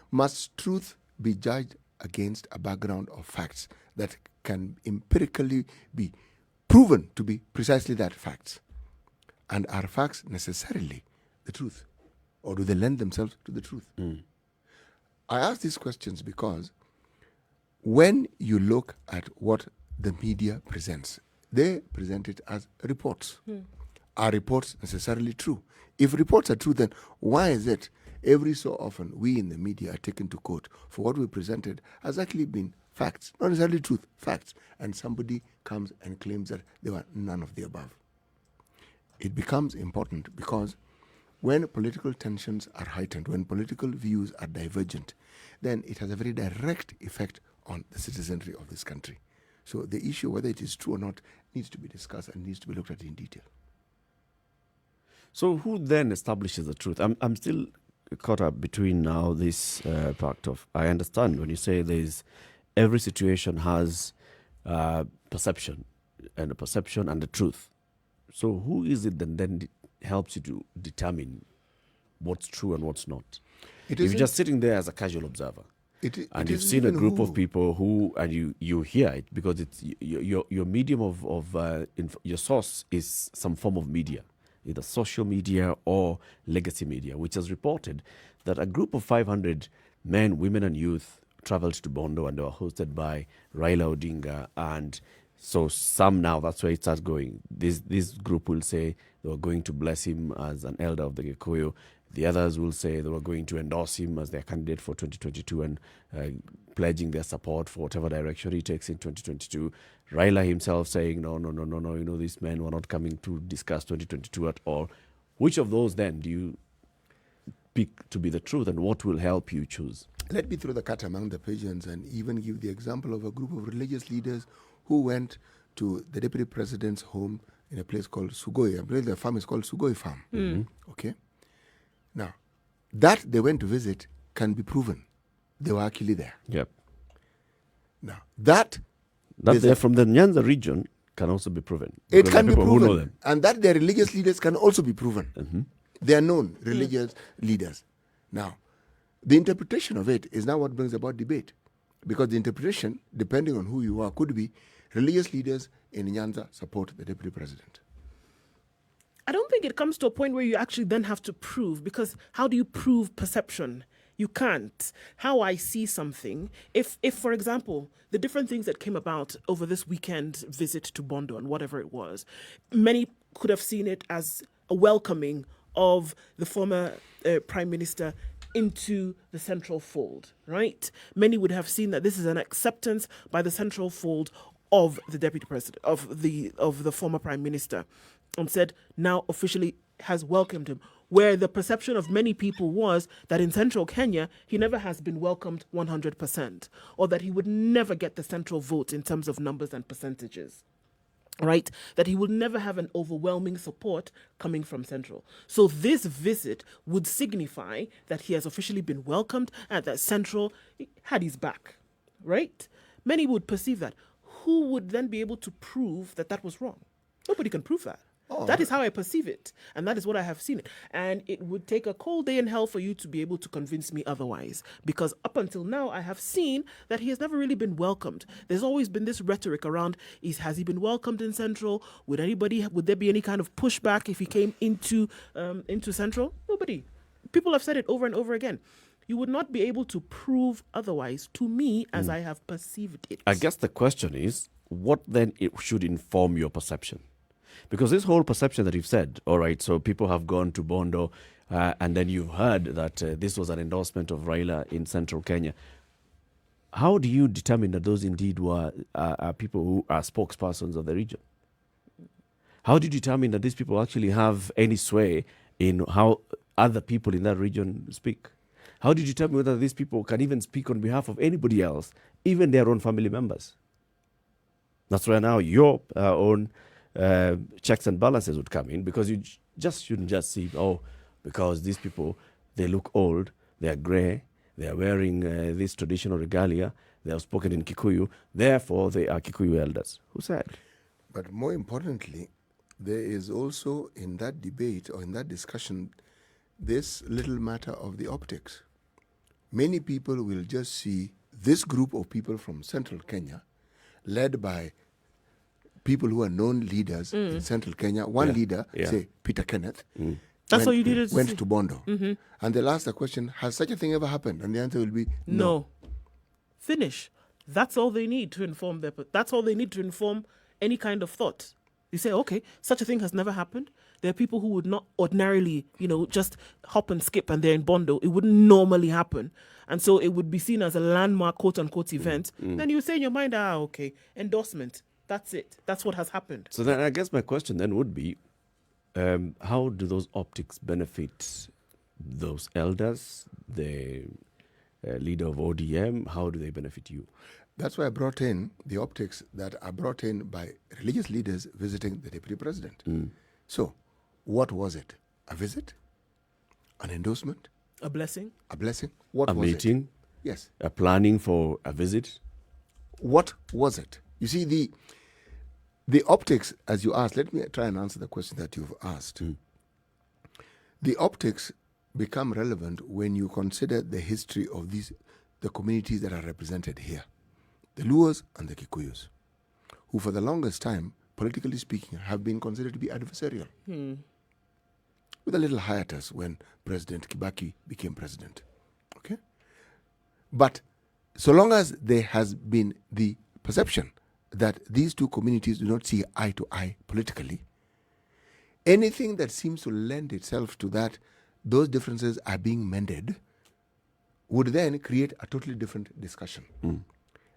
C: Must truth be judged against a background of facts that can empirically be proven to be precisely that, facts? And are facts necessarily the truth? Or do they lend themselves to the truth? I ask these questions because when you look at what the media presents, they present it as reports. Are reports necessarily true? If reports are true, then why is it every so often we in the media are taken to court for what we presented has actually been facts, not necessarily truth, facts, and somebody comes and claims that there were none of the above? It becomes important because when political tensions are heightened, when political views are divergent, then it has a very direct effect on the citizenry of this country. So the issue, whether it is true or not, needs to be discussed and needs to be looked at in detail.
B: So who then establishes the truth? I'm still caught up between now this part of, I understand when you say there's every situation has perception and the truth. So who is it that then helps you to determine what's true and what's not? If you're just sitting there as a casual observer, and you've seen a group of people who, and you hear it because it's your medium of your source is some form of media, either social media or legacy media, which has reported that a group of 500 men, women, and youth traveled to Bondo and they were hosted by Raila Odinga. And so some now, that's where it starts going. This group will say they were going to bless him as an elder of the Gikuyu. The others will say they were going to endorse him as their candidate for 2022 and pledging their support for whatever direction he takes in 2022. Raila himself saying, no, these men were not coming to discuss 2022 at all. Which of those then do you pick to be the truth, and what will help you choose?
C: Let me throw the cat among the pigeons and even give the example of a group of religious leaders who went to the deputy president's home in a place called Sugoi. I believe the farm is called Sugoi Farm. Okay? Now, that they went to visit can be proven. They were actually there.
B: Yep.
C: Now, that
B: they're from the Nyanza region can also be proven.
C: It can be
B: who know
C: proven.
B: them.
C: And that their religious leaders can also be proven. They are known religious leaders. Now, the interpretation of it is now what brings about debate. Because the interpretation, depending on who you are, could be religious leaders in Nyanza support the deputy president.
A: I don't think it comes to a point where you actually then have to prove, because how do you prove perception? You can't. How I see something, if for example, the different things that came about over this weekend visit to Bondo and whatever it was, many could have seen it as a welcoming of the former Prime Minister into the central fold, right? Many would have seen that this is an acceptance by the central fold of the deputy president, of the former prime minister, and said now officially has welcomed him, where the perception of many people was that in central Kenya, he never has been welcomed 100%, or that he would never get the central vote in terms of numbers and percentages. Right? That he would never have an overwhelming support coming from Central. So this visit would signify that he has officially been welcomed and that Central had his back. Right? Many would perceive that. Who would then be able to prove that that was wrong? Nobody can prove that. That is how I perceive it. And that is what I have seen. And it would take a cold day in hell for you to be able to convince me otherwise. Because up until now, I have seen that he has never really been welcomed. There's always been this rhetoric around, has he been welcomed in Central? Would there be any kind of pushback if he came into Central? Nobody. People have said it over and over again. You would not be able to prove otherwise to me as I have perceived it.
B: I guess the question is, what then it should inform your perception? Because this whole perception that you've said, all right, so people have gone to Bondo, and then you've heard that this was an endorsement of Raila in central Kenya. How do you determine that those indeed were people who are spokespersons of the region? How do you determine that these people actually have any sway in how other people in that region speak? How do you determine whether these people can even speak on behalf of anybody else, even their own family members? That's where now your own checks and balances would come in, because you shouldn't just see, because these people, they look old, they are grey, they are wearing this traditional regalia, they have spoken in Kikuyu, therefore they are Kikuyu elders. Who said?
C: But more importantly, there is also in that debate or in that discussion this little matter of the optics. Many people will just see this group of people from central Kenya, led by people who are known leaders in central Kenya. One leader, say Peter Kenneth,
A: That's all you needed to
C: went
A: see.
C: to Bondo. And they'll ask the question, has such a thing ever happened? And the answer will be no.
A: Finish. That's all they need to inform that's all they need to inform any kind of thought. You say, okay, such a thing has never happened. There are people who would not ordinarily, just hop and skip and they're in Bondo. It wouldn't normally happen. And so it would be seen as a landmark, quote unquote, event. Then you say in your mind, okay, endorsement. That's it. That's what has happened.
B: So then I guess my question then would be, how do those optics benefit those elders, the leader of ODM? How do they benefit you?
C: That's why I brought in the optics that are brought in by religious leaders visiting the deputy president. So, what was it? A visit? An endorsement?
A: A blessing?
C: A blessing? What
B: was it? A meeting?
C: Yes.
B: A planning for a visit?
C: What was it? You see, the optics, as you asked, let me try and answer the question that you've asked. The optics become relevant when you consider the history of the communities that are represented here. The Luos and the Kikuyus, who for the longest time, politically speaking, have been considered to be adversarial. With a little hiatus when President Kibaki became president. Okay? But so long as there has been the perception that these two communities do not see eye to eye politically, anything that seems to lend itself to that, those differences are being mended, would then create a totally different discussion.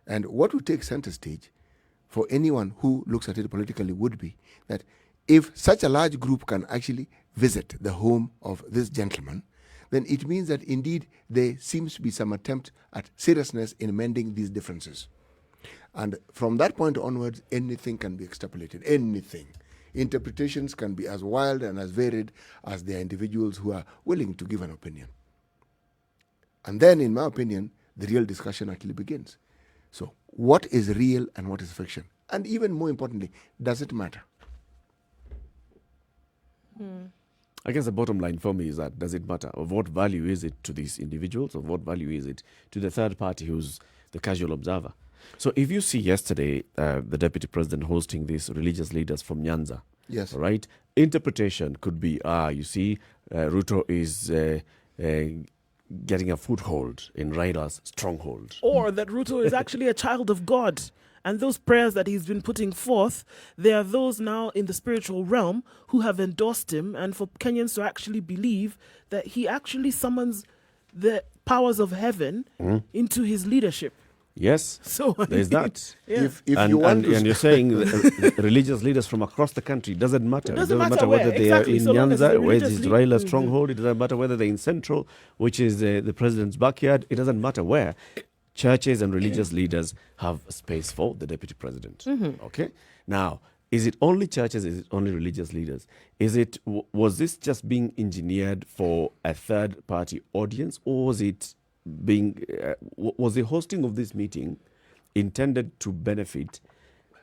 C: And what would take center stage for anyone who looks at it politically would be that if such a large group can actually visit the home of this gentleman, then it means that indeed there seems to be some attempt at seriousness in mending these differences. And from that point onwards, anything can be extrapolated, anything. Interpretations can be as wild and as varied as there are individuals who are willing to give an opinion. And then, in my opinion, the real discussion actually begins. So, what is real and what is fiction? And even more importantly, does it matter?
B: I guess the bottom line for me is that, does it matter? Of what value is it to these individuals? Of what value is it to the third party who's the casual observer? So if you see yesterday the deputy president hosting these religious leaders from Nyanza,
C: yes,
B: right? Interpretation could be, you see, Ruto is getting a foothold in Raila's stronghold.
A: Or that Ruto is actually a child of God. And those prayers that he's been putting forth, there are those now in the spiritual realm who have endorsed him, and for Kenyans to actually believe that he actually summons the powers of heaven into his leadership.
B: Yes,
A: So
B: there's that.
A: Yeah.
B: And you're saying religious leaders from across the country, doesn't matter.
A: It doesn't matter
B: whether
A: where.
B: they
A: Exactly.
B: are in
A: So long as it's a
B: Nyanza, where is
A: religious
B: Israel a
A: lead-
B: stronghold. It doesn't matter whether they're in Central, which is the president's backyard. It doesn't matter where. Churches and religious leaders have space for the deputy president. Okay? Now, is it only churches? Is it only religious leaders? Was this just being engineered for a third-party audience, or was it was the hosting of this meeting intended to benefit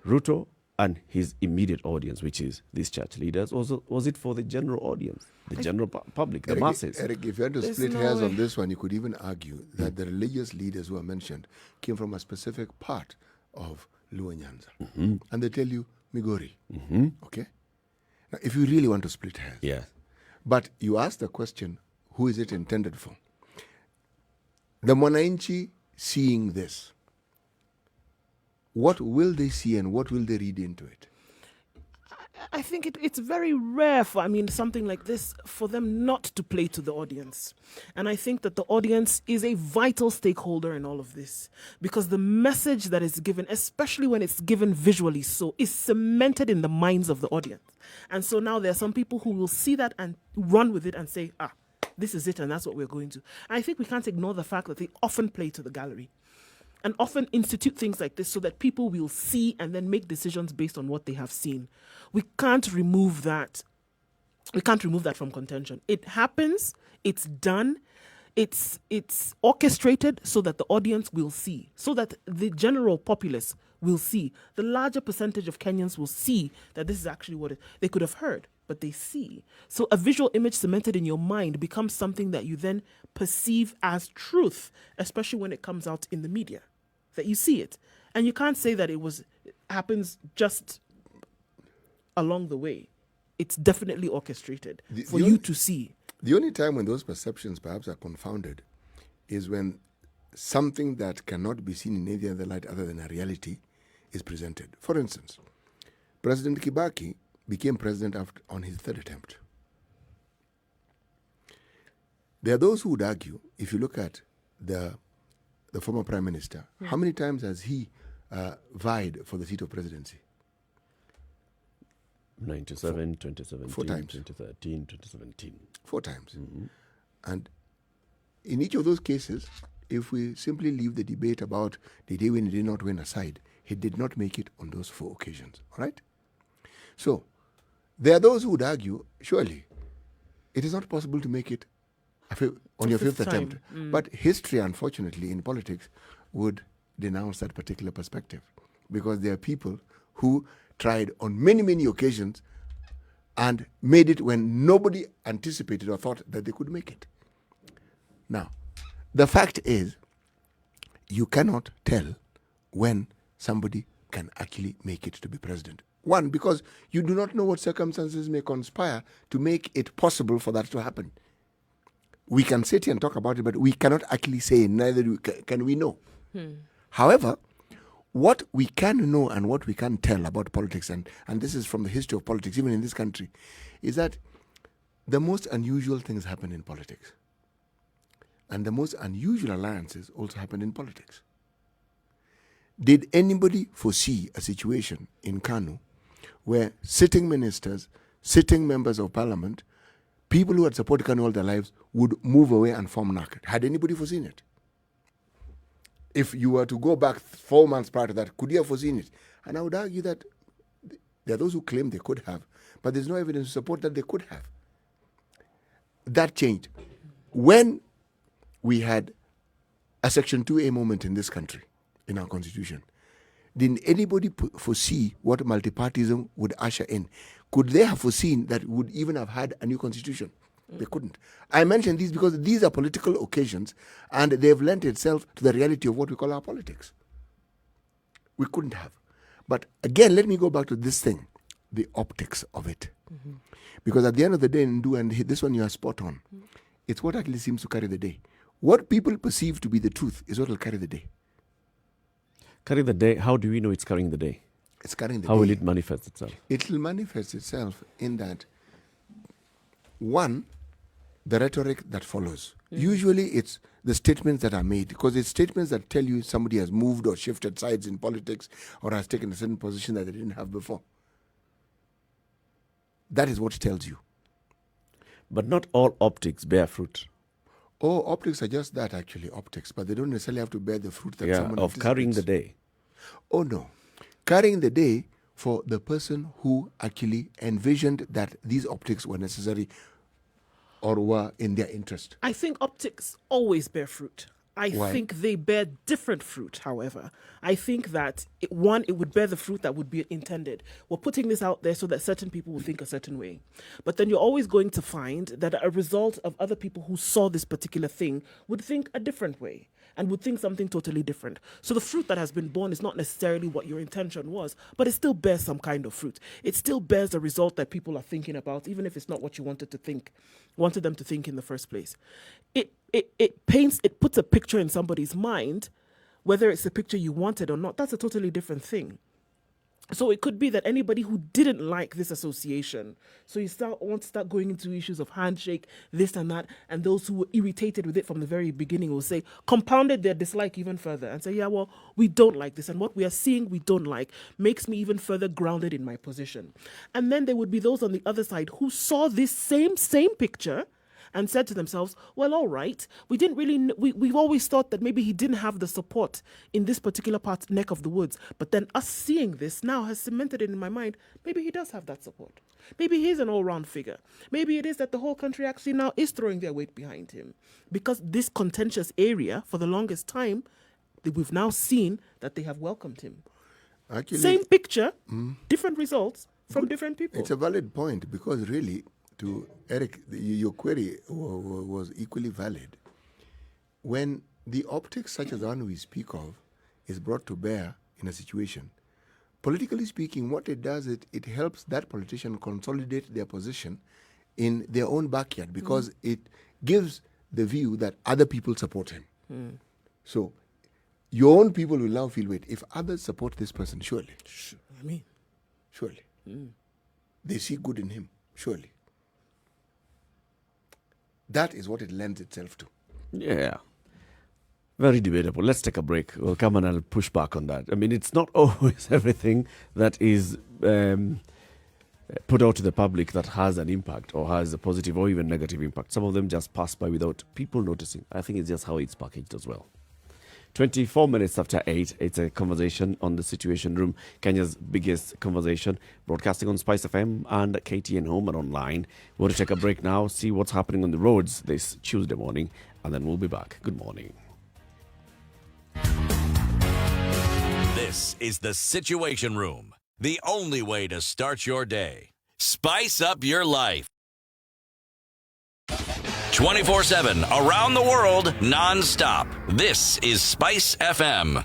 B: Ruto and his immediate audience, which is these church leaders? Or was it for the general audience, the general public, the masses?
C: Eric, if you had to split hairs on this one, you could even argue that the religious leaders who are mentioned came from a specific part of Luo Nyanza. And they tell you, Migori. Okay? Now, if you really want to split hairs.
B: Yeah.
C: But you ask the question, who is it intended for? The Mwananchi seeing this, what will they see and what will they read into it?
A: I think it's very rare for, something like this, for them not to play to the audience. And I think that the audience is a vital stakeholder in all of this, because the message that is given, especially when it's given visually so, is cemented in the minds of the audience. And so now there are some people who will see that and run with it and say, this is it and that's what we're going to. I think we can't ignore the fact that they often play to the gallery and often institute things like this so that people will see and then make decisions based on what they have seen. We can't remove that. We can't remove that from contention. It happens, it's done, it's orchestrated so that the audience will see, so that the general populace will see. The larger percentage of Kenyans will see that this is actually what they could have heard, but they see. So a visual image cemented in your mind becomes something that you then perceive as truth, especially when it comes out in the media, that you see it. And you can't say that it happens just along the way. It's definitely orchestrated for you to see.
C: The only time when those perceptions perhaps are confounded is when something that cannot be seen in any other light other than a reality is presented. For instance, President Kibaki became president on his third attempt. There are those who would argue, if you look at the former prime minister, how many times has he vied for the seat of presidency?
B: 97, 2017,
C: 4 times.
B: 2013, 2017.
C: 4 times. And in each of those cases, if we simply leave the debate about did he win, did he not win aside, he did not make it on those 4 occasions. All right? So, there are those who would argue, surely, it is not possible to make it on your 5th attempt. But history, unfortunately, in politics, would denounce that particular perspective. Because there are people who tried on many, many occasions and made it when nobody anticipated or thought that they could make it. Now, the fact is, you cannot tell when somebody can actually make it to be president. One, because you do not know what circumstances may conspire to make it possible for that to happen. We can sit here and talk about it, but we cannot actually say, neither can we know. However, what we can know and what we can tell about politics, and this is from the history of politics, even in this country, is that the most unusual things happen in politics. And the most unusual alliances also happen in politics. Did anybody foresee a situation in Kanu where sitting ministers, sitting members of parliament, people who had supported Kanu all their lives would move away and form NARC? Had anybody foreseen it? If you were to go back 4 months prior to that, could you have foreseen it? And I would argue that there are those who claim they could have, but there's no evidence to support that they could have. That changed. When we had a Section 2A moment in this country, in our constitution, didn't anybody foresee what multipartyism would usher in? Could they have foreseen that we would even have had a new constitution? They couldn't. I mention these because these are political occasions and they've lent itself to the reality of what we call our politics. We couldn't have. But again, let me go back to this thing, the optics of it. Because at the end of the day, Nduh, and this one you are spot on, it's what actually seems to carry the day. What people perceive to be the truth is what will carry the day.
B: Carry the day? How do we know it's carrying the day?
C: It's carrying the day.
B: How will it manifest itself?
C: It will manifest itself in that, one, the rhetoric that follows. Usually it's the statements that are made, because it's statements that tell you somebody has moved or shifted sides in politics or has taken a certain position that they didn't have before. That is what it tells you.
B: But not all optics bear fruit.
C: Oh, optics are just that, actually, optics, but they don't necessarily have to bear the fruit that someone
B: of carrying the
C: anticipates.
B: day.
C: Oh, no. Carrying the day for the person who actually envisioned that these optics were necessary or were in their interest.
A: I think optics always bear fruit. I
C: Why?
A: think they bear different fruit, however. I think that, it would bear the fruit that would be intended. We're putting this out there so that certain people will think a certain way. But then you're always going to find that a result of other people who saw this particular thing would think a different way and would think something totally different. So the fruit that has been born is not necessarily what your intention was, but it still bears some kind of fruit. It still bears a result that people are thinking about, even if it's not what you wanted them to think in the first place. It puts a picture in somebody's mind, whether it's a picture you wanted or not. That's a totally different thing. So it could be that anybody who didn't like this association, so you want to start going into issues of handshake, this and that, and those who were irritated with it from the very beginning will say, compounded their dislike even further and say, yeah, well, we don't like this, and what we are seeing we don't like makes me even further grounded in my position. And then there would be those on the other side who saw this same picture and said to themselves, well, all right, we've always thought that maybe he didn't have the support in this particular neck of the woods. But then us seeing this now has cemented it in my mind, maybe he does have that support. Maybe he's an all-round figure. Maybe it is that the whole country actually now is throwing their weight behind him. Because this contentious area, for the longest time, we've now seen that they have welcomed him.
C: Actually,
A: same picture, different results from different people.
C: It's a valid point, because really, to Eric, your query was equally valid. When the optics such as the one we speak of is brought to bear in a situation, politically speaking, what it does, it helps that politician consolidate their position in their own backyard, because it gives the view that other people support him. So your own people will now feel, wait, if others support this person, surely. Surely. They see good in him, surely. That is what it lends itself to.
B: Yeah. Very debatable. Let's take a break. We'll come and I'll push back on that. I mean, it's not always everything that is put out to the public that has an impact or has a positive or even negative impact. Some of them just pass by without people noticing. I think it's just how it's packaged as well. 24 minutes after 8, it's a conversation on the Situation Room, Kenya's biggest conversation, broadcasting on Spice FM and KTN Home and online. We'll take a break now, see what's happening on the roads this Tuesday morning, and then we'll be back. Good morning.
D: This is the Situation Room, the only way to start your day. Spice up your life. 24/7, around the world, non-stop. This is Spice FM.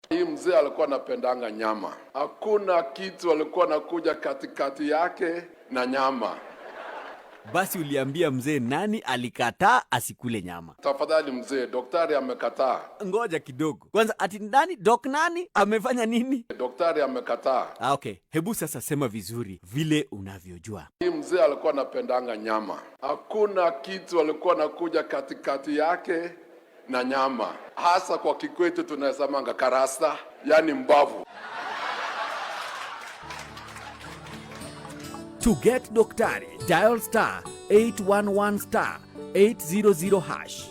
H: Hii mzee alikuwa anapendanga nyama. Hakuna kitu alikuwa anakuja katikati yake na nyama.
I: Basi uliambia mzee nani alikataa asikule nyama?
H: Tafadhali mzee, daktari amekataa.
I: Ngoja kidogo. Kwanza ati nani? Nani? Amefanya nini?
H: Daktari amekataa.
I: Okay. Hebu sasa sema vizuri vile unavyojua.
H: Hii mzee alikuwa anapendanga nyama. Hakuna kitu alikuwa anakuja katikati yake na nyama. Hasa kwa kikwetu tunasemanga karasta, yani mbavu.
I: To get Daktari, dial star 811 star 800 hash.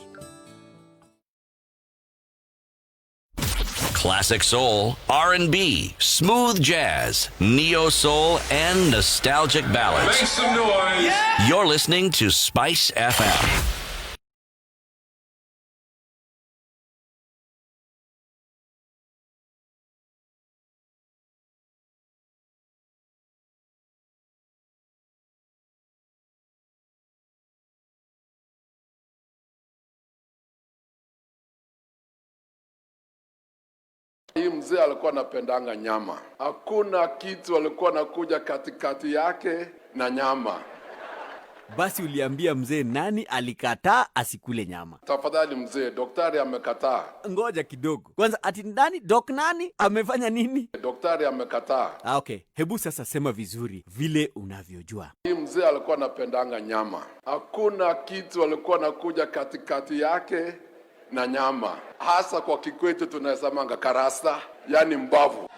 D: Classic soul, R&B, smooth jazz, neo soul, and nostalgic ballads.
J: Make some noise. Yeah!
D: You're listening to Spice FM.
H: Hii mzee alikuwa anapendanga nyama. Hakuna kitu alikuwa anakuja katikati yake na nyama.
I: Basi uliambia mzee nani alikataa asikule nyama?
H: Tafadhali mzee, daktari amekataa.
I: Ngoja kidogo. Kwanza ati nani? Doc nani? Amefanya nini?
H: Daktari amekataa.
I: Okay. Hebu sasa sema vizuri vile unavyojua.
H: Hii mzee alikuwa anapendanga nyama. Hakuna kitu alikuwa anakuja katikati yake na nyama. Hasa kwa kikwetu tunasemanga karasta, yani mbavu.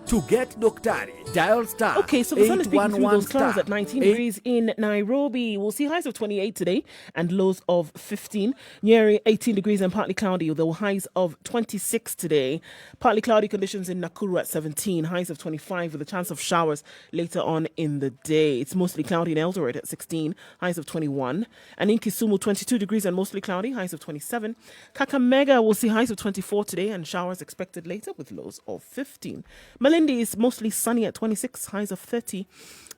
I: To get Doctari, dial star.
A: Okay, so the sun is peeking through those clouds at 19
I: 8.
A: degrees in Nairobi. We'll see highs of 28 today and lows of 15. Nyeri, 18 degrees and partly cloudy, with highs of 26 today. Partly cloudy conditions in Nakuru at 17, highs of 25 with a chance of showers later on in the day. It's mostly cloudy in Eldoret at 16, highs of 21. And in Kisumu, 22 degrees and mostly cloudy, highs of 27. Kakamega will see highs of 24 today and showers expected later with lows of 15. Malindi is mostly sunny at 26, highs of 30,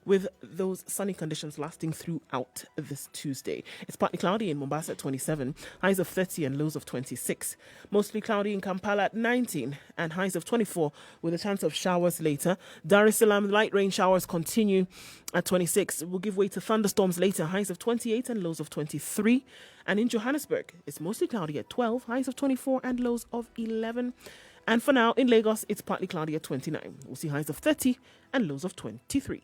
A: with those sunny conditions lasting throughout this Tuesday. It's partly cloudy in Mombasa at 27, highs of 30 and lows of 26. Mostly cloudy in Kampala at 19 and highs of 24 with a chance of showers later. Dar es Salaam, light rain showers continue at 26. Will give way to thunderstorms later, highs of 28 and lows of 23. And in Johannesburg, it's mostly cloudy at 12, highs of 24 and lows of 11. And for now, in Lagos, it's partly cloudy at 29. We'll see highs of 30 and lows of 23.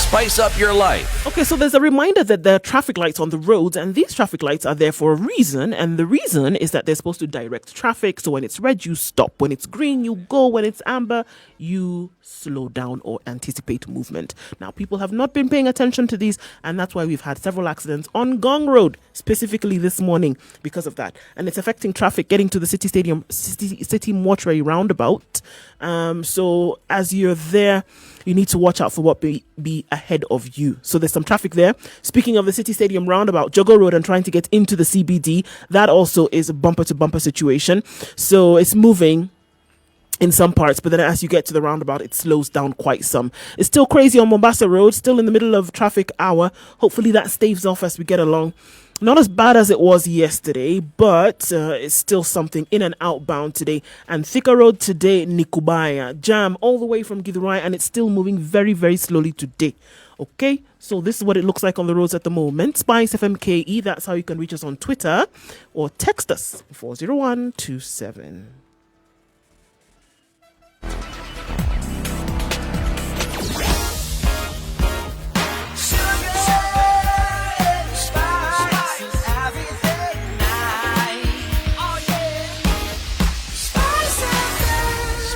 D: Spice up your life.
A: Okay, so there's a reminder that there are traffic lights on the roads, and these traffic lights are there for a reason, and the reason is that they're supposed to direct traffic. So when it's red, you stop. When it's green, you go. When it's amber, you slow down or anticipate movement. Now, people have not been paying attention to these, and that's why we've had several accidents on Gong Road, specifically this morning because of that. And it's affecting traffic getting to the City Mortuary roundabout. So as you're there, you need to watch out for what be ahead of you. So there's some traffic there. Speaking of the City Stadium roundabout, Jogo Road and trying to get into the CBD, that also is a bumper-to-bumper situation. So it's moving in some parts, but then as you get to the roundabout, it slows down quite some. It's still crazy on Mombasa Road, still in the middle of traffic hour. Hopefully that staves off as we get along. Not as bad as it was yesterday, but it's still something in and outbound today. And Thika Road today, Nikubaya, jam all the way from Githurai, and it's still moving very, very slowly today. Okay, so this is what it looks like on the roads at the moment. Spice FMKE, that's how you can reach us on Twitter or text us 40127.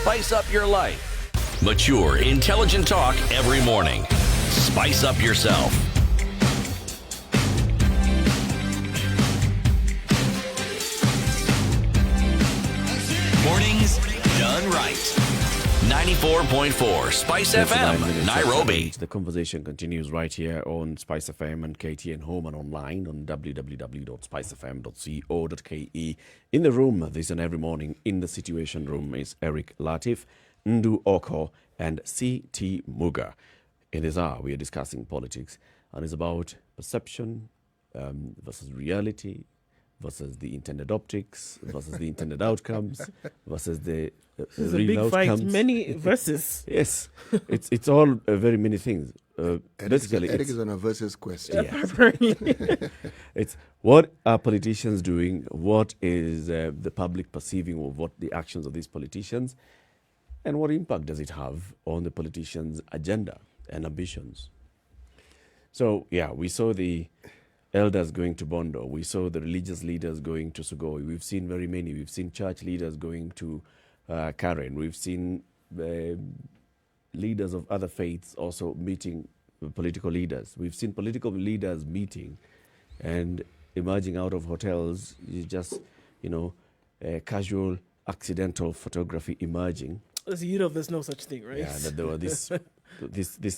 D: Spice up your life. Mature, intelligent talk every morning. Spice up yourself. Mornings done right. 94.4 Spice FM, Nairobi.
B: The conversation continues right here on Spice FM and KTN Home and online on www.spicefm.co.ke. In the room, this and every morning in the Situation Room is Eric Latiff, Nduh Okoh, and CT Muga. In this hour, we are discussing politics, and it's about perception versus reality, versus the intended optics, versus the intended outcomes, versus the
A: This is a
B: real
A: big
B: outcomes.
A: fight, many verses.
B: Yes, it's all very many things. Basically,
C: Eric is on a versus question.
B: Yeah. It's what are politicians doing? What is the public perceiving of what the actions of these politicians, and what impact does it have on the politicians' agenda and ambitions? So, yeah, we saw the elders going to Bondo. We saw the religious leaders going to Sugoi. We've seen very many. We've seen church leaders going to Karen. We've seen leaders of other faiths also meeting political leaders. We've seen political leaders meeting and emerging out of hotels. You just, casual, accidental photography emerging.
A: There's no such thing, right?
B: Yeah, that there were these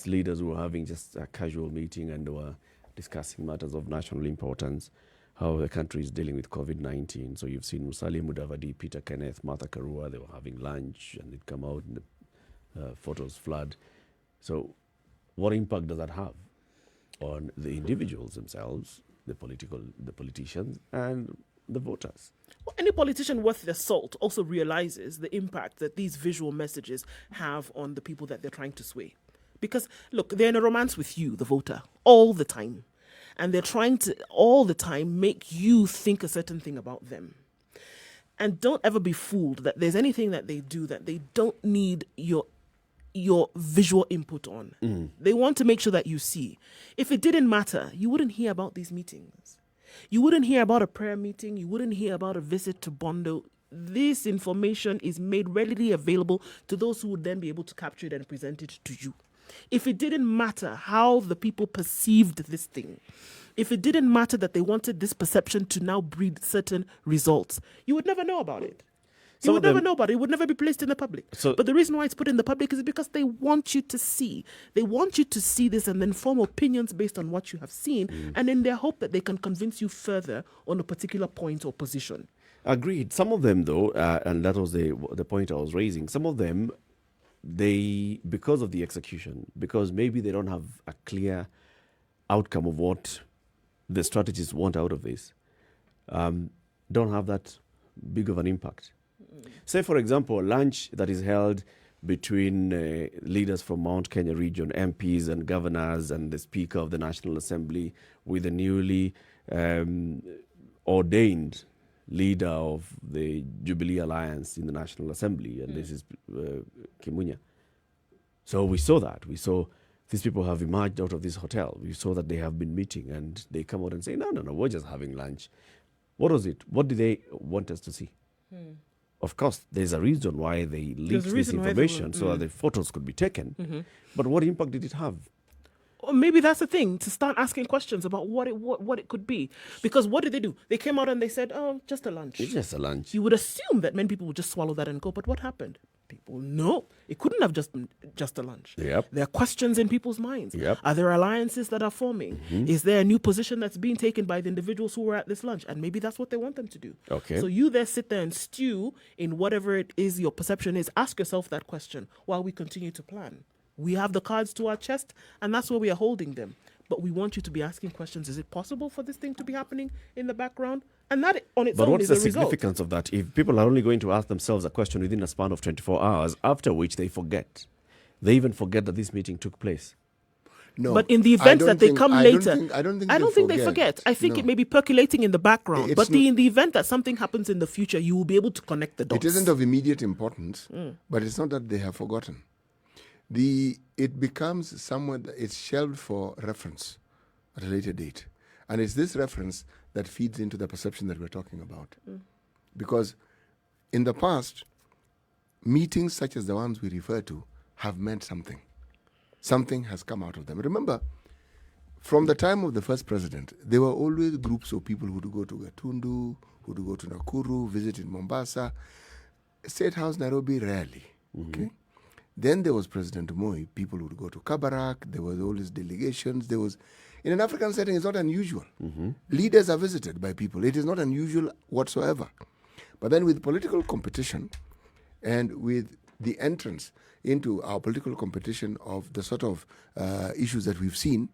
B: leaders who were having just a casual meeting and they were discussing matters of national importance, how the country is dealing with COVID-19. So you've seen Musalia Mudavadi, Peter Kenneth, Martha Karua, they were having lunch and they'd come out and photos flood. So what impact does that have on the individuals themselves, the politicians, and the voters?
A: Well, any politician worth their salt also realizes the impact that these visual messages have on the people that they're trying to sway. Because, look, they're in a romance with you, the voter, all the time. And they're trying to, all the time, make you think a certain thing about them. And don't ever be fooled that there's anything that they do that they don't need your visual input on. They want to make sure that you see. If it didn't matter, you wouldn't hear about these meetings. You wouldn't hear about a prayer meeting. You wouldn't hear about a visit to Bondo. This information is made readily available to those who would then be able to capture it and present it to you. If it didn't matter how the people perceived this thing, if it didn't matter that they wanted this perception to now breed certain results, you would never know about it. You would never know about it. It would never be placed in the public. But the reason why it's put in the public is because they want you to see. They want you to see this and then form opinions based on what you have seen, and in their hope that they can convince you further on a particular point or position.
B: Agreed. Some of them, though, and that was the point I was raising, some of them, because of the execution, because maybe they don't have a clear outcome of what the strategists want out of this, don't have that big of an impact. Say, for example, a lunch that is held between leaders from Mount Kenya region, MPs and governors and the Speaker of the National Assembly with the newly ordained leader of the Jubilee Alliance in the National Assembly, and this is Kimunya. So we saw that. We saw these people have emerged out of this hotel. We saw that they have been meeting, and they come out and say, no, we're just having lunch. What was it? What did they want us to see? Of course, there's a reason why they leaked this information so that the photos could be taken. But what impact did it have?
A: Or maybe that's the thing, to start asking questions about what it could be. Because what did they do? They came out and they said, oh, just a lunch.
B: It's just a lunch.
A: You would assume that many people would just swallow that and go, but what happened? People, no, it couldn't have just been just a lunch.
B: Yep.
A: There are questions in people's minds.
B: Yep.
A: Are there alliances that are forming? Is there a new position that's being taken by the individuals who were at this lunch? And maybe that's what they want them to do.
B: Okay.
A: So you there sit there and stew in whatever it is your perception is. Ask yourself that question while we continue to plan. We have the cards to our chest, and that's where we are holding them. But we want you to be asking questions. Is it possible for this thing to be happening in the background? And that on its own is a result. But what's the
B: significance of that? If people are only going to ask themselves a question within a span of 24 hours, after which they forget. They even forget that this meeting took place.
C: No,
A: but in the event that they come later,
C: I don't think
A: they forget. I think it may be percolating in the background. But in the event that something happens in the future, you will be able to connect the dots.
C: It isn't of immediate importance, but it's not that they have forgotten. It becomes somewhere that it's shelved for reference at a later date. And it's this reference that feeds into the perception that we're talking about. Because in the past, meetings such as the ones we refer to have meant something. Something has come out of them. Remember, from the time of the first president, there were always groups of people who would go to Gatundu, who would go to Nakuru, visit in Mombasa. State House, Nairobi, rarely. Okay. Then there was President Moi. People would go to Kabarak. There was all these delegations. In an African setting, it's not unusual. Leaders are visited by people. It is not unusual whatsoever. But then with political competition and with the entrance into our political competition of the sort of issues that we've seen,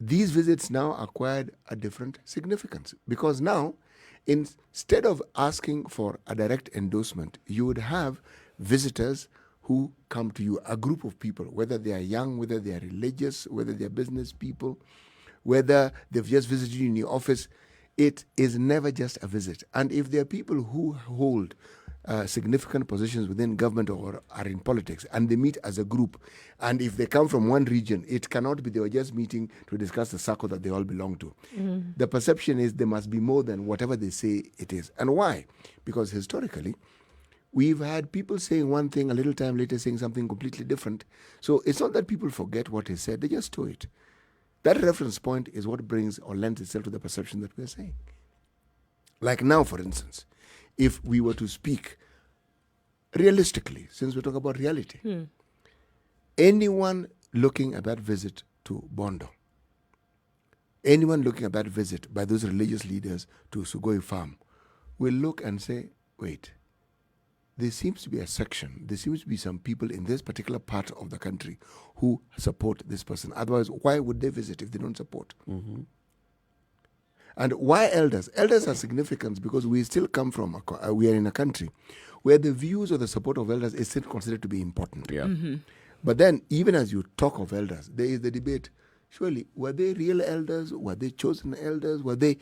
C: these visits now acquired a different significance. Because now, instead of asking for a direct endorsement, you would have visitors who come to you, a group of people, whether they are young, whether they are religious, whether they are business people, whether they've just visited you in your office. It is never just a visit. And if there are people who hold significant positions within government or are in politics, and they meet as a group, and if they come from one region, it cannot be they were just meeting to discuss the circle that they all belong to. The perception is there must be more than whatever they say it is. And why? Because historically, we've had people saying one thing, a little time later saying something completely different. So it's not that people forget what is said, they just do it. That reference point is what brings or lends itself to the perception that we're saying. Like now, for instance, if we were to speak realistically, since we're talking about reality, anyone looking at that visit to Bondo, anyone looking at that visit by those religious leaders to Sugoi Farm will look and say, wait, there seems to be a section, there seems to be some people in this particular part of the country who support this person. Otherwise, why would they visit if they don't support?
B: Mm-hmm.
C: And why elders? Elders are significant because we still come from, we are in a country where the views or the support of elders is still considered to be important.
B: Yeah.
A: Mm-hmm.
C: But then, even as you talk of elders, there is the debate, surely, were they real elders? Were they chosen elders? Were they...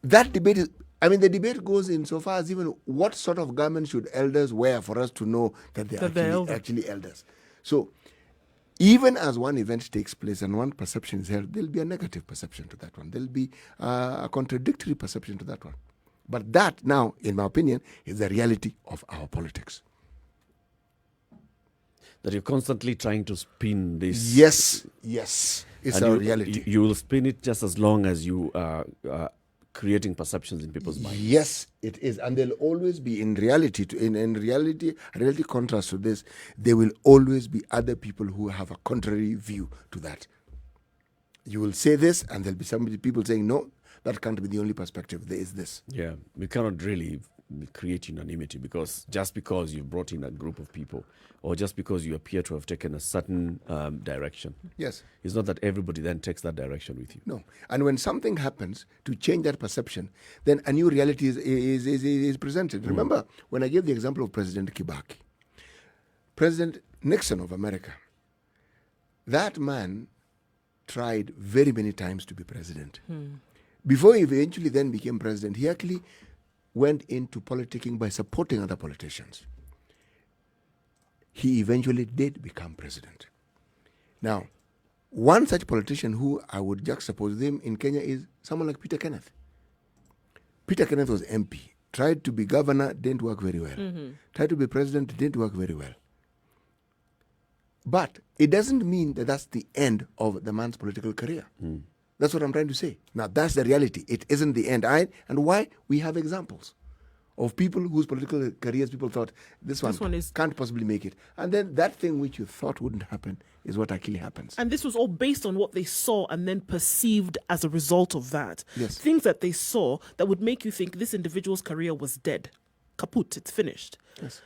C: That debate is... I mean, the debate goes in so far as even what sort of garment should elders wear for us to know that they're actually elders. So, even as one event takes place and one perception is held, there'll be a negative perception to that one. There'll be a contradictory perception to that one. But that now, in my opinion, is the reality of our politics.
B: That you're constantly trying to spin this.
C: Yes. It's our reality.
B: You will spin it just as long as you are creating perceptions in people's minds.
C: Yes, it is. And there'll always be, in reality contrast to this, there will always be other people who have a contrary view to that. You will say this, and there'll be some people saying, no, that can't be the only perspective. There is this.
B: Yeah, we cannot really create unanimity just because you've brought in a group of people or just because you appear to have taken a certain direction.
C: Yes.
B: It's not that everybody then takes that direction with you.
C: No. And when something happens to change that perception, then a new reality is presented. Remember, when I gave the example of President Kibaki, President Nixon of America, that man tried very many times to be president. Before he eventually then became president, he actually went into politicking by supporting other politicians. He eventually did become president. Now, one such politician who I would juxtapose him in Kenya is someone like Peter Kenneth. Peter Kenneth was MP, tried to be governor, didn't work very well. Tried to be president, didn't work very well. But it doesn't mean that that's the end of the man's political career. That's what I'm trying to say. Now, that's the reality. It isn't the end. And why? We have examples of people whose political careers people thought, this one can't possibly make it. And then that thing which you thought wouldn't happen is what actually happens.
A: And this was all based on what they saw and then perceived as a result of that.
C: Yes.
A: Things that they saw that would make you think this individual's career was dead. Kaput, it's finished.
C: Yes.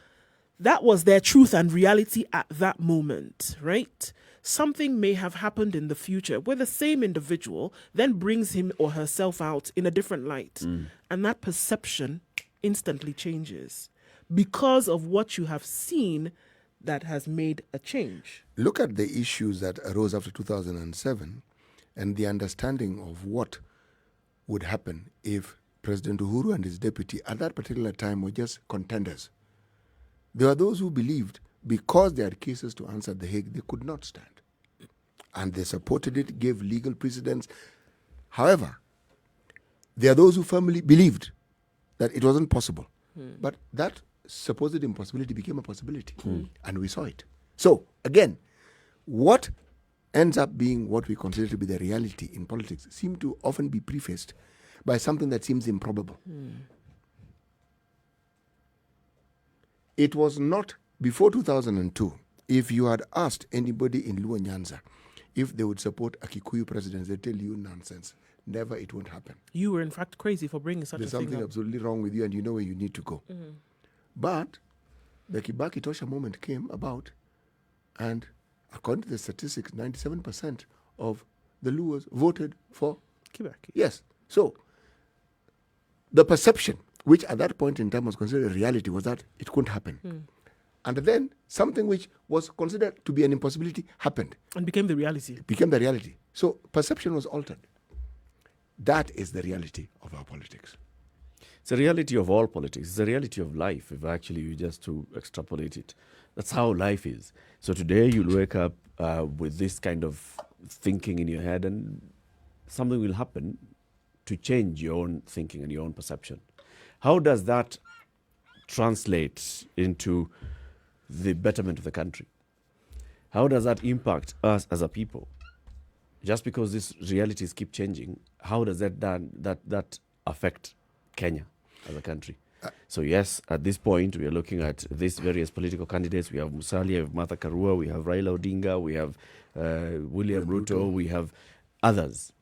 A: That was their truth and reality at that moment, right? Something may have happened in the future where the same individual then brings him or herself out in a different light. And that perception instantly changes because of what you have seen that has made a change.
C: Look at the issues that arose after 2007 and the understanding of what would happen if President Uhuru and his deputy at that particular time were just contenders. There are those who believed because they had cases to answer at The Hague, they could not stand. And they supported it, gave legal precedents. However, there are those who firmly believed that it wasn't possible. But that supposed impossibility became a possibility. And we saw it. So, again, what ends up being what we consider to be the reality in politics seem to often be prefaced by something that seems improbable. It was not before 2002, if you had asked anybody in Luo Nyanza if they would support a Kikuyu president, they tell you nonsense. Never, it won't happen.
A: You were in fact crazy for bringing such
C: There's
A: a thing
C: something
A: up.
C: absolutely wrong with you and you know where you need to go. But the Kibaki Tosha moment came about and according to the statistics, 97% of the Luos voted for
A: Kibaki.
C: Yes. So, the perception, which at that point in time was considered a reality, was that it couldn't happen. And then something which was considered to be an impossibility happened.
A: And became the reality.
C: Became the reality. So perception was altered. That is the reality of our politics.
B: It's a reality of all politics. It's a reality of life, if actually you just to extrapolate it. That's how life is. So today you'll wake up with this kind of thinking in your head and something will happen to change your own thinking and your own perception. How does that translate into the betterment of the country? How does that impact us as a people? Just because these realities keep changing, how does that affect Kenya as a country? So yes, at this point, we are looking at these various political candidates. We have Musalia, we have Martha Karua, we have Raila Odinga, we have William Ruto, we have others.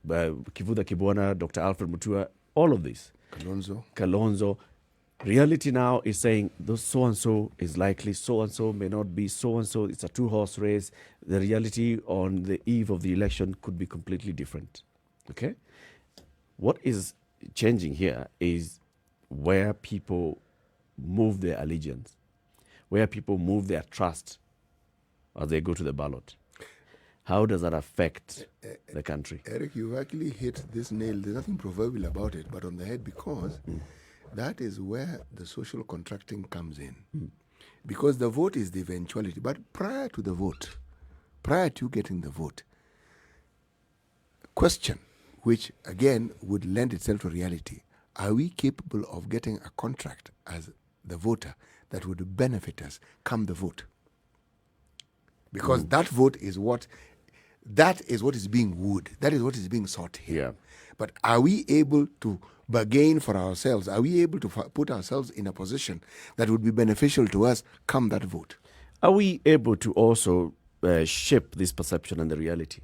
B: Kivuda Kibwana, Dr. Alfred Mutua, all of this.
C: Kalonzo.
B: Reality now is saying those so and so is likely, so and so may not be, so and so. It's a two-horse race. The reality on the eve of the election could be completely different. Okay? What is changing here is where people move their allegiance, where people move their trust as they go to the ballot. How does that affect the country?
C: Eric, you actually hit this nail. There's nothing proverbial about it, but on the head, because that is where the social contracting comes in. Because the vote is the eventuality. But prior to the vote, prior to getting the vote, question, which again would lend itself to reality, are we capable of getting a contract as the voter that would benefit us come the vote? Because that vote is what is being wooed. That is what is being sought here.
B: Yeah.
C: But are we able to bargain for ourselves? Are we able to put ourselves in a position that would be beneficial to us come that vote?
B: Are we able to also shape this perception and the reality?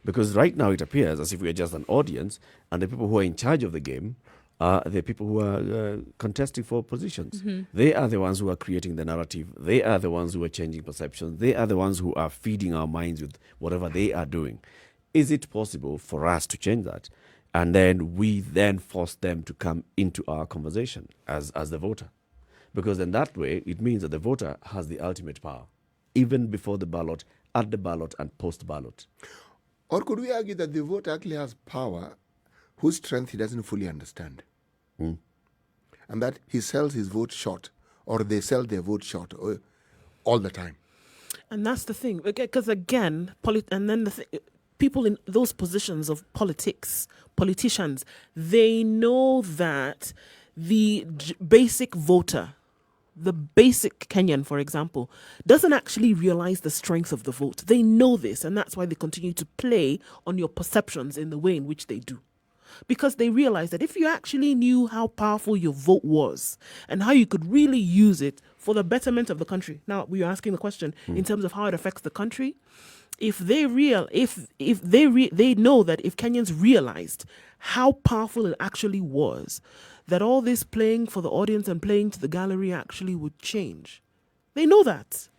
B: Because right now it appears as if we are just an audience, and the people who are in charge of the game are the people who are contesting for positions. They are the ones who are creating the narrative. They are the ones who are changing perceptions. They are the ones who are feeding our minds with whatever they are doing. Is it possible for us to change that? And then we then force them to come into our conversation as the voter. Because in that way, it means that the voter has the ultimate power, even before the ballot, at the ballot, and post-ballot.
C: Or could we argue that the voter actually has power whose strength he doesn't fully understand? And that he sells his vote short, or they sell their vote short all the time.
A: And that's the thing. Because again, people in those positions of politicians, they know that the basic voter, the basic Kenyan, for example, doesn't actually realize the strength of the vote. They know this, and that's why they continue to play on your perceptions in the way in which they do. Because they realize that if you actually knew how powerful your vote was and how you could really use it for the betterment of the country. Now, we are asking the question in terms of how it affects the country. If they know that if Kenyans realized how powerful it actually was, that all this playing for the audience and playing to the gallery actually would change. They know that.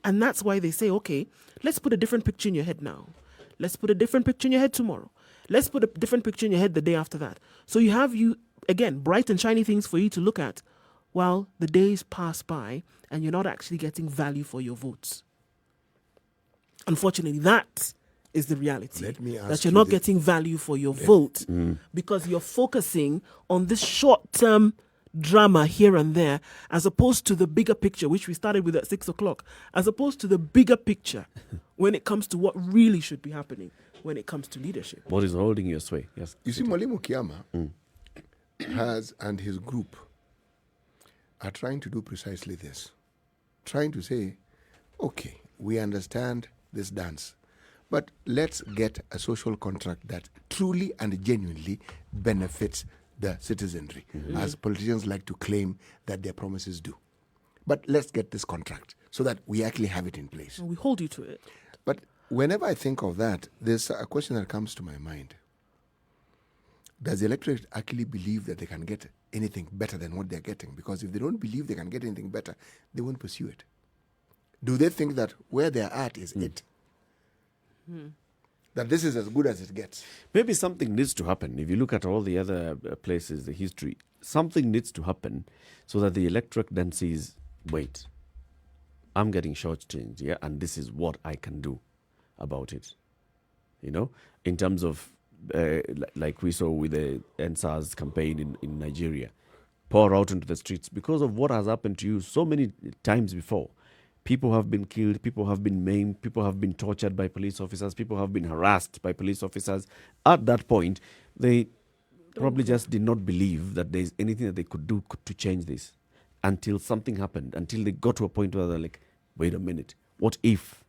A: And that's why they say, okay, let's put a different picture in your head now. Let's put a different picture in your head tomorrow. Let's put a different picture in your head the day after that. So you have, again, bright and shiny things for you to look at while the days pass by and you're not actually getting value for your votes. Unfortunately, that is the reality.
C: Let me ask
A: that you're not getting value for your vote because you're focusing on this short-term drama here and there, as opposed to the bigger picture, which we started with at 6 o'clock, as opposed to the bigger picture when it comes to what really should be happening when it comes to leadership.
B: What is holding your sway? Yes.
C: You see, Mwalimu Kiama and his group are trying to do precisely this. Trying to say, okay, we understand this dance, but let's get a social contract that truly and genuinely benefits the citizenry, as politicians like to claim that their promises do. But let's get this contract so that we actually have it in place.
A: And we hold you to it.
C: But whenever I think of that, there's a question that comes to my mind. Does the electorate actually believe that they can get anything better than what they're getting? Because if they don't believe they can get anything better, they won't pursue it. Do they think that where they're at is it? That this is as good as it gets?
B: Maybe something needs to happen. If you look at all the other places, the history, something needs to happen so that the electorate then sees, wait, I'm getting shortchanged, yeah, and this is what I can do about it. You know, in terms of, like we saw with the NSAS campaign in Nigeria, pour out into the streets because of what has happened to you so many times before. People have been killed, people have been maimed, people have been tortured by police officers, people have been harassed by police officers. At that point, they probably just did not believe that there's anything that they could do to change this until something happened, until they got to a point where they're like, wait a minute, what if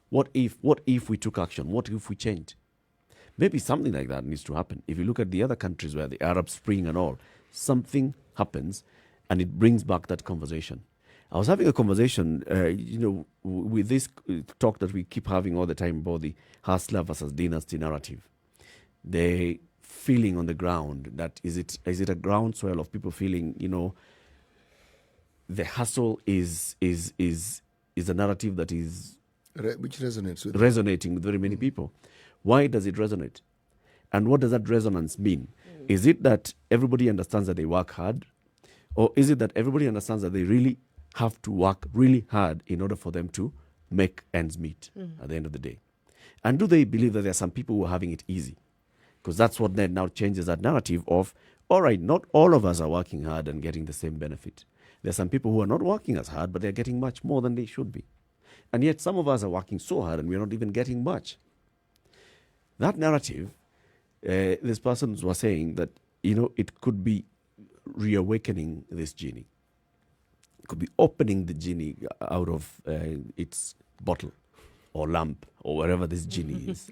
B: we took action? What if we changed? Maybe something like that needs to happen. If you look at the other countries where the Arab Spring and all, something happens and it brings back that conversation. I was having a conversation, with this talk that we keep having all the time about the hustler versus dynasty narrative. The feeling on the ground? That is it a groundswell of people feeling, the hustle is a narrative that is
C: which resonates with
B: resonating with very many people. Why does it resonate? And what does that resonance mean? Is it that everybody understands that they work hard? Or is it that everybody understands that they really have to work really hard in order for them to make ends meet at the end of the day? And do they believe that there are some people who are having it easy? Because that's what then now changes that narrative of, all right, not all of us are working hard and getting the same benefit. There are some people who are not working as hard, but they're getting much more than they should be. And yet some of us are working so hard and we're not even getting much. That narrative, this person was saying that, it could be reawakening this genie. It could be opening the genie out of its bottle or lamp or wherever this genie is.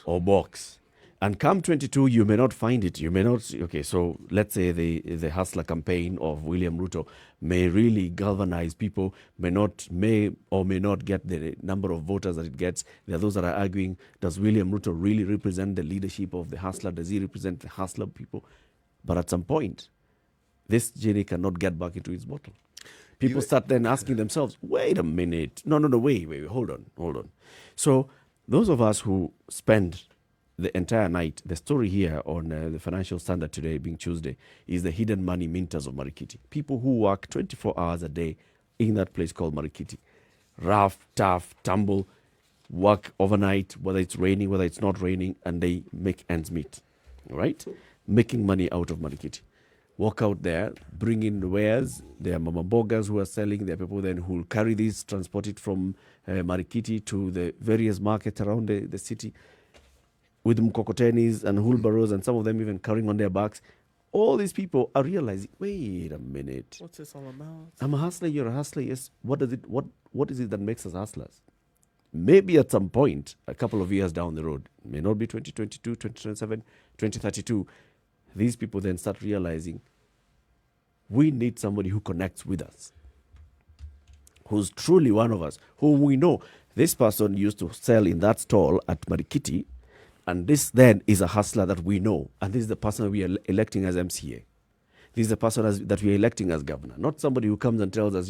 B: Or box. And come 22, you may not find it. You may not. Okay, so let's say the Hustler campaign of William Ruto may really galvanize people, may or may not get the number of voters that it gets. There are those that are arguing, does William Ruto really represent the leadership of the Hustler? Does he represent the Hustler people? But at some point, this genie cannot get back into its bottle. People start then asking themselves, wait a minute. No, wait, hold on. So those of us who spend the entire night, the story here on the Financial Standard today, being Tuesday, is the hidden money minters of Marikiti. People who work 24 hours a day in that place called Marikiti. Rough, tough, tumble, work overnight, whether it's raining, whether it's not raining, and they make ends meet. All right? Making money out of Marikiti. Walk out there, bring in wares. There are mama bogas who are selling. There are people then who will carry these, transport it from Marikiti to the various markets around the city with mkokotenis and wheelbarrows, and some of them even carrying on their backs. All these people are realizing, wait a minute.
A: What's this all about?
B: I'm a hustler, you're a hustler, yes. What is it that makes us hustlers? Maybe at some point, a couple of years down the road, may not be 2022, 2027, 2032, these people then start realizing we need somebody who connects with us, who's truly one of us, whom we know. This person used to sell in that stall at Marikiti, and this then is a hustler that we know, and this is the person we are electing as MCA. This is the person that we are electing as governor, not somebody who comes and tells us,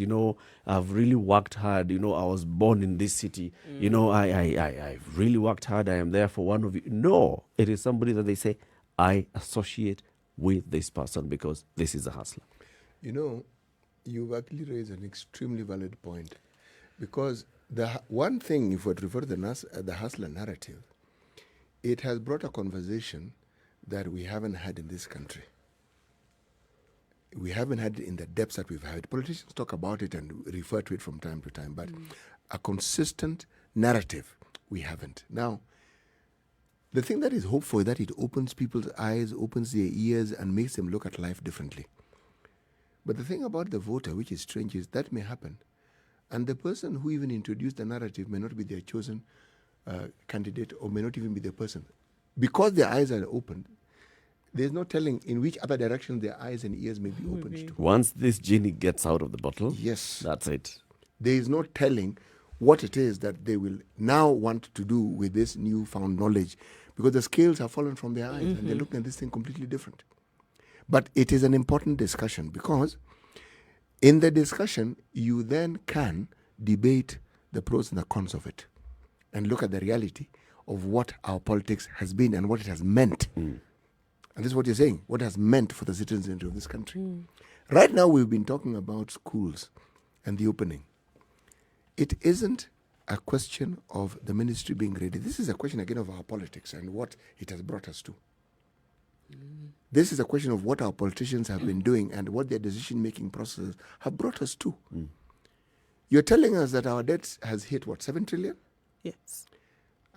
B: I've really worked hard, I was born in this city, I've really worked hard, I am there for one of you. No, it is somebody that they say, I associate with this person because this is a hustler.
C: You've actually raised an extremely valid point, because the one thing, if we refer to the hustler narrative, it has brought a conversation that we haven't had in this country. We haven't had it in the depths that we've had. Politicians talk about it and refer to it from time to time, but a consistent narrative, we haven't. Now, the thing that is hopeful is that it opens people's eyes, opens their ears, and makes them look at life differently. But the thing about the voter, which is strange, is that may happen. And the person who even introduced the narrative may not be their chosen candidate, or may not even be the person. Because their eyes are opened, there's no telling in which other direction their eyes and ears may be opened to.
B: Once this genie gets out of the bottle,
C: yes,
B: that's it.
C: There is no telling what it is that they will now want to do with this newfound knowledge, because the scales have fallen from their eyes and they're looking at this thing completely different. But it is an important discussion, because in the discussion, you then can debate the pros and the cons of it and look at the reality of what our politics has been and what it has meant. And this is what you're saying, what it has meant for the citizens of this country. Right now, we've been talking about schools and the opening. It isn't a question of the ministry being ready. This is a question, again, of our politics and what it has brought us to. This is a question of what our politicians have been doing and what their decision-making processes have brought us to. You're telling us that our debt has hit, 7 trillion?
A: Yes.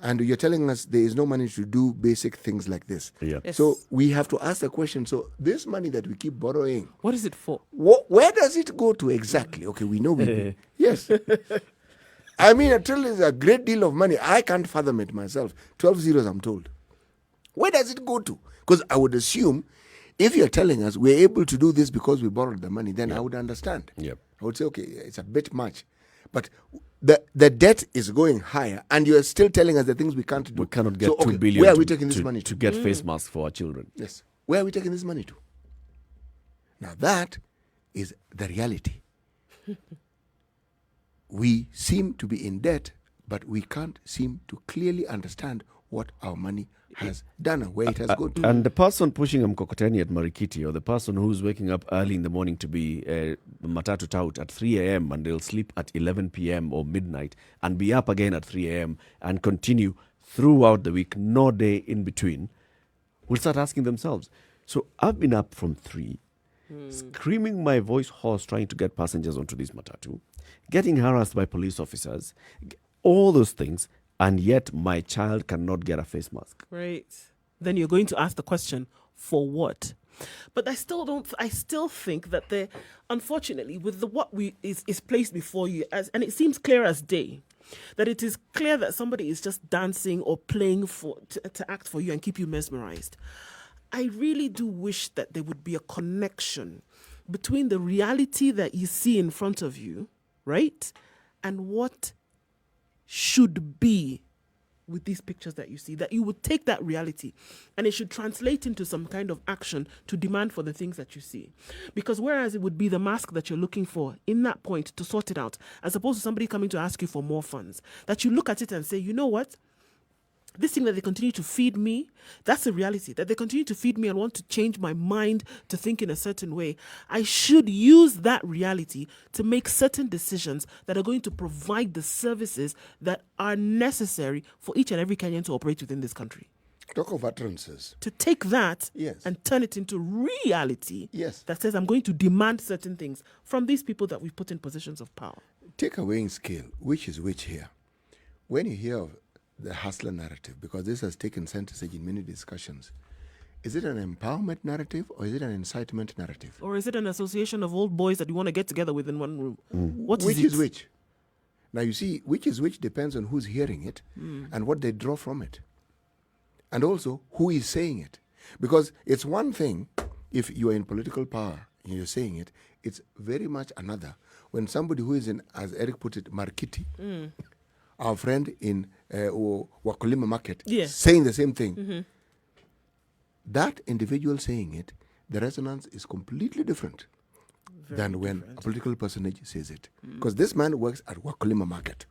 C: And you're telling us there is no money to do basic things like this.
B: Yeah.
A: Yes.
C: So we have to ask the question, so this money that we keep borrowing,
A: what is it for?
C: Where does it go to exactly? Okay, we know. Yes. I mean, $1 trillion is a great deal of money. I can't fathom it myself. 12 zeros, I'm told. Where does it go to? Because I would assume if you're telling us we're able to do this because we borrowed the money, then I would understand.
B: Yep.
C: I would say, okay, it's a bit much. But the debt is going higher, and you are still telling us the things we can't do.
B: We cannot get 2 billion
C: where are we taking this money
B: to get face masks for our children.
C: Yes. Where are we taking this money to? Now that is the reality. We seem to be in debt, but we can't seem to clearly understand what our money has done and where it has gone to.
B: And the person pushing a mkokoteni at Marikiti, or the person who's waking up early in the morning to be matatu tout at 3 a.m. and they'll sleep at 11 p.m. or midnight and be up again at 3 a.m. and continue throughout the week, no day in between, will start asking themselves, so I've been up from 3, screaming my voice hoarse trying to get passengers onto this matatu, getting harassed by police officers, all those things, and yet my child cannot get a face mask.
A: Right. Then you're going to ask the question, for what? But I still think that unfortunately, with what is placed before you, and it seems clear as day, that it is clear that somebody is just dancing or playing to act for you and keep you mesmerized. I really do wish that there would be a connection between the reality that you see in front of you, right, and what should be with these pictures that you see, that you would take that reality and it should translate into some kind of action to demand for the things that you see. Because whereas it would be the mask that you're looking for in that point to sort it out, as opposed to somebody coming to ask you for more funds, that you look at it and say, you know what? This thing that they continue to feed me, that's a reality. That they continue to feed me and want to change my mind to think in a certain way. I should use that reality to make certain decisions that are going to provide the services that are necessary for each and every Kenyan to operate within this country.
C: Talk of utterances.
A: To take that
C: Yes.
A: and turn it into reality
C: Yes.
A: that says I'm going to demand certain things from these people that we've put in positions of power.
C: Take a weighing scale. Which is which here? When you hear of the hustler narrative, because this has taken center stage in many discussions, is it an empowerment narrative or is it an incitement narrative?
A: Or is it an association of old boys that you want to get together with in one room? What
C: Which
A: is
C: is
A: it?
C: which? Now you see, which is which depends on who's hearing it and what they draw from it. And also who is saying it. Because it's one thing if you are in political power and you're saying it, it's very much another when somebody who is in, as Eric put it, Markiti, our friend in Wakulima Market, saying the same thing. That individual saying it, the resonance is completely different than when a political personage says it. Because this man works at Wakulima Market.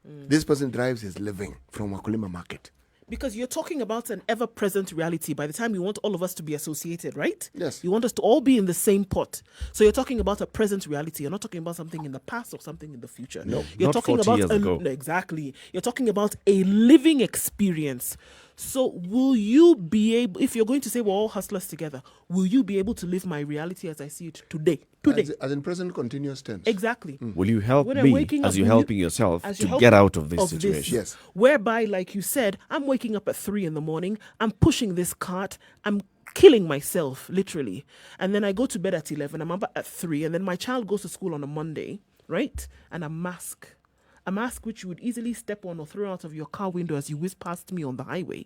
C: This person drives his living from Wakulima Market.
A: Because you're talking about an ever-present reality by the time you want all of us to be associated, right?
C: Yes.
A: You want us to all be in the same pot. So you're talking about a present reality. You're not talking about something in the past or something in the future.
B: No,
A: you're
B: not
A: talking
B: 40
A: about
B: years ago.
A: No, exactly. You're talking about a living experience. So will you be able, if you're going to say we're all hustlers together, will you be able to live my reality as I see it today?
C: As in present continuous tense.
A: Exactly.
B: Will you help
A: When I'm
B: me
A: waking
B: as
A: up,
B: you're
A: will
B: helping
A: you-
B: yourself
A: as
B: to
A: you're
B: get
A: helping
B: out of this situation?
C: Yes.
A: Whereby, like you said, I'm waking up at 3 a.m, I'm pushing this cart, I'm killing myself, literally. And then I go to bed at 11, I'm up at 3, and then my child goes to school on a Monday, right? And a mask which you would easily step on or throw out of your car window as you whiz past me on the highway,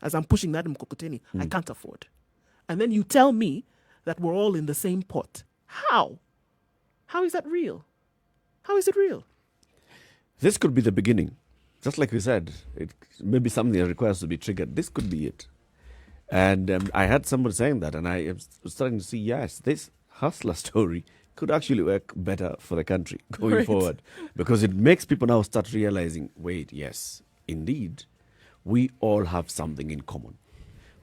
A: as I'm pushing that mkokoteni, I can't afford. And then you tell me that we're all in the same pot. How? How is that real? How is it real?
B: This could be the beginning. Just like we said, it may be something that requires to be triggered. This could be it. And I had someone saying that, and I am starting to see, yes, this hustler story could actually work better for the country going
A: Right.
B: forward. Because it makes people now start realizing, wait, yes, indeed, we all have something in common.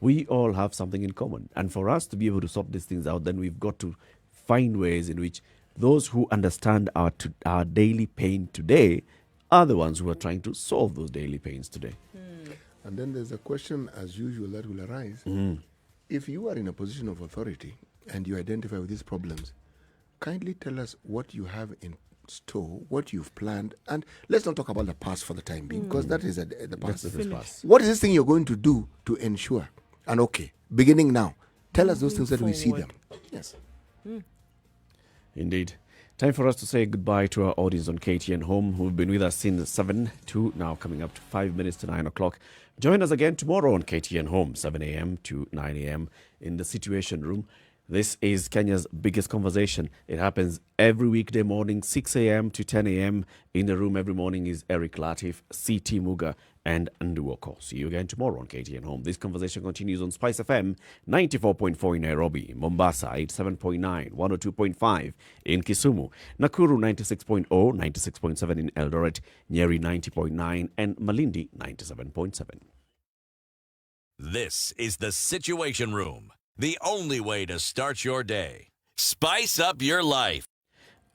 B: We all have something in common. And for us to be able to sort these things out, then we've got to find ways in which those who understand our daily pain today are the ones who are trying to solve those daily pains today.
C: And then there's a question, as usual, that will arise. If you are in a position of authority and you identify with these problems, kindly tell us what you have in store, what you've planned, and let's not talk about the past for the time being, because that is the past.
B: That's the past.
C: What is this thing you're going to do to ensure? And okay, beginning now, tell us those things that we see them. Yes.
B: Indeed. Time for us to say goodbye to our audience on KTN Home, who've been with us since 7 to now coming up to 5 minutes to 9 o'clock. Join us again tomorrow on KTN Home, 7 a.m. to 9 a.m. in the Situation Room. This is Kenya's biggest conversation. It happens every weekday morning, 6 a.m. to 10 a.m. In the room every morning is Eric Latiff, CT Muga, and Nduh Okoh. See you again tomorrow on KTN Home. This conversation continues on Spice FM 94.4 in Nairobi, Mombasa 87.9, 102.5 in Kisumu, Nakuru 96.0, 96.7 in Eldoret, Njeri 90.9, and Malindi 97.7.
D: This is the Situation Room, the only way to start your day. Spice up your life.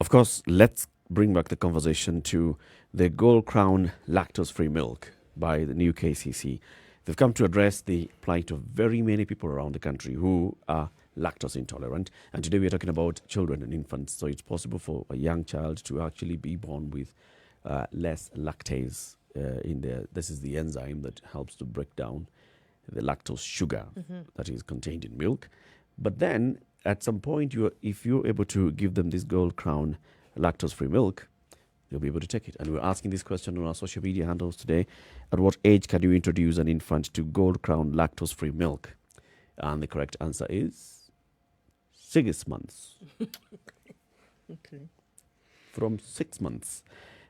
B: Of course, let's bring back the conversation to the Gold Crown lactose-free milk by the new KCC. They've come to address the plight of very many people around the country who are lactose intolerant. And today we're talking about children and infants. So it's possible for a young child to actually be born with less lactase in there. This is the enzyme that helps to break down the lactose sugar that is contained in milk. But then at some point, if you're able to give them this Gold Crown lactose-free milk, they'll be able to take it. And we're asking this question on our social media handles today. At what age can you introduce an infant to Gold Crown lactose-free milk? And the correct answer is 6 months.
A: Okay.
B: From 6 months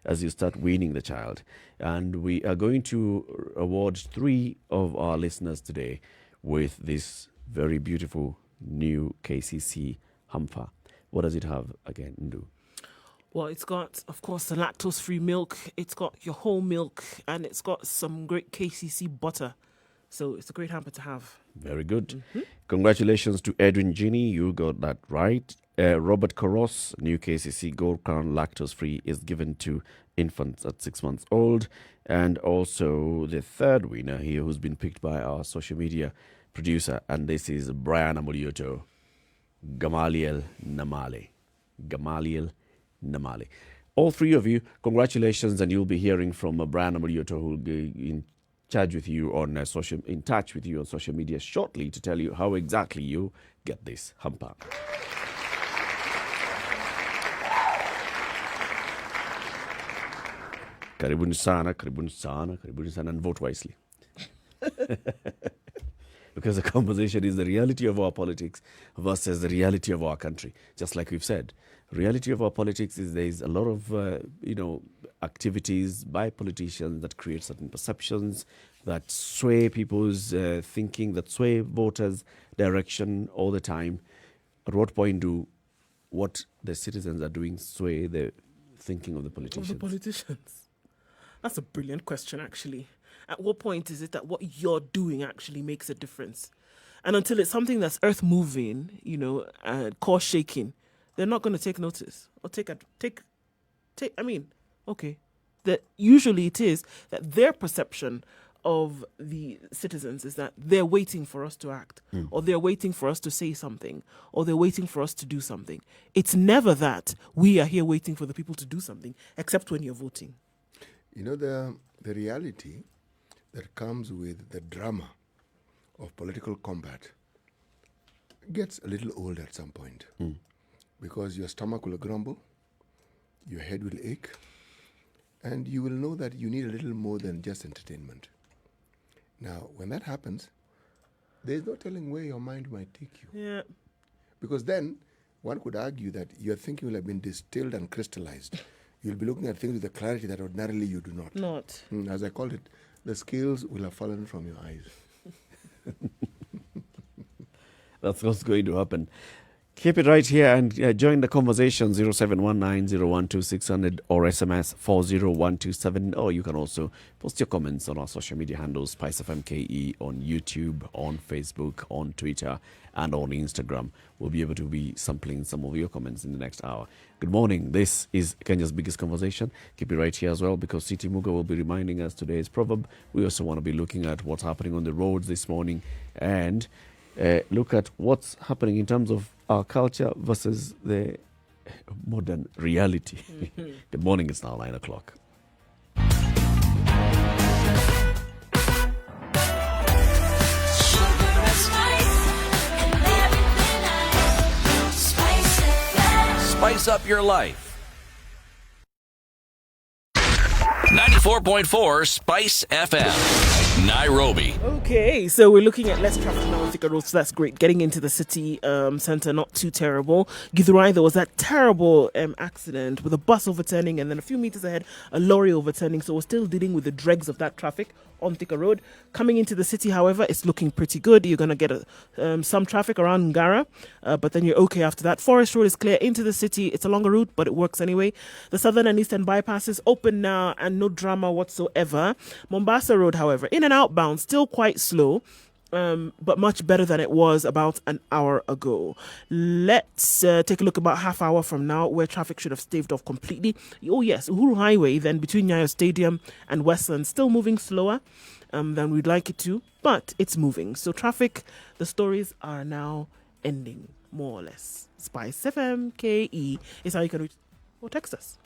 B: as you start weaning the child. And we are going to award 3 of our listeners today with this very beautiful new KCC hamper. What does it have again, Nduh?
A: Well, it's got, of course, the lactose-free milk. It's got your whole milk, and it's got some great KCC butter. So it's a great hamper to have.
B: Very good. Congratulations to Edwin Ginny. You got that right. Robert Koros, new KCC Gold Crown lactose-free is given to infants at 6 months old. And also the third winner here who's been picked by our social media producer. And this is Brian Amolioto, Gamaliel Namale. Gamaliel Namale. All 3 of you, congratulations, and you'll be hearing from Brian Amolioto, who will be in touch with you on social media shortly to tell you how exactly you get this hamper. Karibuni sana, karibuni sana, karibuni sana, and vote wisely. Because the conversation is the reality of our politics versus the reality of our country. Just like we've said, reality of our politics is there's a lot of, activities by politicians that create certain perceptions, that sway people's thinking, that sway voters' direction all the time. At what point do what the citizens are doing sway the thinking of the politicians?
A: That's a brilliant question, actually. At what point is it that what you're doing actually makes a difference? And until it's something that's earth-moving, core-shaking, they're not going to take notice or that usually it is that their perception of the citizens is that they're waiting for us to act, or they're waiting for us to say something, or they're waiting for us to do something. It's never that we are here waiting for the people to do something, except when you're voting.
C: The reality that comes with the drama of political combat gets a little old at some point. Because your stomach will grumble, your head will ache, and you will know that you need a little more than just entertainment. Now, when that happens, there's no telling where your mind might take you.
A: Yeah.
C: Because then one could argue that your thinking will have been distilled and crystallized. You'll be looking at things with a clarity that ordinarily you do not. As I called it, the scales will have fallen from your eyes.
B: That's what's going to happen. Keep it right here and join the conversation 0719-012-600 or SMS 40127. Or you can also post your comments on our social media handles, Spice FM KE, on YouTube, on Facebook, on Twitter, and on Instagram. We'll be able to be sampling some of your comments in the next hour. Good morning. This is Kenya's biggest conversation. Keep it right here as well, because CT Muga will be reminding us today's proverb. We also want to be looking at what's happening on the roads this morning and look at what's happening in terms of our culture versus the modern reality. Good morning, it's now 9 o'clock.
D: Spice up your life. 94.4 Spice FM. Nairobi.
A: Okay, so we're looking at less traffic now on Thika Road, so that's great. Getting into the city centre, not too terrible. Githurai, there was that terrible accident with a bus overturning, and then a few meters ahead, a lorry overturning. So we're still dealing with the dregs of that traffic on Thika Road. Coming into the city, however, it's looking pretty good. You're going to get some traffic around Ngara, but then you're okay after that. Forest Road is clear into the city. It's a longer route, but it works anyway. The southern and eastern bypasses open now and no drama whatsoever. Mombasa Road, however, in and outbound, still quite slow. But much better than it was about an hour ago. Let's take a look about half hour from now where traffic should have staved off completely. Oh yes, Uhuru Highway then between Nyayo Stadium and Westland still moving slower than we'd like it to, but it's moving. So traffic, the stories are now ending more or less. Spice FM KE is how you can reach or text us.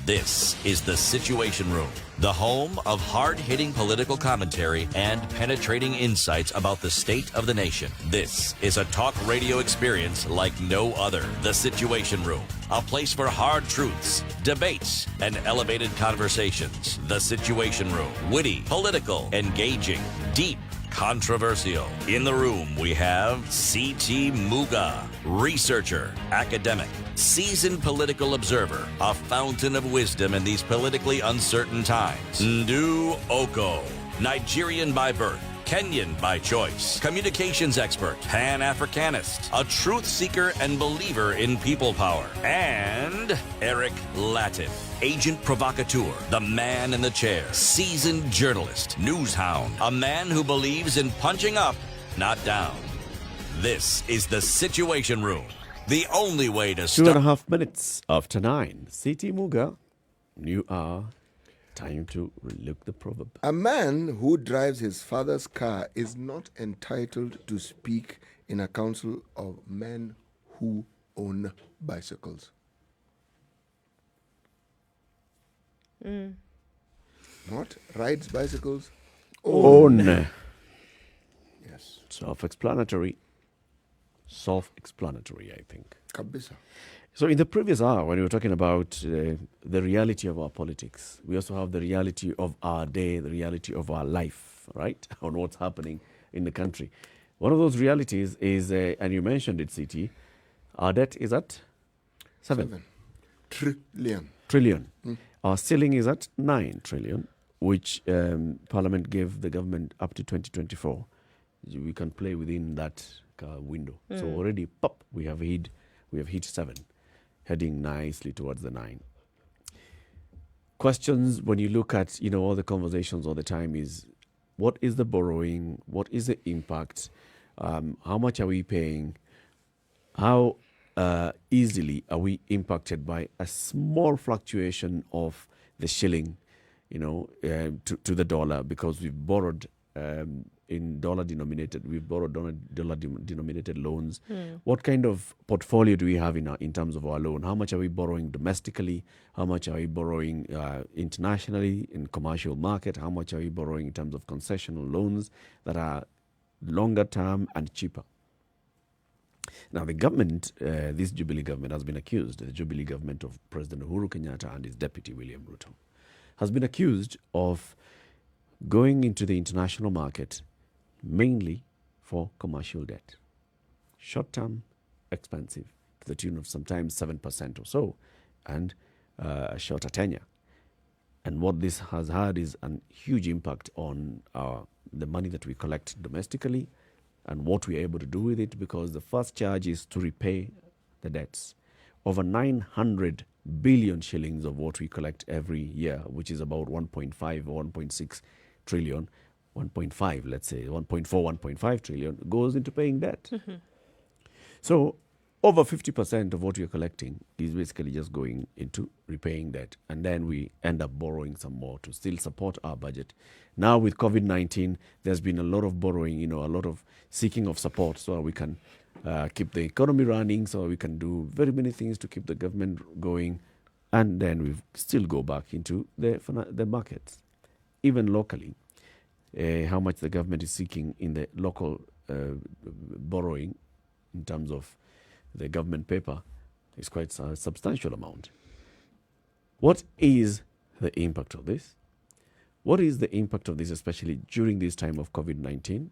D: This is The Situation Room, the home of hard-hitting political commentary and penetrating insights about the state of the nation. This is a talk radio experience like no other. The Situation Room, a place for hard truths, debates, and elevated conversations. The Situation Room, witty, political, engaging, deep, controversial. In the room, we have C.T. Muga, researcher, academic, seasoned political observer, a fountain of wisdom in these politically uncertain times. Nduh Okoh, Nigerian by birth, Kenyan by choice, communications expert, Pan-Africanist, a truth seeker and believer in people power, and Eric Latiff, agent provocateur, the man in the chair, seasoned journalist, news hound, a man who believes in punching up, not down. This is The Situation Room, the only way to
B: 2.5 minutes after 9. C.T. Muga, new hour. Time to look the proverb.
C: A man who drives his father's car is not entitled to speak in a council of men who own bicycles. What? Rides bicycles?
B: Own.
C: Yes.
B: Self-explanatory, I think.
C: Kabisa.
B: So in the previous hour, when we were talking about the reality of our politics, we also have the reality of our day, the reality of our life, right? On what's happening in the country. One of those realities is, and you mentioned it, CT, our debt is at 7 trillion. Our ceiling is at 9 trillion, which Parliament gave the government up to 2024. We can play within that window. So already, pop, we have hit 7. Heading nicely towards the 9. Questions when you look at, all the conversations all the time is, what is the borrowing? What is the impact? How much are we paying? How easily are we impacted by a small fluctuation of the shilling, to the dollar, because we've borrowed in dollar-denominated loans. What kind of portfolio do we have in terms of our loan? How much are we borrowing domestically? How much are we borrowing internationally in commercial market? How much are we borrowing in terms of concessional loans that are longer term and cheaper? Now, the government, this Jubilee government has been accused, the Jubilee government of President Uhuru Kenyatta and his deputy William Ruto, has been accused of going into the international market mainly for commercial debt. Short-term, expensive, to the tune of sometimes 7% or so, and a shorter tenure. And what this has had is a huge impact on the money that we collect domestically and what we are able to do with it, because the first charge is to repay the debts. Over 900 billion shillings of what we collect every year, which is about 1.5 or 1.6 trillion, 1.5, let's say, 1.4, 1.5 trillion goes into paying debt. So over 50% of what we're collecting is basically just going into repaying debt. And then we end up borrowing some more to still support our budget. Now with COVID-19, there's been a lot of borrowing, a lot of seeking of support so we can keep the economy running, so we can do very many things to keep the government going. And then we still go back into the markets. Even locally, how much the government is seeking in the local borrowing in terms of the government paper is quite a substantial amount. What is the impact of this? What is the impact of this, especially during this time of COVID-19?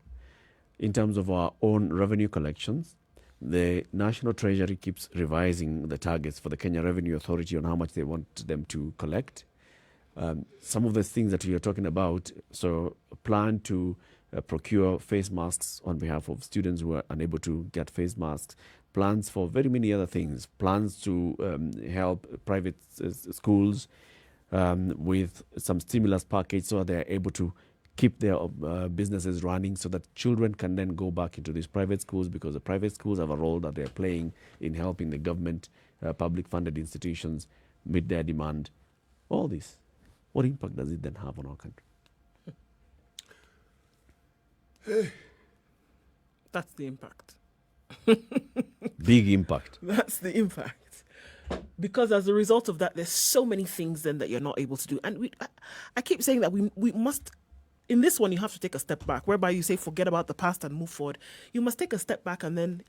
B: In terms of our own revenue collections, the National Treasury keeps revising the targets for the Kenya Revenue Authority on how much they want them to collect. Some of the things that we are talking about, so plan to procure face masks on behalf of students who are unable to get face masks, plans for very many other things, plans to help private schools with some stimulus package so they're able to keep their businesses running so that children can then go back into these private schools, because the private schools have a role that they're playing in helping the government, public funded institutions meet their demand. All this, what impact does it then have on our country?
A: That's the impact.
B: Big impact.
A: That's the impact. Because as a result of that, there's so many things then that you're not able to do. And I keep saying that we must, in this one, you have to take a step back, whereby you say, forget about the past and move forward. You must take a step back and then,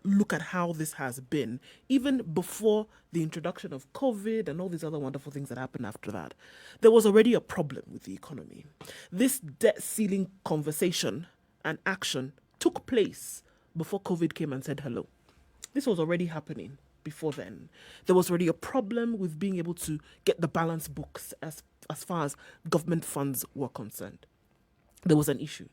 A: look at how this has been, even before the introduction of COVID and all these other wonderful things that happened after that. There was already a problem with the economy. This debt ceiling conversation and action took place before COVID came and said hello. This was already happening before then. There was already a problem with being able to get the balance books as far as government funds were concerned. There was an issue.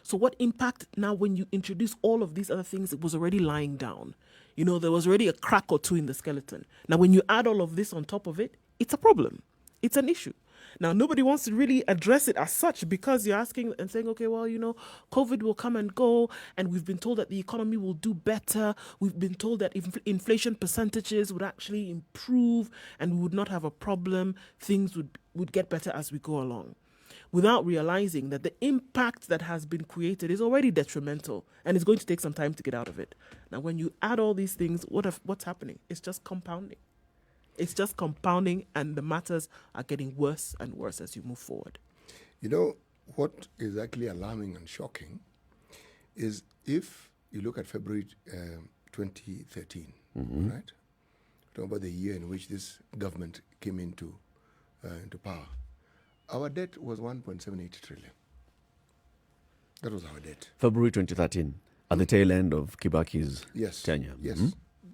A: So what impact now when you introduce all of these other things, it was already lying down. There was already a crack or two in the skeleton. Now when you add all of this on top of it, it's a problem. It's an issue. Now, nobody wants to really address it as such, because you're asking and saying, okay, well, COVID will come and go, and we've been told that the economy will do better. We've been told that inflation percentages would actually improve and we would not have a problem. Things would get better as we go along, without realizing that the impact that has been created is already detrimental and it's going to take some time to get out of it. Now, when you add all these things, what's happening? It's just compounding. It's just compounding, and the matters are getting worse and worse as you move forward.
C: What is actually alarming and shocking is if you look at February 2013, right? Talk about the year in which this government came into power. Our debt was 1.78 trillion. That was our debt.
B: February 2013, at the tail end of Kibaki's tenure.
C: Yes,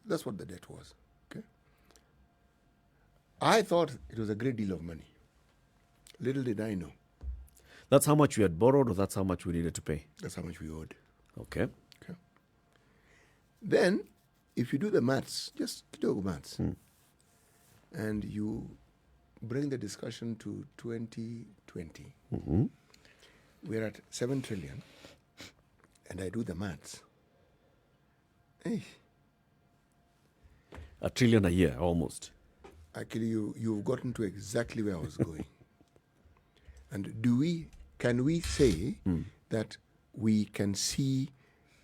C: that's what the debt was. I thought it was a great deal of money. Little did I know.
B: That's how much we had borrowed, or that's how much we needed to pay?
C: That's how much we owed.
B: Okay.
C: Then, if you do the maths, just do maths, and you bring the discussion to 2020, we're at 7 trillion, and I do the maths. Hey.
B: $1 trillion a year, almost.
C: Actually, you've gotten to exactly where I was going. And can we say that we can see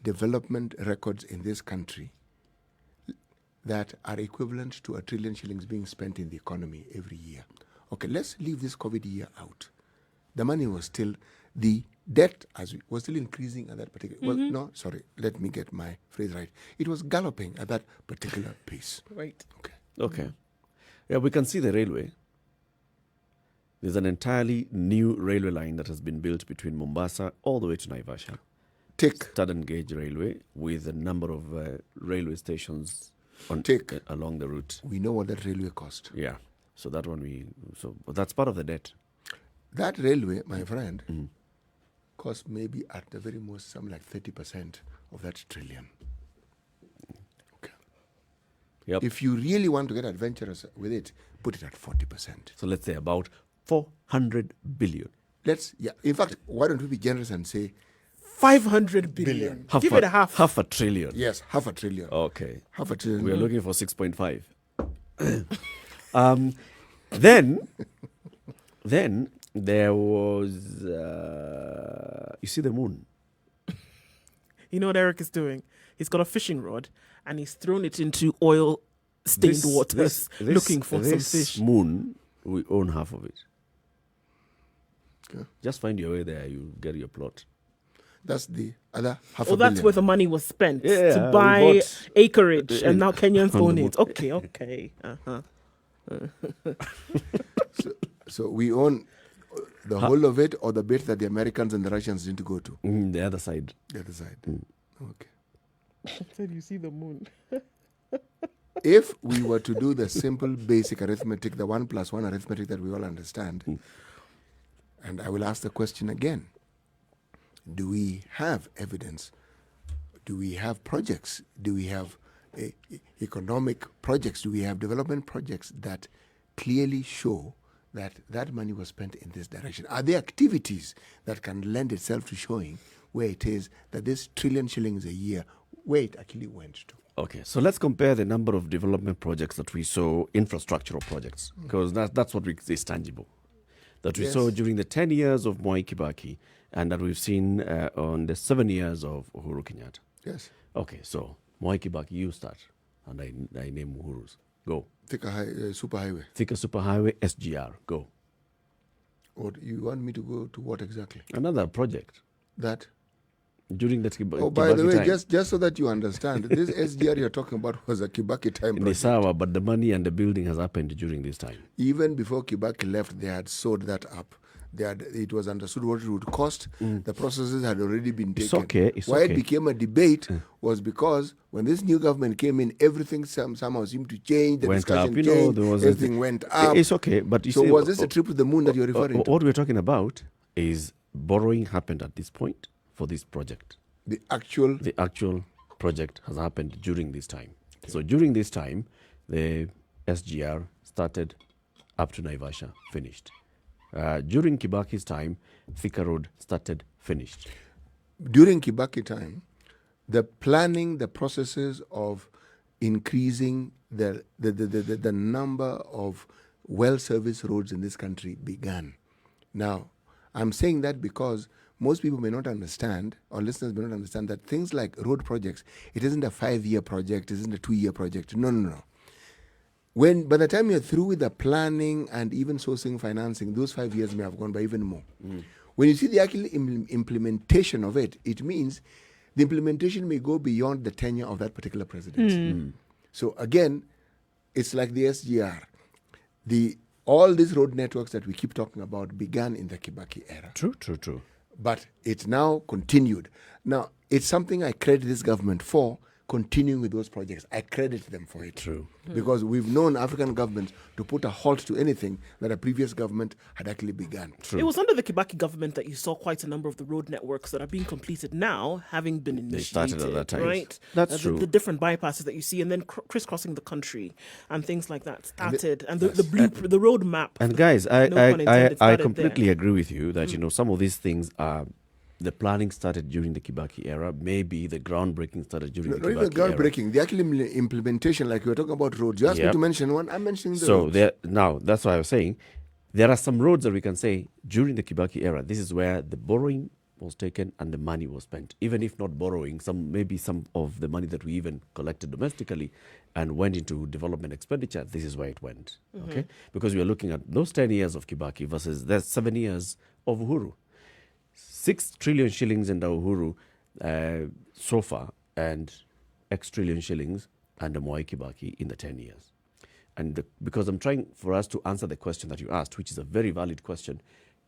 C: development records in this country that are equivalent to 1 trillion shillings being spent in the economy every year? Okay, let's leave this COVID year out. The money was still, the debt was still increasing at that particular, let me get my phrase right. It was galloping at that particular pace.
A: Right.
B: Okay. Yeah, we can see the railway. There's an entirely new railway line that has been built between Mombasa all the way to Naivasha. Southern Gauge Railway, with a number of railway stations along the route.
C: We know what that railway cost.
B: Yeah. So that one but that's part of the debt.
C: That railway, my friend, cost maybe at the very most something like 30% of that trillion.
B: Yep.
C: If you really want to get adventurous with it, put it at 40%.
B: So let's say about 400 billion.
C: In fact, why don't we be generous and say
A: 500 billion. Give it a half.
B: Half a trillion.
C: Yes, half a trillion.
B: Okay.
C: Half a trillion.
B: We are looking for 6.5. Then there was, you see the moon.
A: You know what Eric is doing? He's got a fishing rod and he's thrown it into oil-stained waters looking for some fish.
B: This moon, we own half of it. Okay. Just find your way there, you get your plot.
C: That's the other half
A: Oh,
C: a
A: that's
C: billion.
A: where the money was spent
B: Yeah,
A: to
B: we
A: buy
B: bought-
A: acreage, and now Kenyans
B: on
A: own
B: the
A: it. Okay. Uh-huh.
C: So we own the whole of it, or the bit that the Americans and the Russians didn't go to?
B: The other side.
C: The other side. Okay.
A: Said you see the moon.
C: If we were to do the simple basic arithmetic, the 1 + 1 arithmetic that we all understand, and I will ask the question again, do we have evidence? Do we have projects? Do we have economic projects? Do we have development projects that clearly show that that money was spent in this direction? Are there activities that can lend itself to showing where it is that this trillion shillings a year, where it actually went to?
B: Okay, so let's compare the number of development projects that we saw, infrastructural projects, because that's what is tangible. That we
C: Yes.
B: saw during the 10 years of Mwai Kibaki, and that we've seen on the 7 years of Uhuru Kenyatta.
C: Yes.
B: Okay, so Mwai Kibaki, you start, and I name Uhuru's. Go.
C: Thika Superhighway.
B: Thika Superhighway, SGR, go.
C: Or you want me to go to what exactly?
B: Another project.
C: That?
B: During the
C: Oh, by the way,
B: time.
C: just so that you understand, this SGR you're talking about was a Kibaki time
B: In
C: project.
B: Isawa, but the money and the building has happened during this time.
C: Even before Kibaki left, they had sewed that up. It was understood what it would cost. The processes had already been taken.
B: It's okay. It's
C: Why
B: okay.
C: it became a debate was because when this new government came in, everything somehow seemed to change. The
B: Went
C: discussion
B: up, you
C: changed.
B: know, there was
C: everything went up.
B: It's okay, but you
C: so
B: see,
C: was this a trip to the moon that you're referring to?
B: What we're talking about is borrowing happened at this point for this project.
C: The actual
B: project has happened during this time. Okay. So during this time, the SGR started up to Naivasha, finished. During Kibaki's time, Thika Road started, finished.
C: During Kibaki time, the planning, the processes of increasing the number of well-serviced roads in this country began. Now, I'm saying that because most people may not understand, or listeners may not understand, that things like road projects, it isn't a 5-year project, it isn't a 2-year project. No. By the time you're through with the planning and even sourcing financing, those 5 years may have gone by even more. When you see the actual implementation of it, it means the implementation may go beyond the tenure of that particular presidency. So again, it's like the SGR. All these road networks that we keep talking about began in the Kibaki era.
B: True.
C: But it's now continued. Now, it's something I credit this government for, continuing with those projects. I credit them for it.
B: True.
C: Because we've known African governments to put a halt to anything that a previous government had actually begun.
A: It was under the Kibaki government that you saw quite a number of the road networks that are being completed now, having been initiated.
B: They started at that time.
A: Right?
B: That's true.
A: The different bypasses that you see, and then crisscrossing the country and things like that started. And the road map.
B: And guys,
A: no pun intended,
B: I
A: started
B: completely
A: there.
B: agree with you that, some of these things are... The planning started during the Kibaki era. Maybe the groundbreaking started during the Kibaki
C: Not even groundbreaking.
B: era.
C: The actual implementation, like we were talking about roads. You asked me to mention one. I'm mentioning the roads.
B: Now, that's why I was saying, there are some roads that we can say during the Kibaki era, this is where the borrowing was taken and the money was spent. Even if not borrowing, maybe some of the money that we even collected domestically and went into development expenditure, this is where it went. Okay? Because we are looking at those 10 years of Kibaki versus the 7 years of Uhuru. 6 trillion shillings in the Uhuru so far, and X trillion shillings under Mwai Kibaki in the 10 years. And because I'm trying for us to answer the question that you asked, which is a very valid question,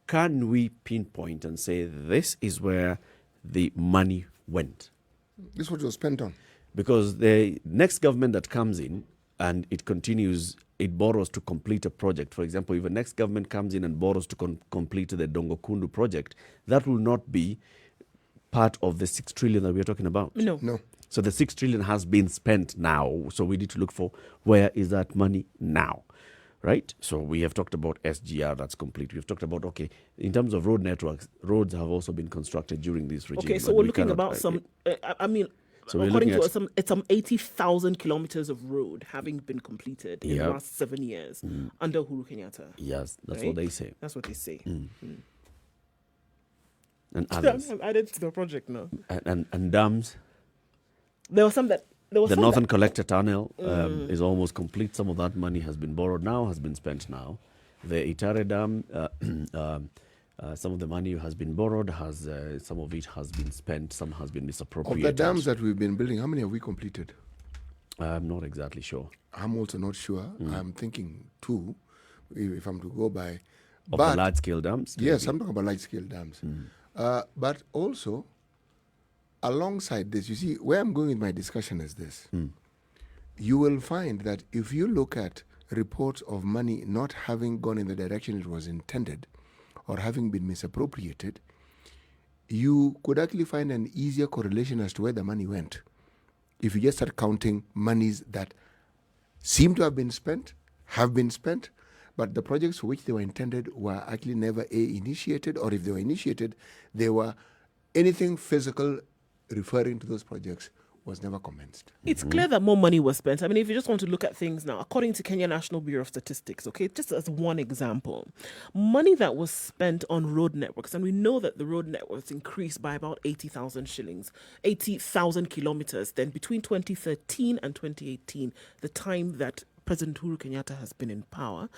B: can we pinpoint and say this is where the money went?
C: This is what it was spent on.
B: Because the next government that comes in and it continues, it borrows to complete a project. For example, if the next government comes in and borrows to complete the Dongo Kundu project, that will not be part of the 6 trillion that we're talking about.
C: No.
B: So the 6 trillion has been spent now. So we need to look for where is that money now, right? So we have talked about SGR, that's complete. We've talked about, in terms of road networks, roads have also been constructed during this regime.
A: Okay, so we're looking about
B: so
A: according to it's some 80,000 kilometers of road having been completed in the last 7 years under Uhuru Kenyatta.
B: Yes, that's
A: right?
B: what they say.
A: That's what they say.
B: And others.
A: I've added to the project now.
B: And dams.
A: There was some that...
B: The Northern Collector Tunnel is almost complete. Some of that money has been borrowed now, has been spent now. The Itare Dam, Some of the money has been borrowed, some of it has been spent, some has been
C: Of
B: misappropriated.
C: the dams that we've been building, how many have we completed?
B: I'm not exactly sure.
C: I'm also not sure. I'm thinking 2, if I'm to go by.
B: Of the large-scale dams?
C: Yes,
B: maybe?
C: I'm talking about large-scale dams. But also, alongside this, you see, where I'm going with my discussion is this. You will find that if you look at reports of money not having gone in the direction it was intended or having been misappropriated, you could actually find an easier correlation as to where the money went. If you just start counting monies that seem to have been spent, but the projects for which they were intended were actually never initiated, or if they were initiated, they were anything physical referring to those projects was never commenced.
A: It's clear that more money was spent. I mean, if you just want to look at things now, according to Kenya National Bureau of Statistics, okay, just as one example, money that was spent on road networks, and we know that the road networks increased by about 80,000 shillings, 80,000 kilometers, then between 2013 and 2018, the time that President Uhuru Kenyatta has been in power,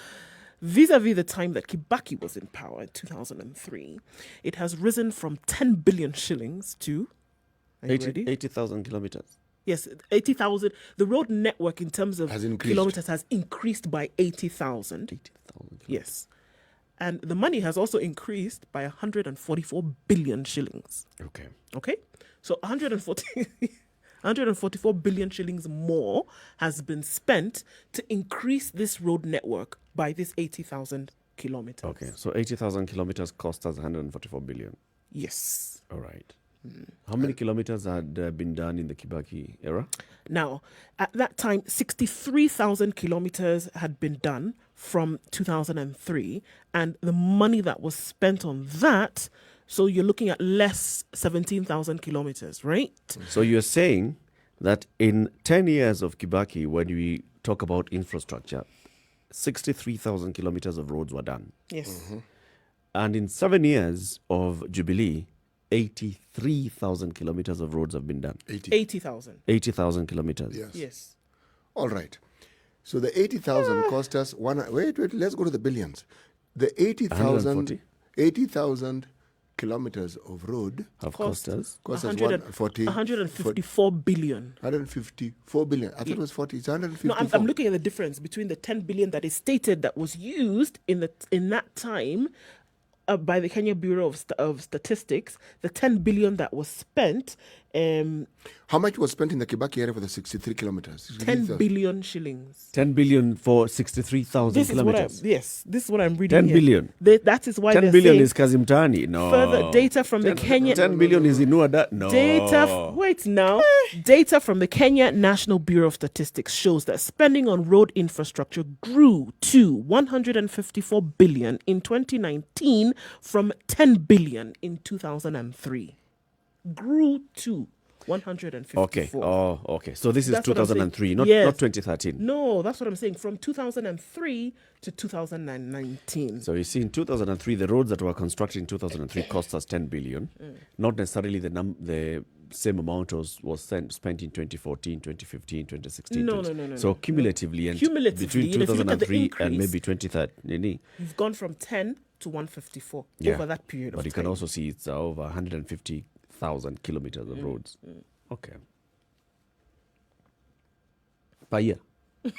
A: vis-a-vis the time that Kibaki was in power in 2003, it has risen from 10 billion shillings to...
B: 80,000 kilometers.
A: Yes, 80,000. The road network in terms of kilometers has increased by 80,000.
B: 80,000.
A: Yes. And the money has also increased by 144 billion shillings. Okay? So 144 billion shillings more has been spent to increase this road network by this 80,000 kilometers.
B: Okay, so 80,000 kilometers cost us 144 billion.
A: Yes.
B: All right. How many kilometers had been done in the Kibaki era?
A: Now, at that time, 63,000 kilometers had been done from 2003, and the money that was spent on that, so you're looking at less 17,000 kilometers, right?
B: So you're saying that in 10 years of Kibaki, when we talk about infrastructure, 63,000 kilometers of roads were done.
A: Yes.
B: And in 7 years of Jubilee, 83,000 kilometers of roads have been done.
A: 80,000.
B: 80,000 kilometers.
A: Yes.
C: All right. So the 80,000 cost us wait, let's go to the billions. The 80,000 kilometers of road
B: have cost us
A: 154 billion.
C: 154 billion. I thought it was 40. It's 154.
A: No, I'm looking at the difference between the 10 billion that is stated that was used in that time by the Kenya Bureau of Statistics, the 10 billion that was spent.
C: How much was spent in the Kibaki area for the 63 kilometers?
A: 10 billion shillings.
B: 10 billion for 63,000 kilometers.
A: This is what I'm reading
B: 10
A: here.
B: billion.
A: That is why
B: 10 billion is Kazimtani. No.
A: Further data from the Kenya...
B: 10 billion is Inuada. No.
A: Wait now. Data from the Kenya National Bureau of Statistics shows that spending on road infrastructure grew to 154 billion in 2019 from 10 billion in 2003. Grew to 154.
B: Okay. Oh, okay. So this is 2003, not 2013.
A: No, that's what I'm saying. From 2003 to 2019.
B: So you see, in 2003, the roads that were constructed in 2003 cost us 10 billion. Not necessarily the same amount was spent in 2014, 2015, 2016.
A: No.
B: So cumulatively, between 2003 and maybe 2013,
A: you've gone from 10 to 154 over that period of time.
B: But you can also see it's over 150,000 kilometers of roads. Okay. Per year.
A: You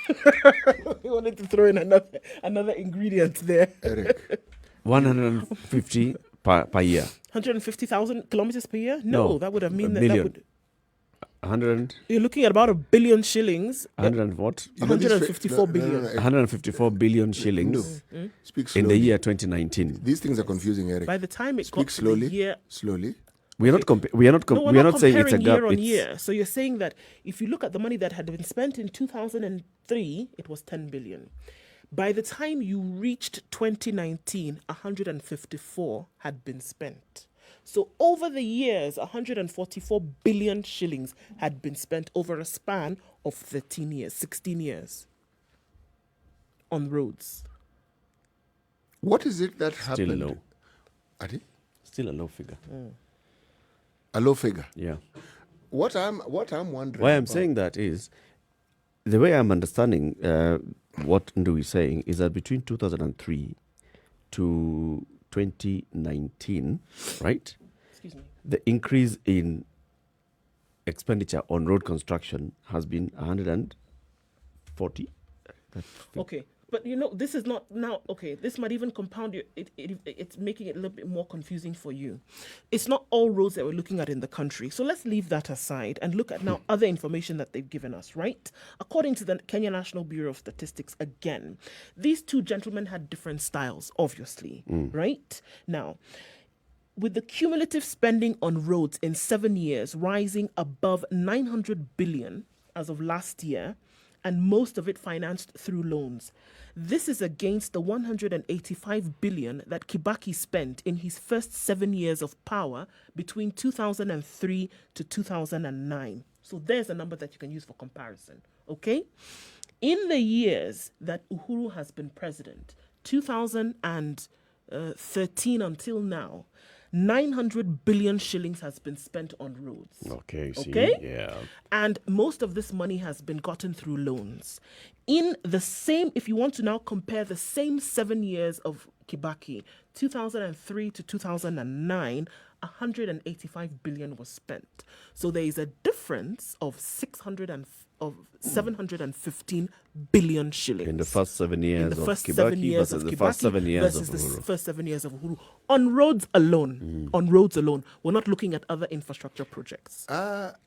A: wanted to throw in another ingredient there.
C: Eric.
B: 150 per year.
A: 150,000 kilometers per year? No, that would have mean that would...
B: 100.
A: You're looking at about 1 billion shillings.
B: 100 what?
A: 154 billion.
B: 154 billion shillings
C: Speak slowly.
B: in the year 2019.
C: These things are confusing, Eric.
A: By the time it
C: Speak
A: got
C: slowly,
A: to the year...
C: Slowly.
B: We are not saying it's a gap.
A: Year on year. So you're saying that if you look at the money that had been spent in 2003, it was 10 billion. By the time you reached 2019, 154 had been spent. So over the years, 144 billion shillings had been spent over a span of 16 years on roads.
C: What is it that happened?
B: Still low.
C: Adi?
B: Still a low figure.
C: A low figure.
B: Yeah.
C: What I'm wondering.
B: Why I'm saying that is, the way I'm understanding what Nduh is saying is that between 2003 to 2019, right?
A: Excuse me.
B: The increase in expenditure on road construction has been 140.
A: Okay, but this is not now. Okay, this might even compound you. It's making it a little bit more confusing for you. It's not all roads that we're looking at in the country. So let's leave that aside and look at now other information that they've given us, right? According to the Kenya National Bureau of Statistics, again, these two gentlemen had different styles, obviously, right? Now, with the cumulative spending on roads in 7 years rising above 900 billion as of last year, and most of it financed through loans. This is against the 185 billion that Kibaki spent in his first 7 years of power between 2003 to 2009. So there's a number that you can use for comparison, okay? In the years that Uhuru has been president, 2013 until now, 900 billion shillings has been spent on roads.
B: Okay, see,
A: okay?
B: Yeah.
A: And most of this money has been gotten through loans. In the same, if you want to now compare the same 7 years of Kibaki, 2003 to 2009, 185 billion was spent. So there is a difference of 715 billion shillings.
B: In the first 7 years
A: in the first
B: of
A: 7
B: Kibaki
A: years
B: versus
A: of
B: the
A: Kibaki
B: first 7 years
A: versus
B: of Uhuru.
A: the first 7 years of Uhuru. On roads alone. On roads alone. We're not looking at other infrastructure projects.
C: Let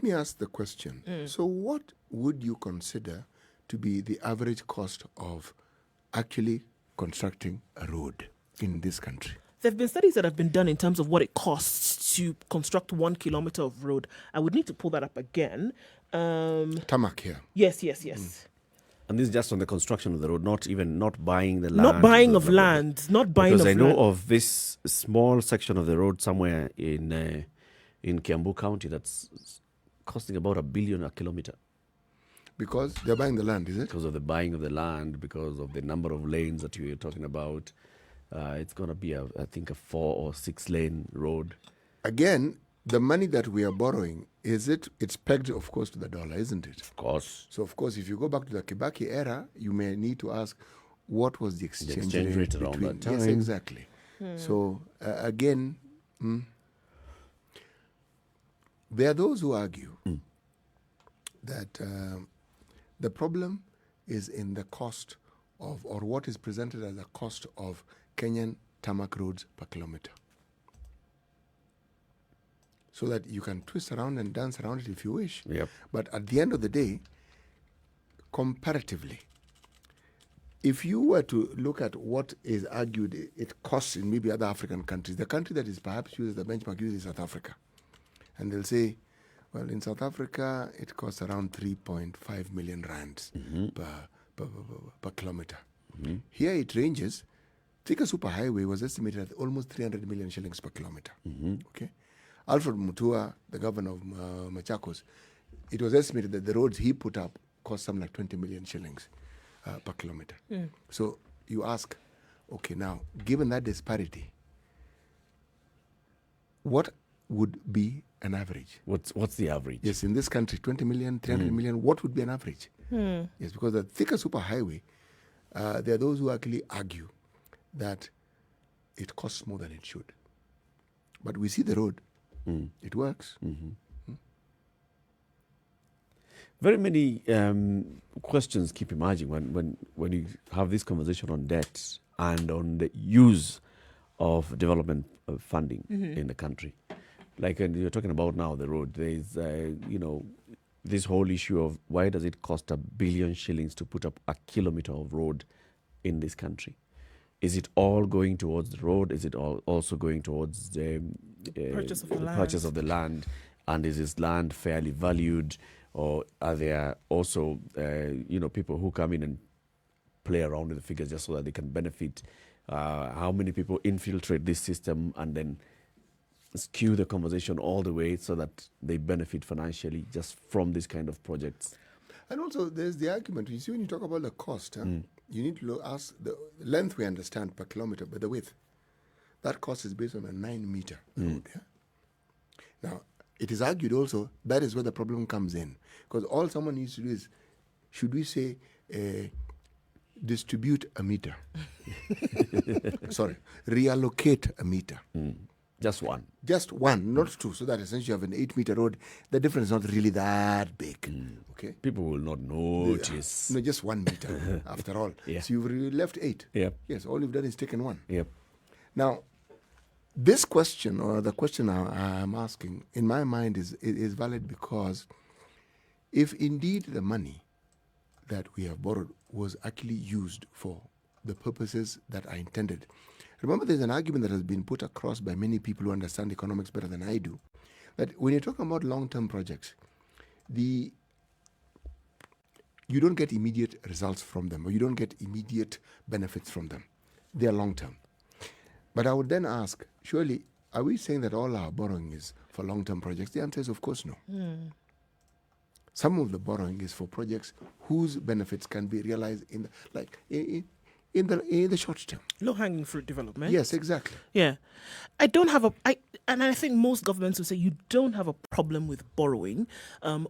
C: me ask the question. So what would you consider to be the average cost of actually constructing a road in this country?
A: There have been studies that have been done in terms of what it costs to construct 1 kilometer of road. I would need to pull that up again.
C: Tarmac here.
A: Yes.
B: And this is just on the construction of the road, not buying the land.
A: Not buying of land. Not buying of
B: land. Because I know
A: land.
B: of this small section of the road somewhere in Kiambu County that's costing about $1 billion a kilometer.
C: Because they're buying the land, is it?
B: Because of the buying of the land, because of the number of lanes that you were talking about. It's going to be, I think, a 4 or 6 lane road.
C: Again, the money that we are borrowing, it's pegged, of course, to the dollar, isn't it?
B: Of course.
C: So, of course, if you go back to the Kibaki era, you may need to ask, what was the exchange rate
B: around that time?
C: Yes, exactly. So, again, there are those who argue that the problem is in the cost of, or what is presented as a cost of Kenyan tarmac roads per kilometer. So that you can twist around and dance around it if you wish.
B: Yep.
C: But at the end of the day, comparatively, if you were to look at what is argued it costs in maybe other African countries, the country that is perhaps used as the benchmark is South Africa. And they'll say, well, in South Africa, it costs around 3.5 million rands per kilometer. Here it ranges. Thika Superhighway was estimated at almost 300 million shillings per kilometer. Okay, Alfred Mutua, the governor of Machakos, it was estimated that the roads he put up cost something like 20 million shillings per kilometer. So you ask, okay, now, given that disparity, what would be an average?
B: What's the average?
C: Yes, in this country, 20 million, 300 million, what would be an average? Yes, because the Thika Superhighway, there are those who actually argue that it costs more than it should. But we see the road. It works.
B: Very many questions keep emerging when you have this conversation on debt and on the use of development funding in the country. Like you're talking about now, the road, there's, this whole issue of why does it cost $1 billion shillings to put up a kilometer of road in this country? Is it all going towards the road? Is it also going towards the
A: purchase of the land?
B: Purchase of the land? And is this land fairly valued? Or are there also, people who come in and play around with the figures just so that they can benefit? How many people infiltrate this system and then skew the conversation all the way so that they benefit financially just from this kind of projects?
C: And also, there's the argument. You see, when you talk about the cost, you need to ask the length we understand per kilometer, but the width. That cost is based on a 9-meter road. Yeah? Now, it is argued also that is where the problem comes in. Because all someone needs to do is, should we say distribute a meter. Sorry, reallocate a meter.
B: Just one.
C: Just one, not two. So that essentially you have an 8-meter road. The difference is not really that big. Okay.
B: People will not notice.
C: No, just 1 meter after all.
B: Yeah.
C: So you've left 8.
B: Yep.
C: Yes, all you've done is taken 1.
B: Yep.
C: Now, this question, or the question I'm asking, in my mind is valid because if indeed the money that we have borrowed was actually used for the purposes that are intended. Remember, there's an argument that has been put across by many people who understand economics better than I do, that when you're talking about long-term projects, you don't get immediate results from them, or you don't get immediate benefits from them. They are long-term. But I would then ask, surely, are we saying that all our borrowing is for long-term projects? The answer is, of course, no. Some of the borrowing is for projects whose benefits can be realized in the short term.
A: Low-hanging fruit development.
C: Yes, exactly.
A: Yeah. I think most governments will say you don't have a problem with borrowing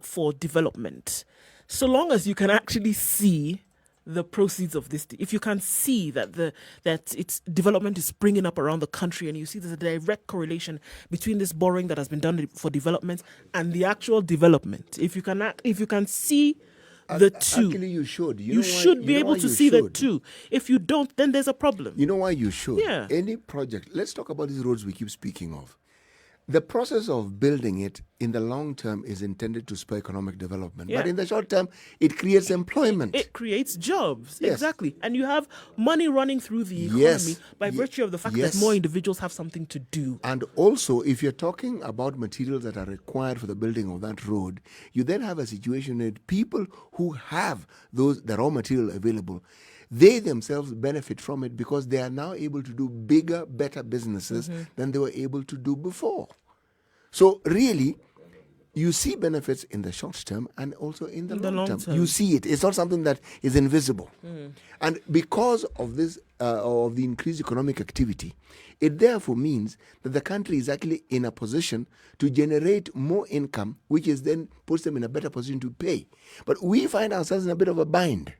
A: for development, so long as you can actually see the proceeds of this. If you can see that its development is springing up around the country, and you see there's a direct correlation between this borrowing that has been done for development and the actual development. If you can see the two,
C: actually you should.
A: You should be able to see the two. If you don't, then there's a problem.
C: You know why you should?
A: Yeah.
C: Any project. Let's talk about these roads we keep speaking of. The process of building it in the long term is intended to spur economic development.
A: Yeah.
C: But in the short term, it creates employment.
A: It creates jobs.
C: Yes.
A: Exactly. And you have money running through the economy by virtue of the fact that more individuals have something to do.
C: And also, if you're talking about materials that are required for the building of that road, you then have a situation with people who have the raw material available. They themselves benefit from it because they are now able to do bigger, better businesses than they were able to do before. So really, you see benefits in the short term and also in the long term. You see it. It's not something that is invisible. And because of this, of the increased economic activity, it therefore means that the country is actually in a position to generate more income, which is then puts them in a better position to pay. But we find ourselves in a bit of a bind.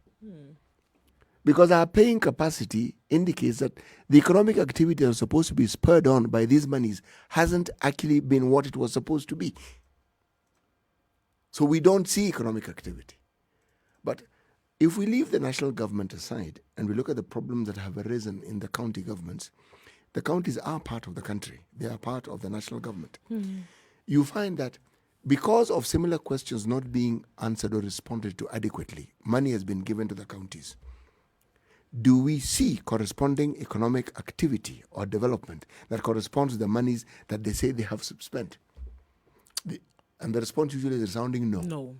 C: Because our paying capacity indicates that the economic activity that was supposed to be spurred on by these monies hasn't actually been what it was supposed to be. So we don't see economic activity. But if we leave the national government aside and we look at the problems that have arisen in the county governments, the counties are part of the country. They are part of the national government. You find that because of similar questions not being answered or responded to adequately, money has been given to the counties. Do we see corresponding economic activity or development that corresponds to the monies that they say they have spent? And the response usually is resounding no.
A: No.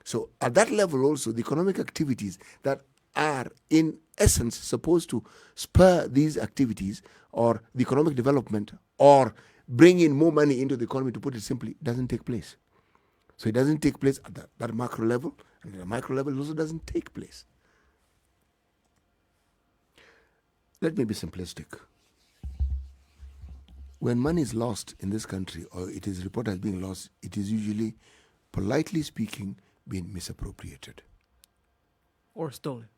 C: So at that level also, the economic activities that are in essence supposed to spur these activities or the economic development or bring in more money into the economy, to put it simply, doesn't take place. So it doesn't take place at that macro level, and at the micro level it also doesn't take place. Let me be simplistic. When money is lost in this country, or it is reported as being lost, it is usually, politely speaking, being misappropriated.
A: Or stolen.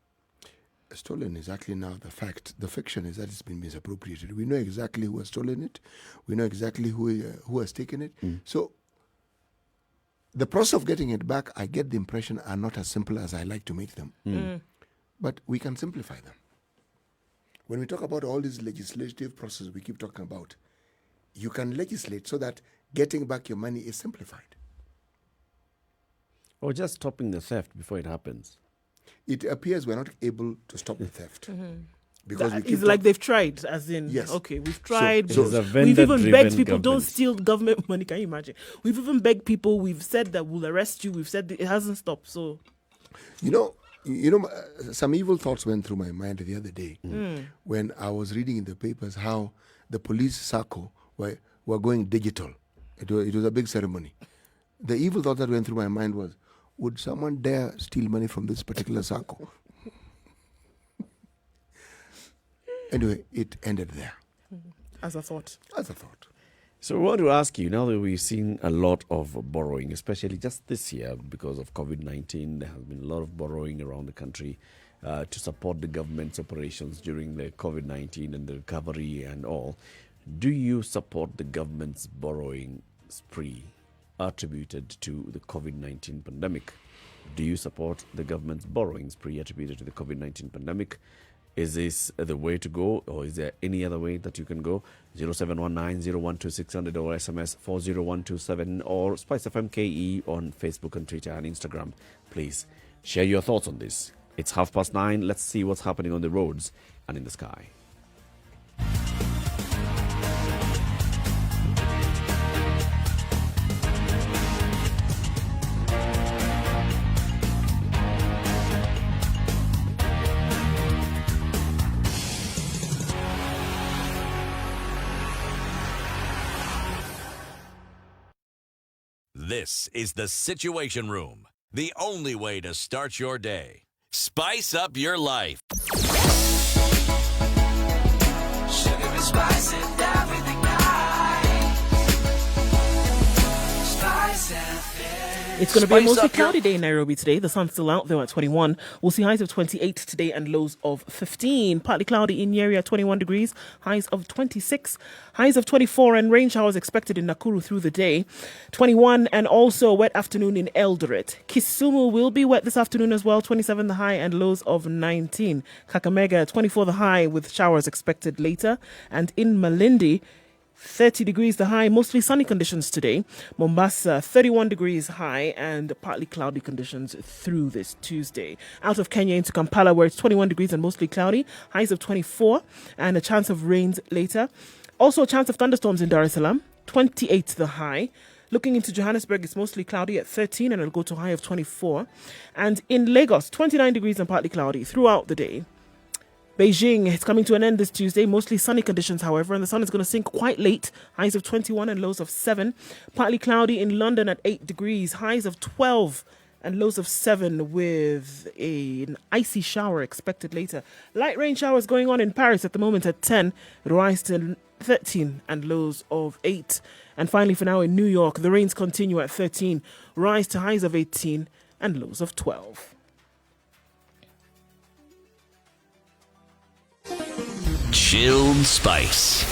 C: Stolen is actually now the fact. The fiction is that it's been misappropriated. We know exactly who has stolen it. We know exactly who has taken it. So the process of getting it back, I get the impression, are not as simple as I like to make them. But we can simplify them. When we talk about all these legislative processes we keep talking about, you can legislate so that getting back your money is simplified.
B: Or just stopping the theft before it happens.
C: It appears we're not able to stop the theft. Because
A: it's like they've tried, as in,
C: yes.
A: Okay, we've tried.
B: So
A: we've even begged people,
B: government.
A: don't steal government money. Can you imagine? We've even begged people, we've said that we'll arrest you, we've said it hasn't stopped. So,
C: You know, some evil thoughts went through my mind the other day when I was reading in the papers how the police SACCO were going digital. It was a big ceremony. The evil thought that went through my mind was, would someone dare steal money from this particular SACCO? Anyway, it ended there.
A: As a thought.
B: So I want to ask you, now that we've seen a lot of borrowing, especially just this year because of COVID-19, there has been a lot of borrowing around the country. to support the government's operations during the COVID-19 and the recovery and all. Do you support the government's borrowing spree attributed to the COVID-19 pandemic? Do you support the government's borrowing spree attributed to the COVID-19 pandemic? Is this the way to go, or is there any other way that you can go? 0719-012-600 or SMS 40127 or Spice FM KE on Facebook and Twitter and Instagram. Please share your thoughts on this. It's 9:30. Let's see what's happening on the roads and in the sky.
D: This is the Situation Room, the only way to start your day. Spice up your life.
J: Sugar and spice and everything nice. Spice FM.
A: It's going to be a
D: Spice
A: mostly
D: up your-
A: cloudy day in Nairobi today. The sun's still out there at 21. We'll see highs of 28 today and lows of 15. Partly cloudy in Njeri at 21 degrees, highs of 26. Highs of 24 and rain showers expected in Nakuru through the day. 21 and also a wet afternoon in Eldoret. Kisumu will be wet this afternoon as well. 27 the high and lows of 19. Kakamega 24 the high with showers expected later. And in Malindi, 30 degrees the high, mostly sunny conditions today. Mombasa, 31 degrees high and partly cloudy conditions through this Tuesday. Out of Kenya into Kampala, where it's 21 degrees and mostly cloudy, highs of 24 and a chance of rains later. Also a chance of thunderstorms in Dar es Salaam, 28 the high. Looking into Johannesburg, it's mostly cloudy at 13 and it'll go to a high of 24. And in Lagos, 29 degrees and partly cloudy throughout the day. Beijing, it's coming to an end this Tuesday. Mostly sunny conditions, however, and the sun is going to sink quite late. Highs of 21 and lows of 7. Partly cloudy in London at 8 degrees. Highs of 12 and lows of 7 with an icy shower expected later. Light rain showers going on in Paris at the moment at 10. It rise to 13 and lows of 8. And finally, for now in New York, the rains continue at 13. Rise to highs of 18 and lows of 12.
D: Chilled Spice.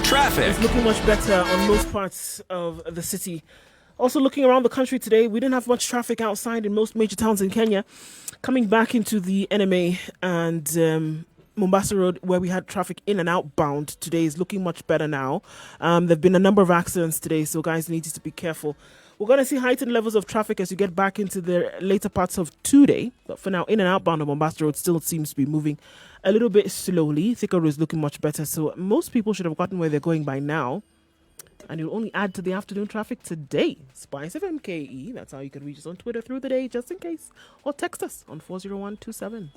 D: Traffic.
A: It's looking much better on most parts of the city. Also looking around the country today, we didn't have much traffic outside in most major towns in Kenya. Coming back into the NMA and Mombasa Road, where we had traffic in and outbound today, is looking much better now. There have been a number of accidents today, so guys need to be careful. We're going to see heightened levels of traffic as you get back into the later parts of today. But for now, in and outbound on Mombasa Road still seems to be moving a little bit slowly. Thika Road is looking much better. So most people should have gotten where they're going by now. And it'll only add to the afternoon traffic today. Spice FM KE. That's how you can reach us on Twitter through the day, just in case. Or text us on 40127.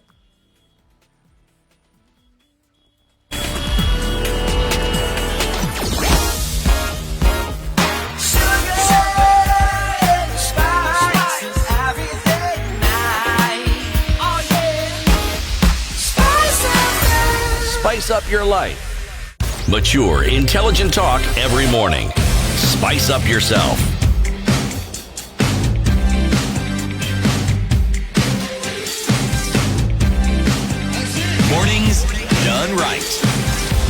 D: Spice up your life. Mature, intelligent talk every morning. Spice up yourself. Mornings done right.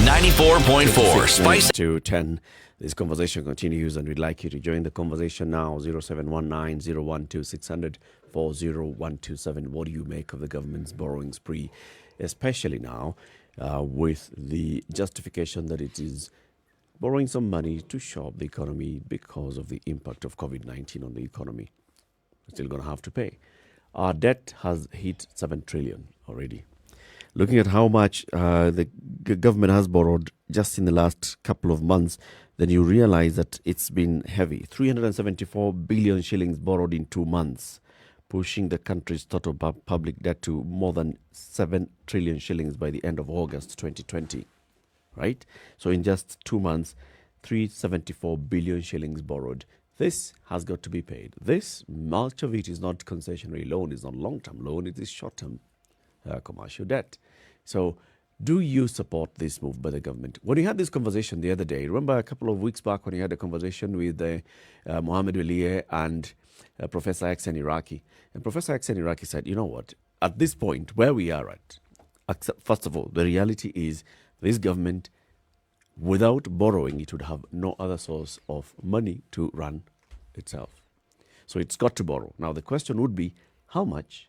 D: 94.4 Spice
B: to 10. This conversation continues, and we'd like you to join the conversation now. 0719-012-600 40127. What do you make of the government's borrowing spree, especially now with the justification that it is borrowing some money to shore up the economy because of the impact of COVID-19 on the economy? We're still going to have to pay. Our debt has hit 7 trillion already. Looking at how much the government has borrowed just in the last couple of months, then you realize that it's been heavy. 374 billion shillings borrowed in 2 months, pushing the country's total public debt to more than 7 trillion shillings by the end of August 2020. Right? So in just 2 months, 374 billion shillings borrowed. This has got to be paid. This, much of it is not concessionary loan, it's not long-term loan, it is short-term commercial debt. So Do you support this move by the government? When we had this conversation the other day, remember a couple of weeks back when you had a conversation with Mohammed Waliye and Professor Aksen Iraqi. And Professor Aksen Iraqi said, you know what, at this point where we are at, first of all, the reality is this government, without borrowing, it would have no other source of money to run itself. So it's got to borrow. Now the question would be, how much,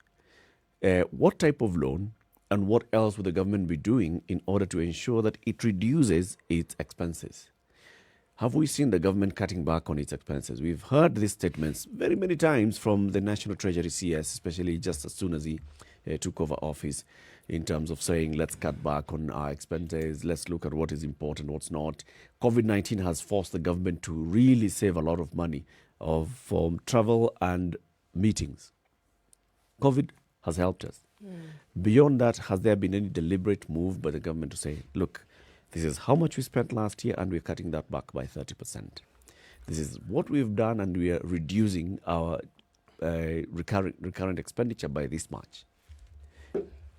B: what type of loan, and what else would the government be doing in order to ensure that it reduces its expenses? Have we seen the government cutting back on its expenses? We've heard these statements very many times from the National Treasury CS, especially just as soon as he took over office, in terms of saying, let's cut back on our expenses, let's look at what is important, what's not. COVID-19 has forced the government to really save a lot of money from travel and meetings. COVID has helped us. Beyond that, has there been any deliberate move by the government to say, look, this is how much we spent last year and we're cutting that back by 30%. This is what we've done and we are reducing our recurrent expenditure by this much.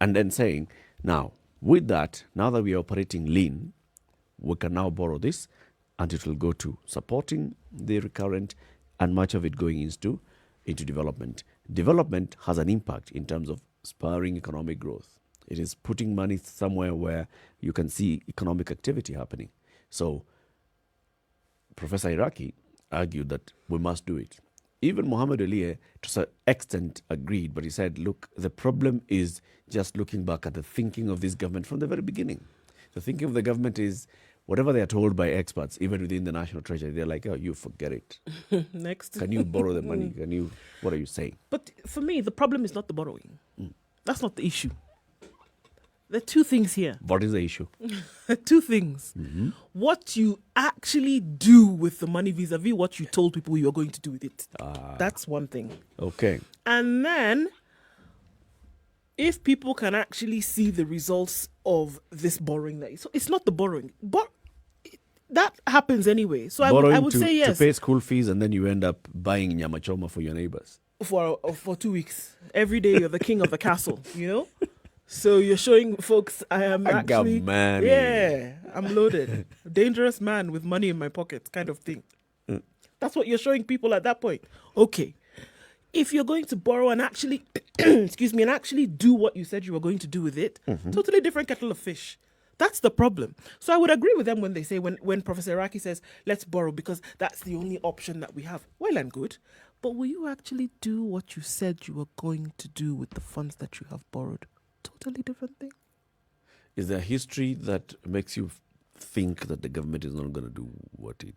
B: And then saying, now, with that, now that we are operating lean, we can now borrow this and it will go to supporting the recurrent and much of it going into development. Development has an impact in terms of spurring economic growth. It is putting money somewhere where you can see economic activity happening. So Professor Iraqi argued that we must do it. Even Mohammed Aliye, to some extent, agreed, but he said, look, the problem is just looking back at the thinking of this government from the very beginning. The thinking of the government is whatever they are told by experts, even within the National Treasury, they're like, oh, you forget it.
A: Next.
B: Can you borrow the money? What are you saying?
A: But for me, the problem is not the borrowing. That's not the issue. There are two things here.
B: What is the issue?
A: Two things.
B: Mm-hmm.
A: What you actually do with the money vis-a-vis what you told people you are going to do with it. That's one thing.
B: Okay.
A: And then, if people can actually see the results of this borrowing, so it's not the borrowing. That happens anyway. So I would say yes.
B: To pay school fees and then you end up buying nyama choma for your neighbors.
A: For 2 weeks. Every day you're the king of the castle, you know? So you're showing folks I am actually...
B: money.
A: Yeah, I'm loaded. Dangerous man with money in my pocket kind of thing. That's what you're showing people at that point. Okay. If you're going to borrow and actually, and actually do what you said you were going to do with it, totally different kettle of fish. That's the problem. So I would agree with them when they say, when Professor Iraqi says, let's borrow because that's the only option that we have. Well and good. But will you actually do what you said you were going to do with the funds that you have borrowed? Totally different thing.
B: Is there a history that makes you think that the government is not going to do what it...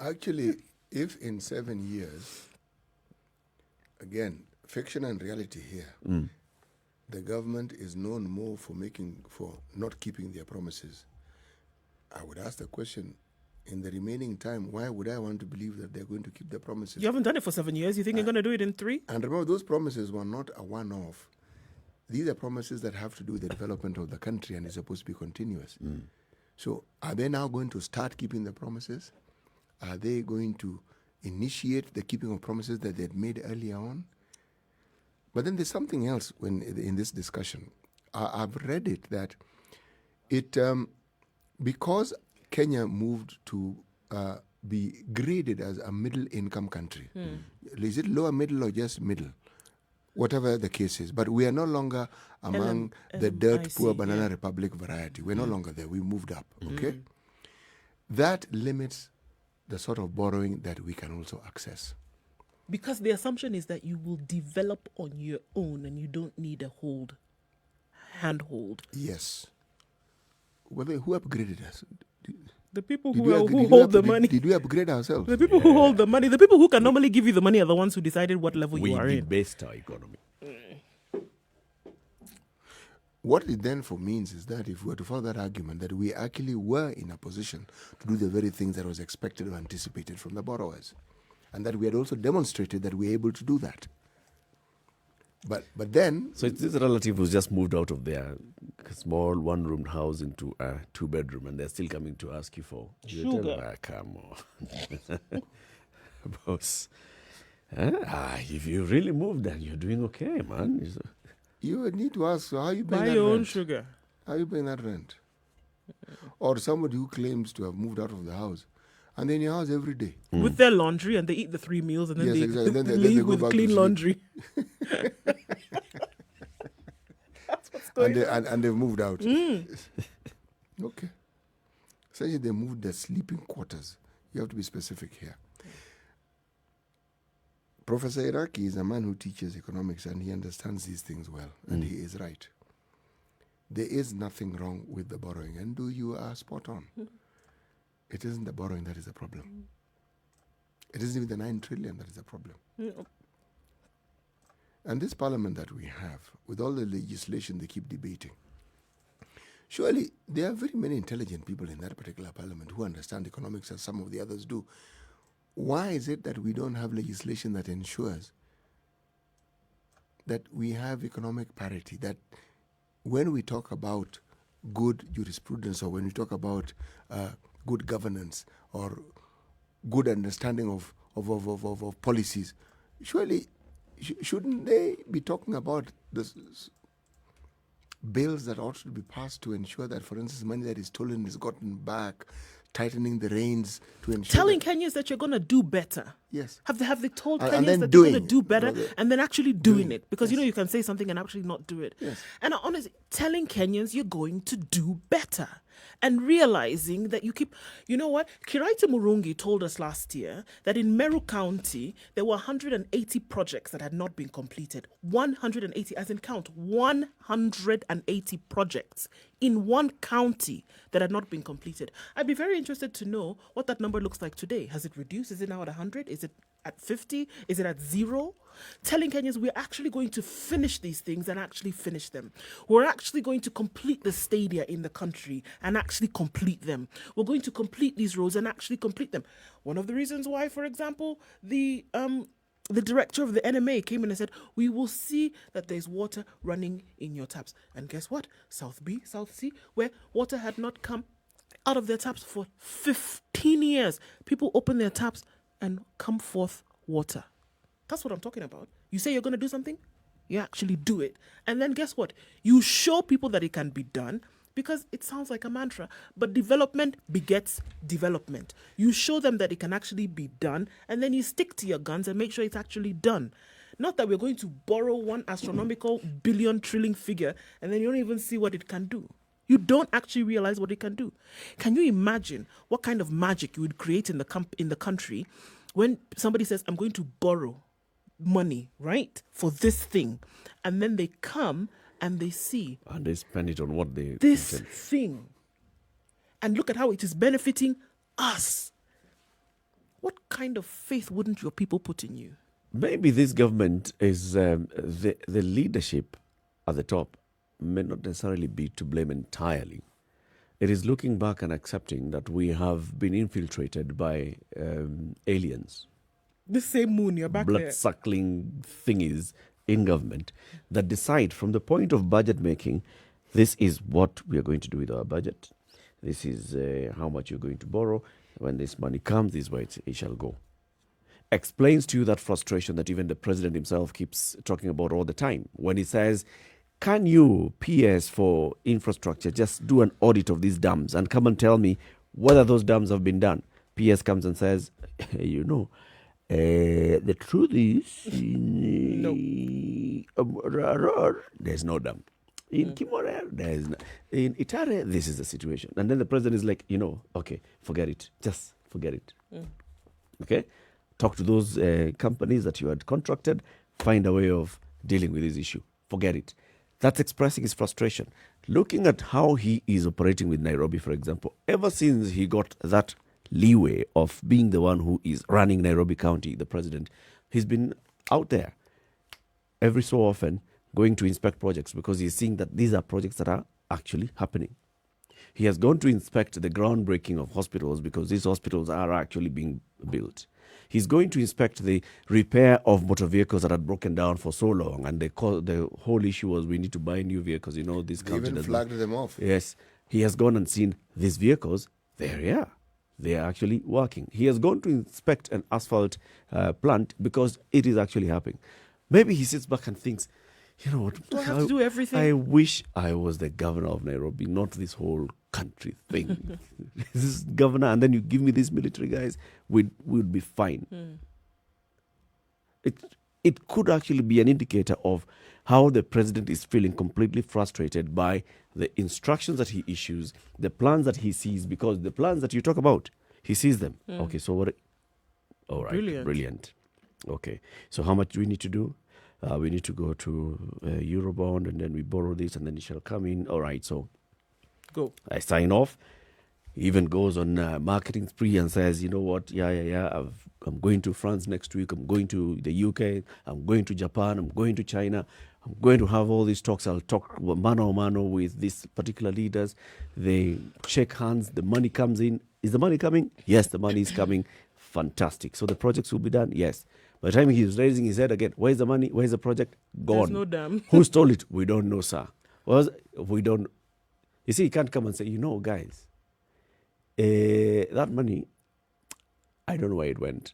C: Actually, if in 7 years, again, fiction and reality here, the government is known more for not keeping their promises, I would ask the question, in the remaining time, why would I want to believe that they're going to keep their promises?
A: You haven't done it for 7 years. You think you're going to do it in 3?
C: And remember, those promises were not a one-off. These are promises that have to do with the development of the country and is supposed to be continuous. So are they now going to start keeping the promises? Are they going to initiate the keeping of promises that they had made earlier on? But then there's something else in this discussion. I've read it that because Kenya moved to be graded as a middle-income country. Is it lower middle or just middle? Whatever the case is. But we are no longer among the dirt-poor banana republic variety. We're no longer there. We moved up, okay? That limits the sort of borrowing that we can also access.
A: Because the assumption is that you will develop on your own and you don't need a handhold.
C: Yes. Who upgraded us?
A: The people who hold the money.
C: Did we upgrade ourselves?
A: The people who hold the money. The people who can normally give you the money are the ones who decided what level you are in.
B: We debased our economy.
C: What it then means is that if we were to follow that argument, that we actually were in a position to do the very things that was expected or anticipated from the borrowers. And that we had also demonstrated that we are able to do that. But then...
B: So it's this relative who's just moved out of their small one-room house into a two-bedroom and they're still coming to ask you for...
A: Sugar.
B: Come on. Boss. If you really moved then you're doing okay, man.
C: You need to ask, how are you paying
A: Buy
C: that
A: your own
C: rent?
A: sugar.
C: How are you paying that rent? Or somebody who claims to have moved out of the house, and they're in your house every day.
A: With their laundry, and they eat the 3 meals, and then
C: Yes,
A: they,
C: exactly. Then they
A: leave
C: go
A: with
C: back to
A: clean
C: sleep.
A: laundry.
C: And they've moved out. Okay. Essentially, they moved their sleeping quarters. You have to be specific here. Professor Iraqi is a man who teaches economics, and he understands these things well, and he is right. There is nothing wrong with the borrowing, and you are spot on. It isn't the borrowing that is the problem. It isn't even the 9 trillion that is the problem. And this parliament that we have, with all the legislation they keep debating, surely there are very many intelligent people in that particular parliament who understand economics as some of the others do. Why is it that we don't have legislation that ensures that we have economic parity, that when we talk about good jurisprudence, or when we talk about good governance or good understanding of policies, surely shouldn't they be talking about the bills that ought to be passed to ensure that, for instance, money that is stolen is gotten back, tightening the reins to ensure
A: Telling Kenyans that you're going to do better.
C: Yes.
A: Have they told
C: And
A: Kenyans
C: then
A: that they're going to
C: doing
A: do
C: it,
A: better,
C: rather.
A: and then actually doing it? Because you can say something and actually not do it.
C: Yes.
A: And honestly, telling Kenyans you're going to do better, and realizing that you keep, you know what? Kiraita Murungi told us last year that in Meru County, there were 180 projects that had not been completed. 180, as in count, 180 projects in one county that had not been completed. I'd be very interested to know what that number looks like today. Has it reduced? Is it now at 100? Is it at 50? Is it at 0? Telling Kenyans we're actually going to finish these things and actually finish them. We're actually going to complete the stadia in the country and actually complete them. We're going to complete these roads and actually complete them. One of the reasons why, for example, the director of the NMA came in and said, we will see that there's water running in your taps. And guess what? South B, South C, where water had not come out of their taps for 15 years. People open their taps and come forth water. That's what I'm talking about. You say you're going to do something, you actually do it. And then guess what? You show people that it can be done, because it sounds like a mantra, but development begets development. You show them that it can actually be done, and then you stick to your guns and make sure it's actually done. Not that we're going to borrow one astronomical billion trillion figure and then you don't even see what it can do. You don't actually realize what it can do. Can you imagine what kind of magic you would create in the country when somebody says, I'm going to borrow money, right, for this thing, and then they come and they see,
B: and they spend it on what they
A: this
B: intend.
A: thing, and look at how it is benefiting us. What kind of faith wouldn't your people put in you?
B: Maybe this government is the leadership at the top may not necessarily be to blame entirely. It is looking back and accepting that we have been infiltrated by aliens.
A: The same moon, you're back there.
B: Blood-suckling thingies in government that decide from the point of budget making, this is what we are going to do with our budget. This is how much you're going to borrow. When this money comes, this is where it shall go. Explains to you that frustration that even the president himself keeps talking about all the time. When he says, can you, PS for infrastructure, just do an audit of these dams and come and tell me whether those dams have been done? PS comes and says, the truth is, there's no dam. In Kimore, there's no. In Itare, this is the situation. And then the president is like, okay, forget it. Just forget it. Okay? Talk to those companies that you had contracted. Find a way of dealing with this issue. Forget it. That's expressing his frustration. Looking at how he is operating with Nairobi, for example, ever since he got that leeway of being the one who is running Nairobi County, the president, he's been out there every so often going to inspect projects because he's seeing that these are projects that are actually happening. He has gone to inspect the groundbreaking of hospitals because these hospitals are actually being built. He's going to inspect the repair of motor vehicles that had broken down for so long, and the whole issue was we need to buy new vehicles. This
C: they even flagged them off.
B: Yes. He has gone and seen these vehicles. There they are. They are actually working. He has gone to inspect an asphalt plant because it is actually happening. Maybe he sits back and thinks, You know what?
A: Do I have to do everything?
B: I wish I was the governor of Nairobi, not this whole country thing. This is governor, and then you give me these military guys, we'd be fine. It could actually be an indicator of how the president is feeling completely frustrated by the instructions that he issues, the plans that he sees, because the plans that you talk about, he sees them. Okay, so what? All right, brilliant. Okay, so how much do we need to do? We need to go to Eurobond, and then we borrow this, and then it shall come in. All right, so
A: go.
B: I sign off. He even goes on marketing spree and says, you know what, I'm going to France next week. I'm going to the UK. I'm going to Japan. I'm going to China. I'm going to have all these talks. I'll talk mano a mano with these particular leaders. They shake hands. The money comes in. Is the money coming? Yes, the money is coming. Fantastic. So the projects will be done? Yes. By the time he's raising his head again, where's the money? Where's the project? Gone.
A: There's no damn.
B: Who stole it? We don't know, sir. We don't. You see, he can't come and say, you know, guys, that money, I don't know where it went.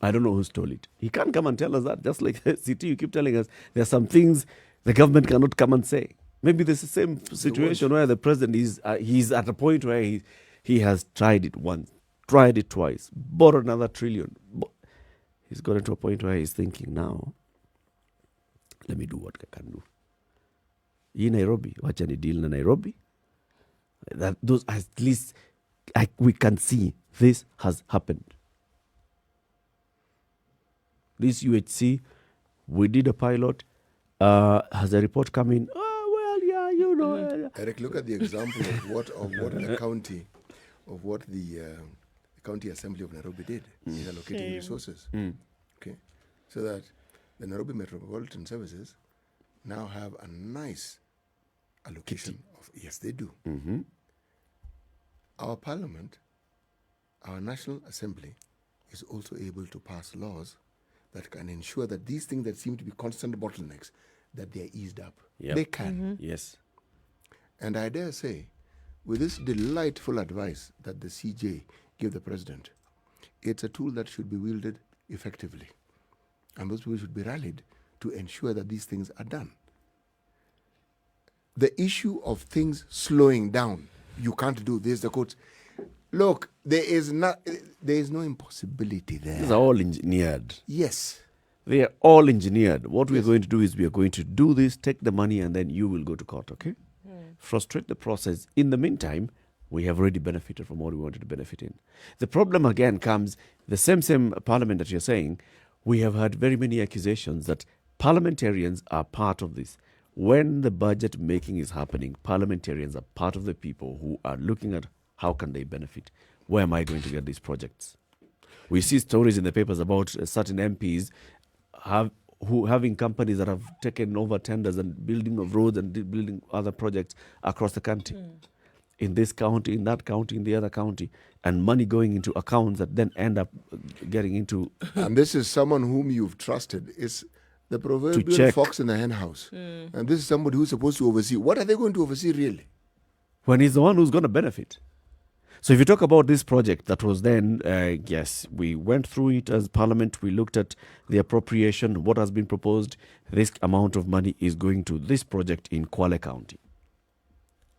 B: I don't know who stole it. He can't come and tell us that. Just like CT, you keep telling us there are some things the government cannot come and say. Maybe there's the same situation where the president is he's at a point where he has tried it once, tried it twice, borrowed another trillion. He's gotten to a point where he's thinking, now, let me do what I can do. In Nairobi, wacha ni deal na Nairobi. That those at least we can see this has happened. This UHC, we did a pilot. Has a report come in? Oh well, yeah, you know.
C: Eric, look at the example of what the county, of what the County Assembly of Nairobi did in allocating resources. Okay, so that the Nairobi Metropolitan Services now have a nice allocation of, yes, they do. Our parliament, our National Assembly, is also able to pass laws that can ensure that these things that seem to be constant bottlenecks, that they are eased up.
B: Yep.
C: They can.
B: Yes.
C: And I dare say, with this delightful advice that the CJ gave the president, it's a tool that should be wielded effectively. And those people should be rallied to ensure that these things are done. The issue of things slowing down, you can't do this, the quote. Look, there is no impossibility there.
B: These are all engineered.
C: Yes.
B: They are all engineered. What we're going to do is we are going to do this, take the money, and then you will go to court, okay? Frustrate the process. In the meantime, we have already benefited from what we wanted to benefit in. The problem again comes, the same parliament that you're saying, we have had very many accusations that parliamentarians are part of this. When the budget making is happening, parliamentarians are part of the people who are looking at how can they benefit. Where am I going to get these projects? We see stories in the papers about certain MPs having companies that have taken over tenders and building of roads and building other projects across the country. In this county, in that county, in the other county, and money going into accounts that then end up getting into...
C: And this is someone whom you've trusted. It's the proverbial fox in the hen house. And this is somebody who's supposed to oversee. What are they going to oversee really?
B: When he's the one who's going to benefit. So if you talk about this project that was then, yes, we went through it as Parliament. We looked at the appropriation, what has been proposed. This amount of money is going to this project in Kwale County.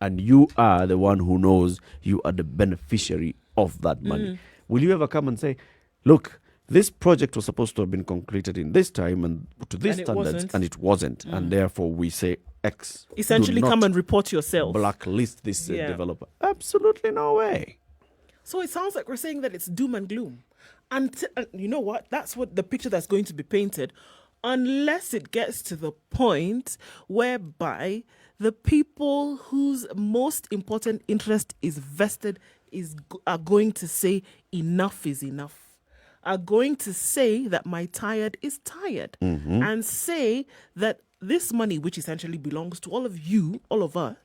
B: And you are the one who knows you are the beneficiary of that money. Will you ever come and say, look, this project was supposed to have been completed in this time and to this standards, and it wasn't. And therefore we say X.
A: Essentially come and report yourself.
B: Blacklist this developer. Absolutely no way.
A: So it sounds like we're saying that it's doom and gloom. And you know what? That's what the picture that's going to be painted, unless it gets to the point whereby the people whose most important interest is vested are going to say enough is enough. Are going to say that my tired is tired, and say that this money, which essentially belongs to all of you, all of us,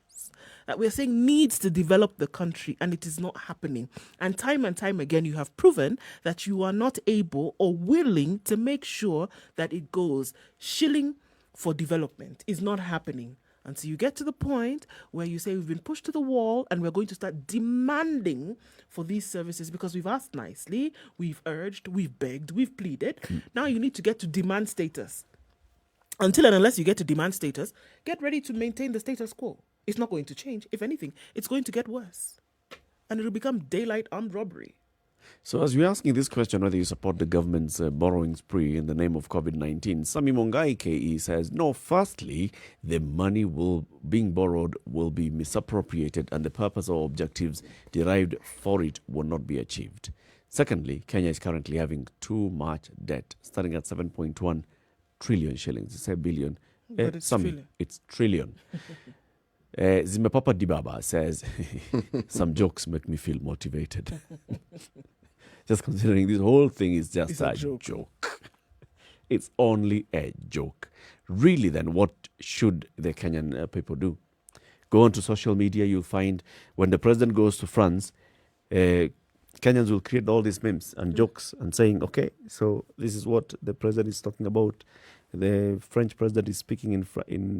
A: that we're saying needs to develop the country, and it is not happening. And time again, you have proven that you are not able or willing to make sure that it goes. Shilling for development is not happening until you get to the point where you say we've been pushed to the wall and we're going to start demanding for these services because we've asked nicely, we've urged, we've begged, we've pleaded. Now you need to get to demand status. Until and unless you get to demand status, get ready to maintain the status quo. It's not going to change. If anything, it's going to get worse. And it'll become daylight armed robbery.
B: So as we're asking this question, whether you support the government's borrowing spree in the name of COVID-19, Sami Mongai KE says, no, firstly, the money being borrowed will be misappropriated and the purpose or objectives derived for it will not be achieved. Secondly, Kenya is currently having too much debt, starting at 7.1 trillion shillings. It's a billion.
A: But it's
B: Sami,
A: trillion.
B: it's trillion. Zimepapa Dibaba says, some jokes make me feel motivated. Just considering this whole thing is just a joke. It's only a joke. Really, then, what should the Kenyan people do? Go onto social media, you'll find when the president goes to France, Kenyans will create all these memes and jokes and saying, okay, so this is what the president is talking about. The French president is speaking in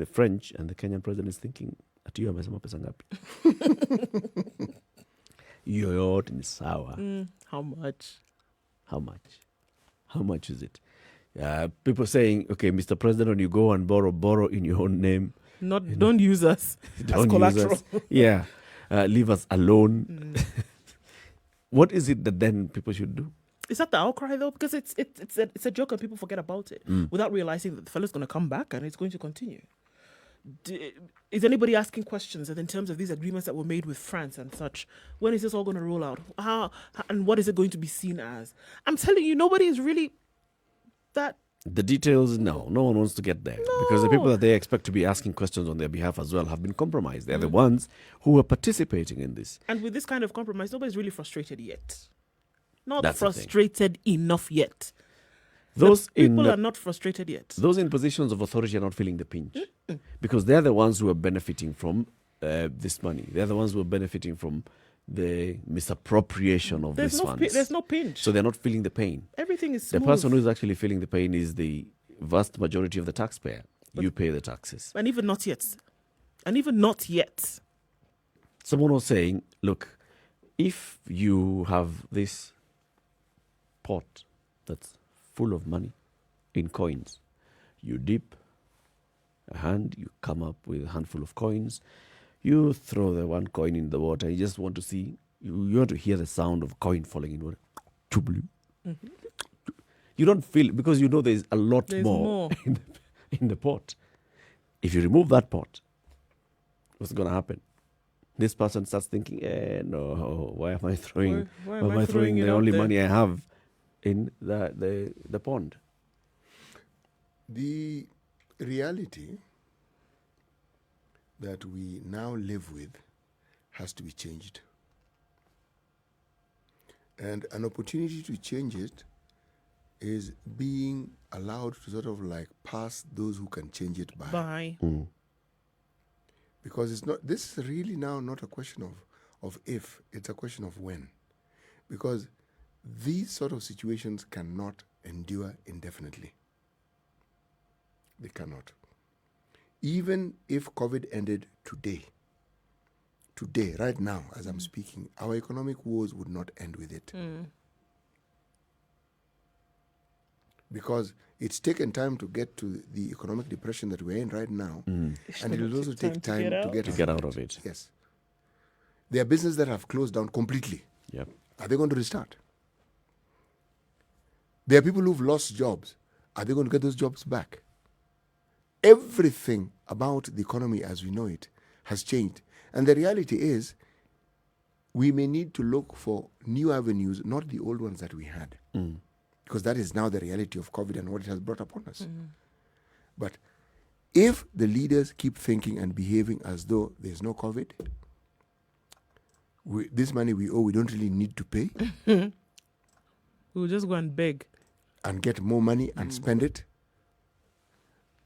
B: French, and the Kenyan president is thinking, ati hiyo amesema pesa ngapi? Hiyo yote ni sawa.
A: How much?
B: How much is it? People saying, okay, Mr. President, when you go and borrow in your own name.
A: Don't use us as collateral.
B: Yeah. Leave us alone. What is it that then people should do?
A: Is that the outcry though? Because it's a joke and people forget about it without realizing that the fellow's going to come back and it's going to continue. Is anybody asking questions in terms of these agreements that were made with France and such? When is this all going to roll out? How and what is it going to be seen as? I'm telling you, nobody is really that.
B: The details, no one wants to get there. Because the people that they expect to be asking questions on their behalf as well have been compromised. They're the ones who are participating in this.
A: And with this kind of compromise, nobody's really frustrated yet. Not
B: That's
A: frustrated enough yet.
B: Those
A: people are not frustrated yet.
B: Those in positions of authority are not feeling the pinch. Because they're the ones who are benefiting from this money. They're the ones who are benefiting from the misappropriation of these funds.
A: There's no pinch.
B: So they're not feeling the pain.
A: Everything is smooth.
B: The person who is actually feeling the pain is the vast majority of the taxpayer. But you pay the taxes.
A: And even not yet.
B: Someone was saying, look, if you have this pot that's full of money in coins, you dip a hand, you come up with a handful of coins, you throw the one coin in the water, you just want to see, you want to hear the sound of coin falling in water. You don't feel, because you know there's a lot more in the pot. If you remove that pot, what's going to happen? This person starts thinking, no, why am I throwing the only money I have in the pond?
C: The reality that we now live with has to be changed. And an opportunity to change it is being allowed to sort of like pass those who can change it by. Because it's not, this is really now not a question of if, it's a question of when. Because these sort of situations cannot endure indefinitely. They cannot. Even if COVID ended today, right now, as I'm speaking, our economic woes would not end with it. Because it's taken time to get to the economic depression that we're in right now, and it will also take time to get out of it. Yes. There are businesses that have closed down completely.
B: Yep.
C: Are they going to restart? There are people who've lost jobs. Are they going to get those jobs back? Everything about the economy as we know it has changed. And the reality is, we may need to look for new avenues, not the old ones that we had. Because that is now the reality of COVID and what it has brought upon us. But if the leaders keep thinking and behaving as though there's no COVID, this money we owe, we don't really need to pay.
A: We'll just go and beg.
C: And get more money and spend it.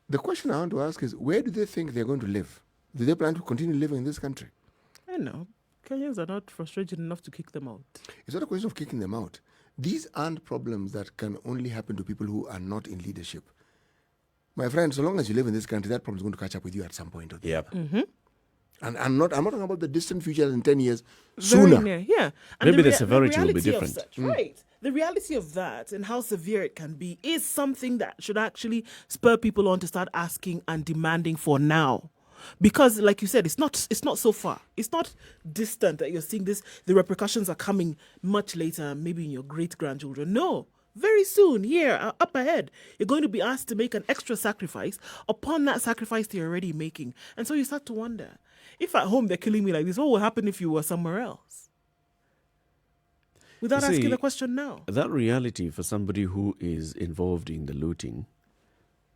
C: The question I want to ask is, where do they think they're going to live? Do they plan to continue living in this country?
A: I know. Kenyans are not frustrated enough to kick them out.
C: It's not a question of kicking them out. These aren't problems that can only happen to people who are not in leadership. My friend, so long as you live in this country, that problem is going to catch up with you at some point.
B: Yep.
C: And I'm not talking about the distant future in 10 years.
A: Very
C: Sooner.
A: near, yeah.
B: Maybe the severity will be different.
A: Right. the reality of that and how severe it can be is something that should actually spur people on to start asking and demanding for now. Because, like you said, it's not so far. It's not distant that you're seeing this. The repercussions are coming much later, maybe in your great-grandchildren. No, very soon, here, up ahead, you're going to be asked to make an extra sacrifice upon that sacrifice they're already making. And so you start to wonder, if at home they're killing me like this, what would happen if you were somewhere else? Without asking the question now.
B: That reality for somebody who is involved in the looting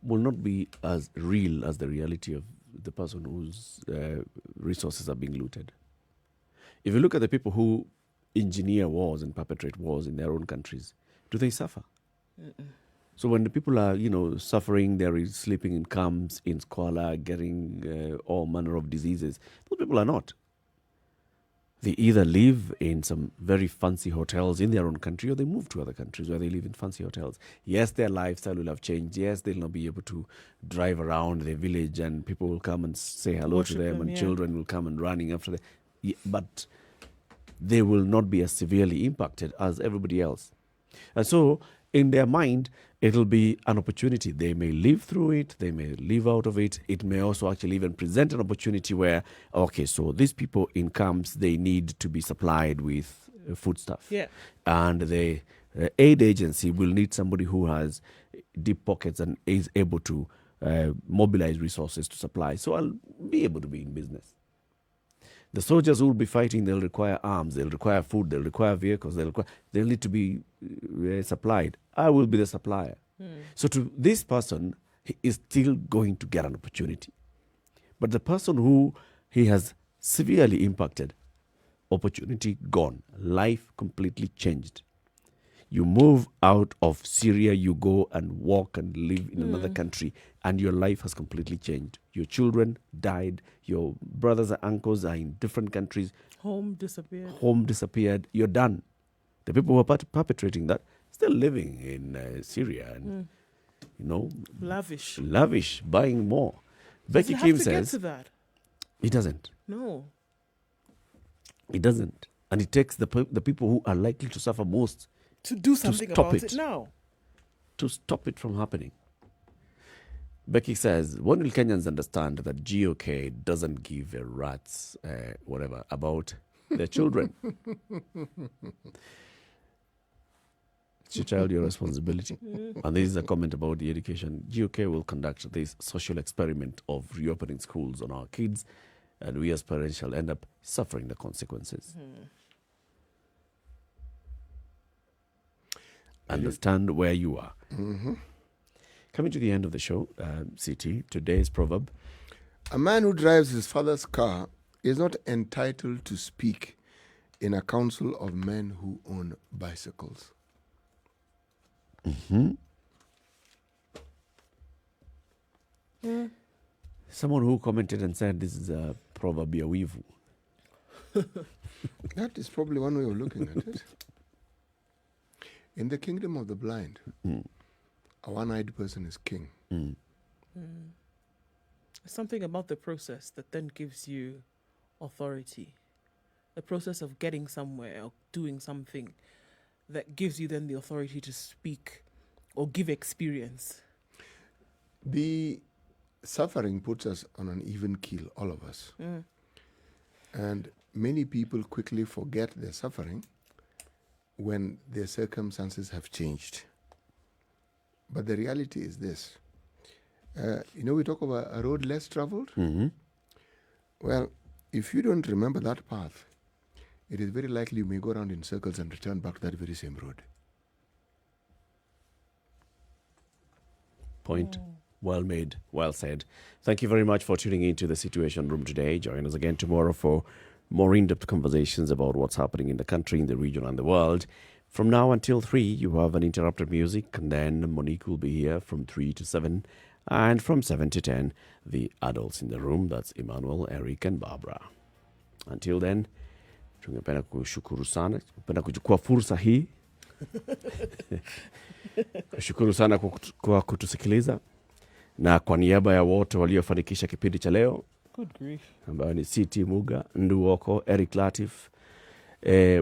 B: will not be as real as the reality of the person whose resources are being looted. If you look at the people who engineer wars and perpetrate wars in their own countries, do they suffer? Mm-mm. So when the people are, suffering, they're sleeping in camps, in squalor, getting all manner of diseases, those people are not. They either live in some very fancy hotels in their own country, or they move to other countries where they live in fancy hotels. Yes, their lifestyle will have changed. Yes, they'll not be able to drive around their village and people will come and say hello to them, and children will come and running after them. Yeah, but they will not be as severely impacted as everybody else. And so, in their mind, it'll be an opportunity. They may live through it, they may live out of it. It may also actually even present an opportunity where, okay, so these people in camps, they need to be supplied with foodstuff.
A: Yeah.
B: And the aid agency will need somebody who has deep pockets and is able to mobilize resources to supply. So I'll be able to be in business. The soldiers who will be fighting, they'll require arms, they'll require food, they'll require vehicles, they'll need to be supplied. I will be the supplier. So to this person, he is still going to get an opportunity. But the person who he has severely impacted, opportunity gone, life completely changed. You move out of Syria, you go and walk and live in another country, and your life has completely changed. Your children died, your brothers and uncles are in different countries.
A: Home disappeared.
B: You're done. The people who are perpetrating that still living in Syria and, lavish, buying more. Becky Kim says,
A: get to that?
B: It doesn't.
A: No.
B: It doesn't. And it takes the people who are likely to suffer most
A: to do something about it now.
B: To stop it from happening. Becky says, when will Kenyans understand that GOK doesn't give a rat's whatever about their children? It's your child, your responsibility. And this is a comment about the education. GOK will conduct this social experiment of reopening schools on our kids, and we as parents shall end up suffering the consequences. Understand where you are. Coming to the end of the show, CT, today's proverb.
C: A man who drives his father's car is not entitled to speak in a council of men who own bicycles.
B: Someone who commented and said this is a proverb ya wivu.
C: That is probably one way of looking at it. In the kingdom of the blind, a one-eyed person is king.
A: Something about the process that then gives you authority. The process of getting somewhere or doing something that gives you then the authority to speak or give experience.
C: The suffering puts us on an even keel, all of us. And many people quickly forget their suffering when their circumstances have changed. But the reality is this. We talk about a road less traveled. Well, if you don't remember that path, it is very likely you may go around in circles and return back to that very same road.
B: Point well made, well said. Thank you very much for tuning into the Situation Room today. Join us again tomorrow for more in-depth conversations about what's happening in the country, in the region, and the world. From now until 3, you have uninterrupted music, and then Monique will be here from 3 to 7. And from 7 to 10, the adults in the room, that's Emmanuel, Eric, and Barbara. Until then, tungependa kushukuru sana, tungependa kuchukua fursa hii kushukuru sana kwa kutusikiliza, na kwa niaba ya wote waliofanikisha kipindi cha leo,
A: good grief,
B: ambayo ni CT Muga, Nduh Okoh, Eric Latiff,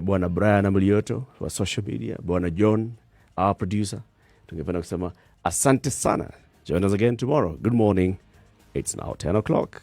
B: Bwana Brian Amulioto wa social media, Bwana John, our producer. Tungependa kusema asante sana. Join us again tomorrow. Good morning. It's now 10 o'clock.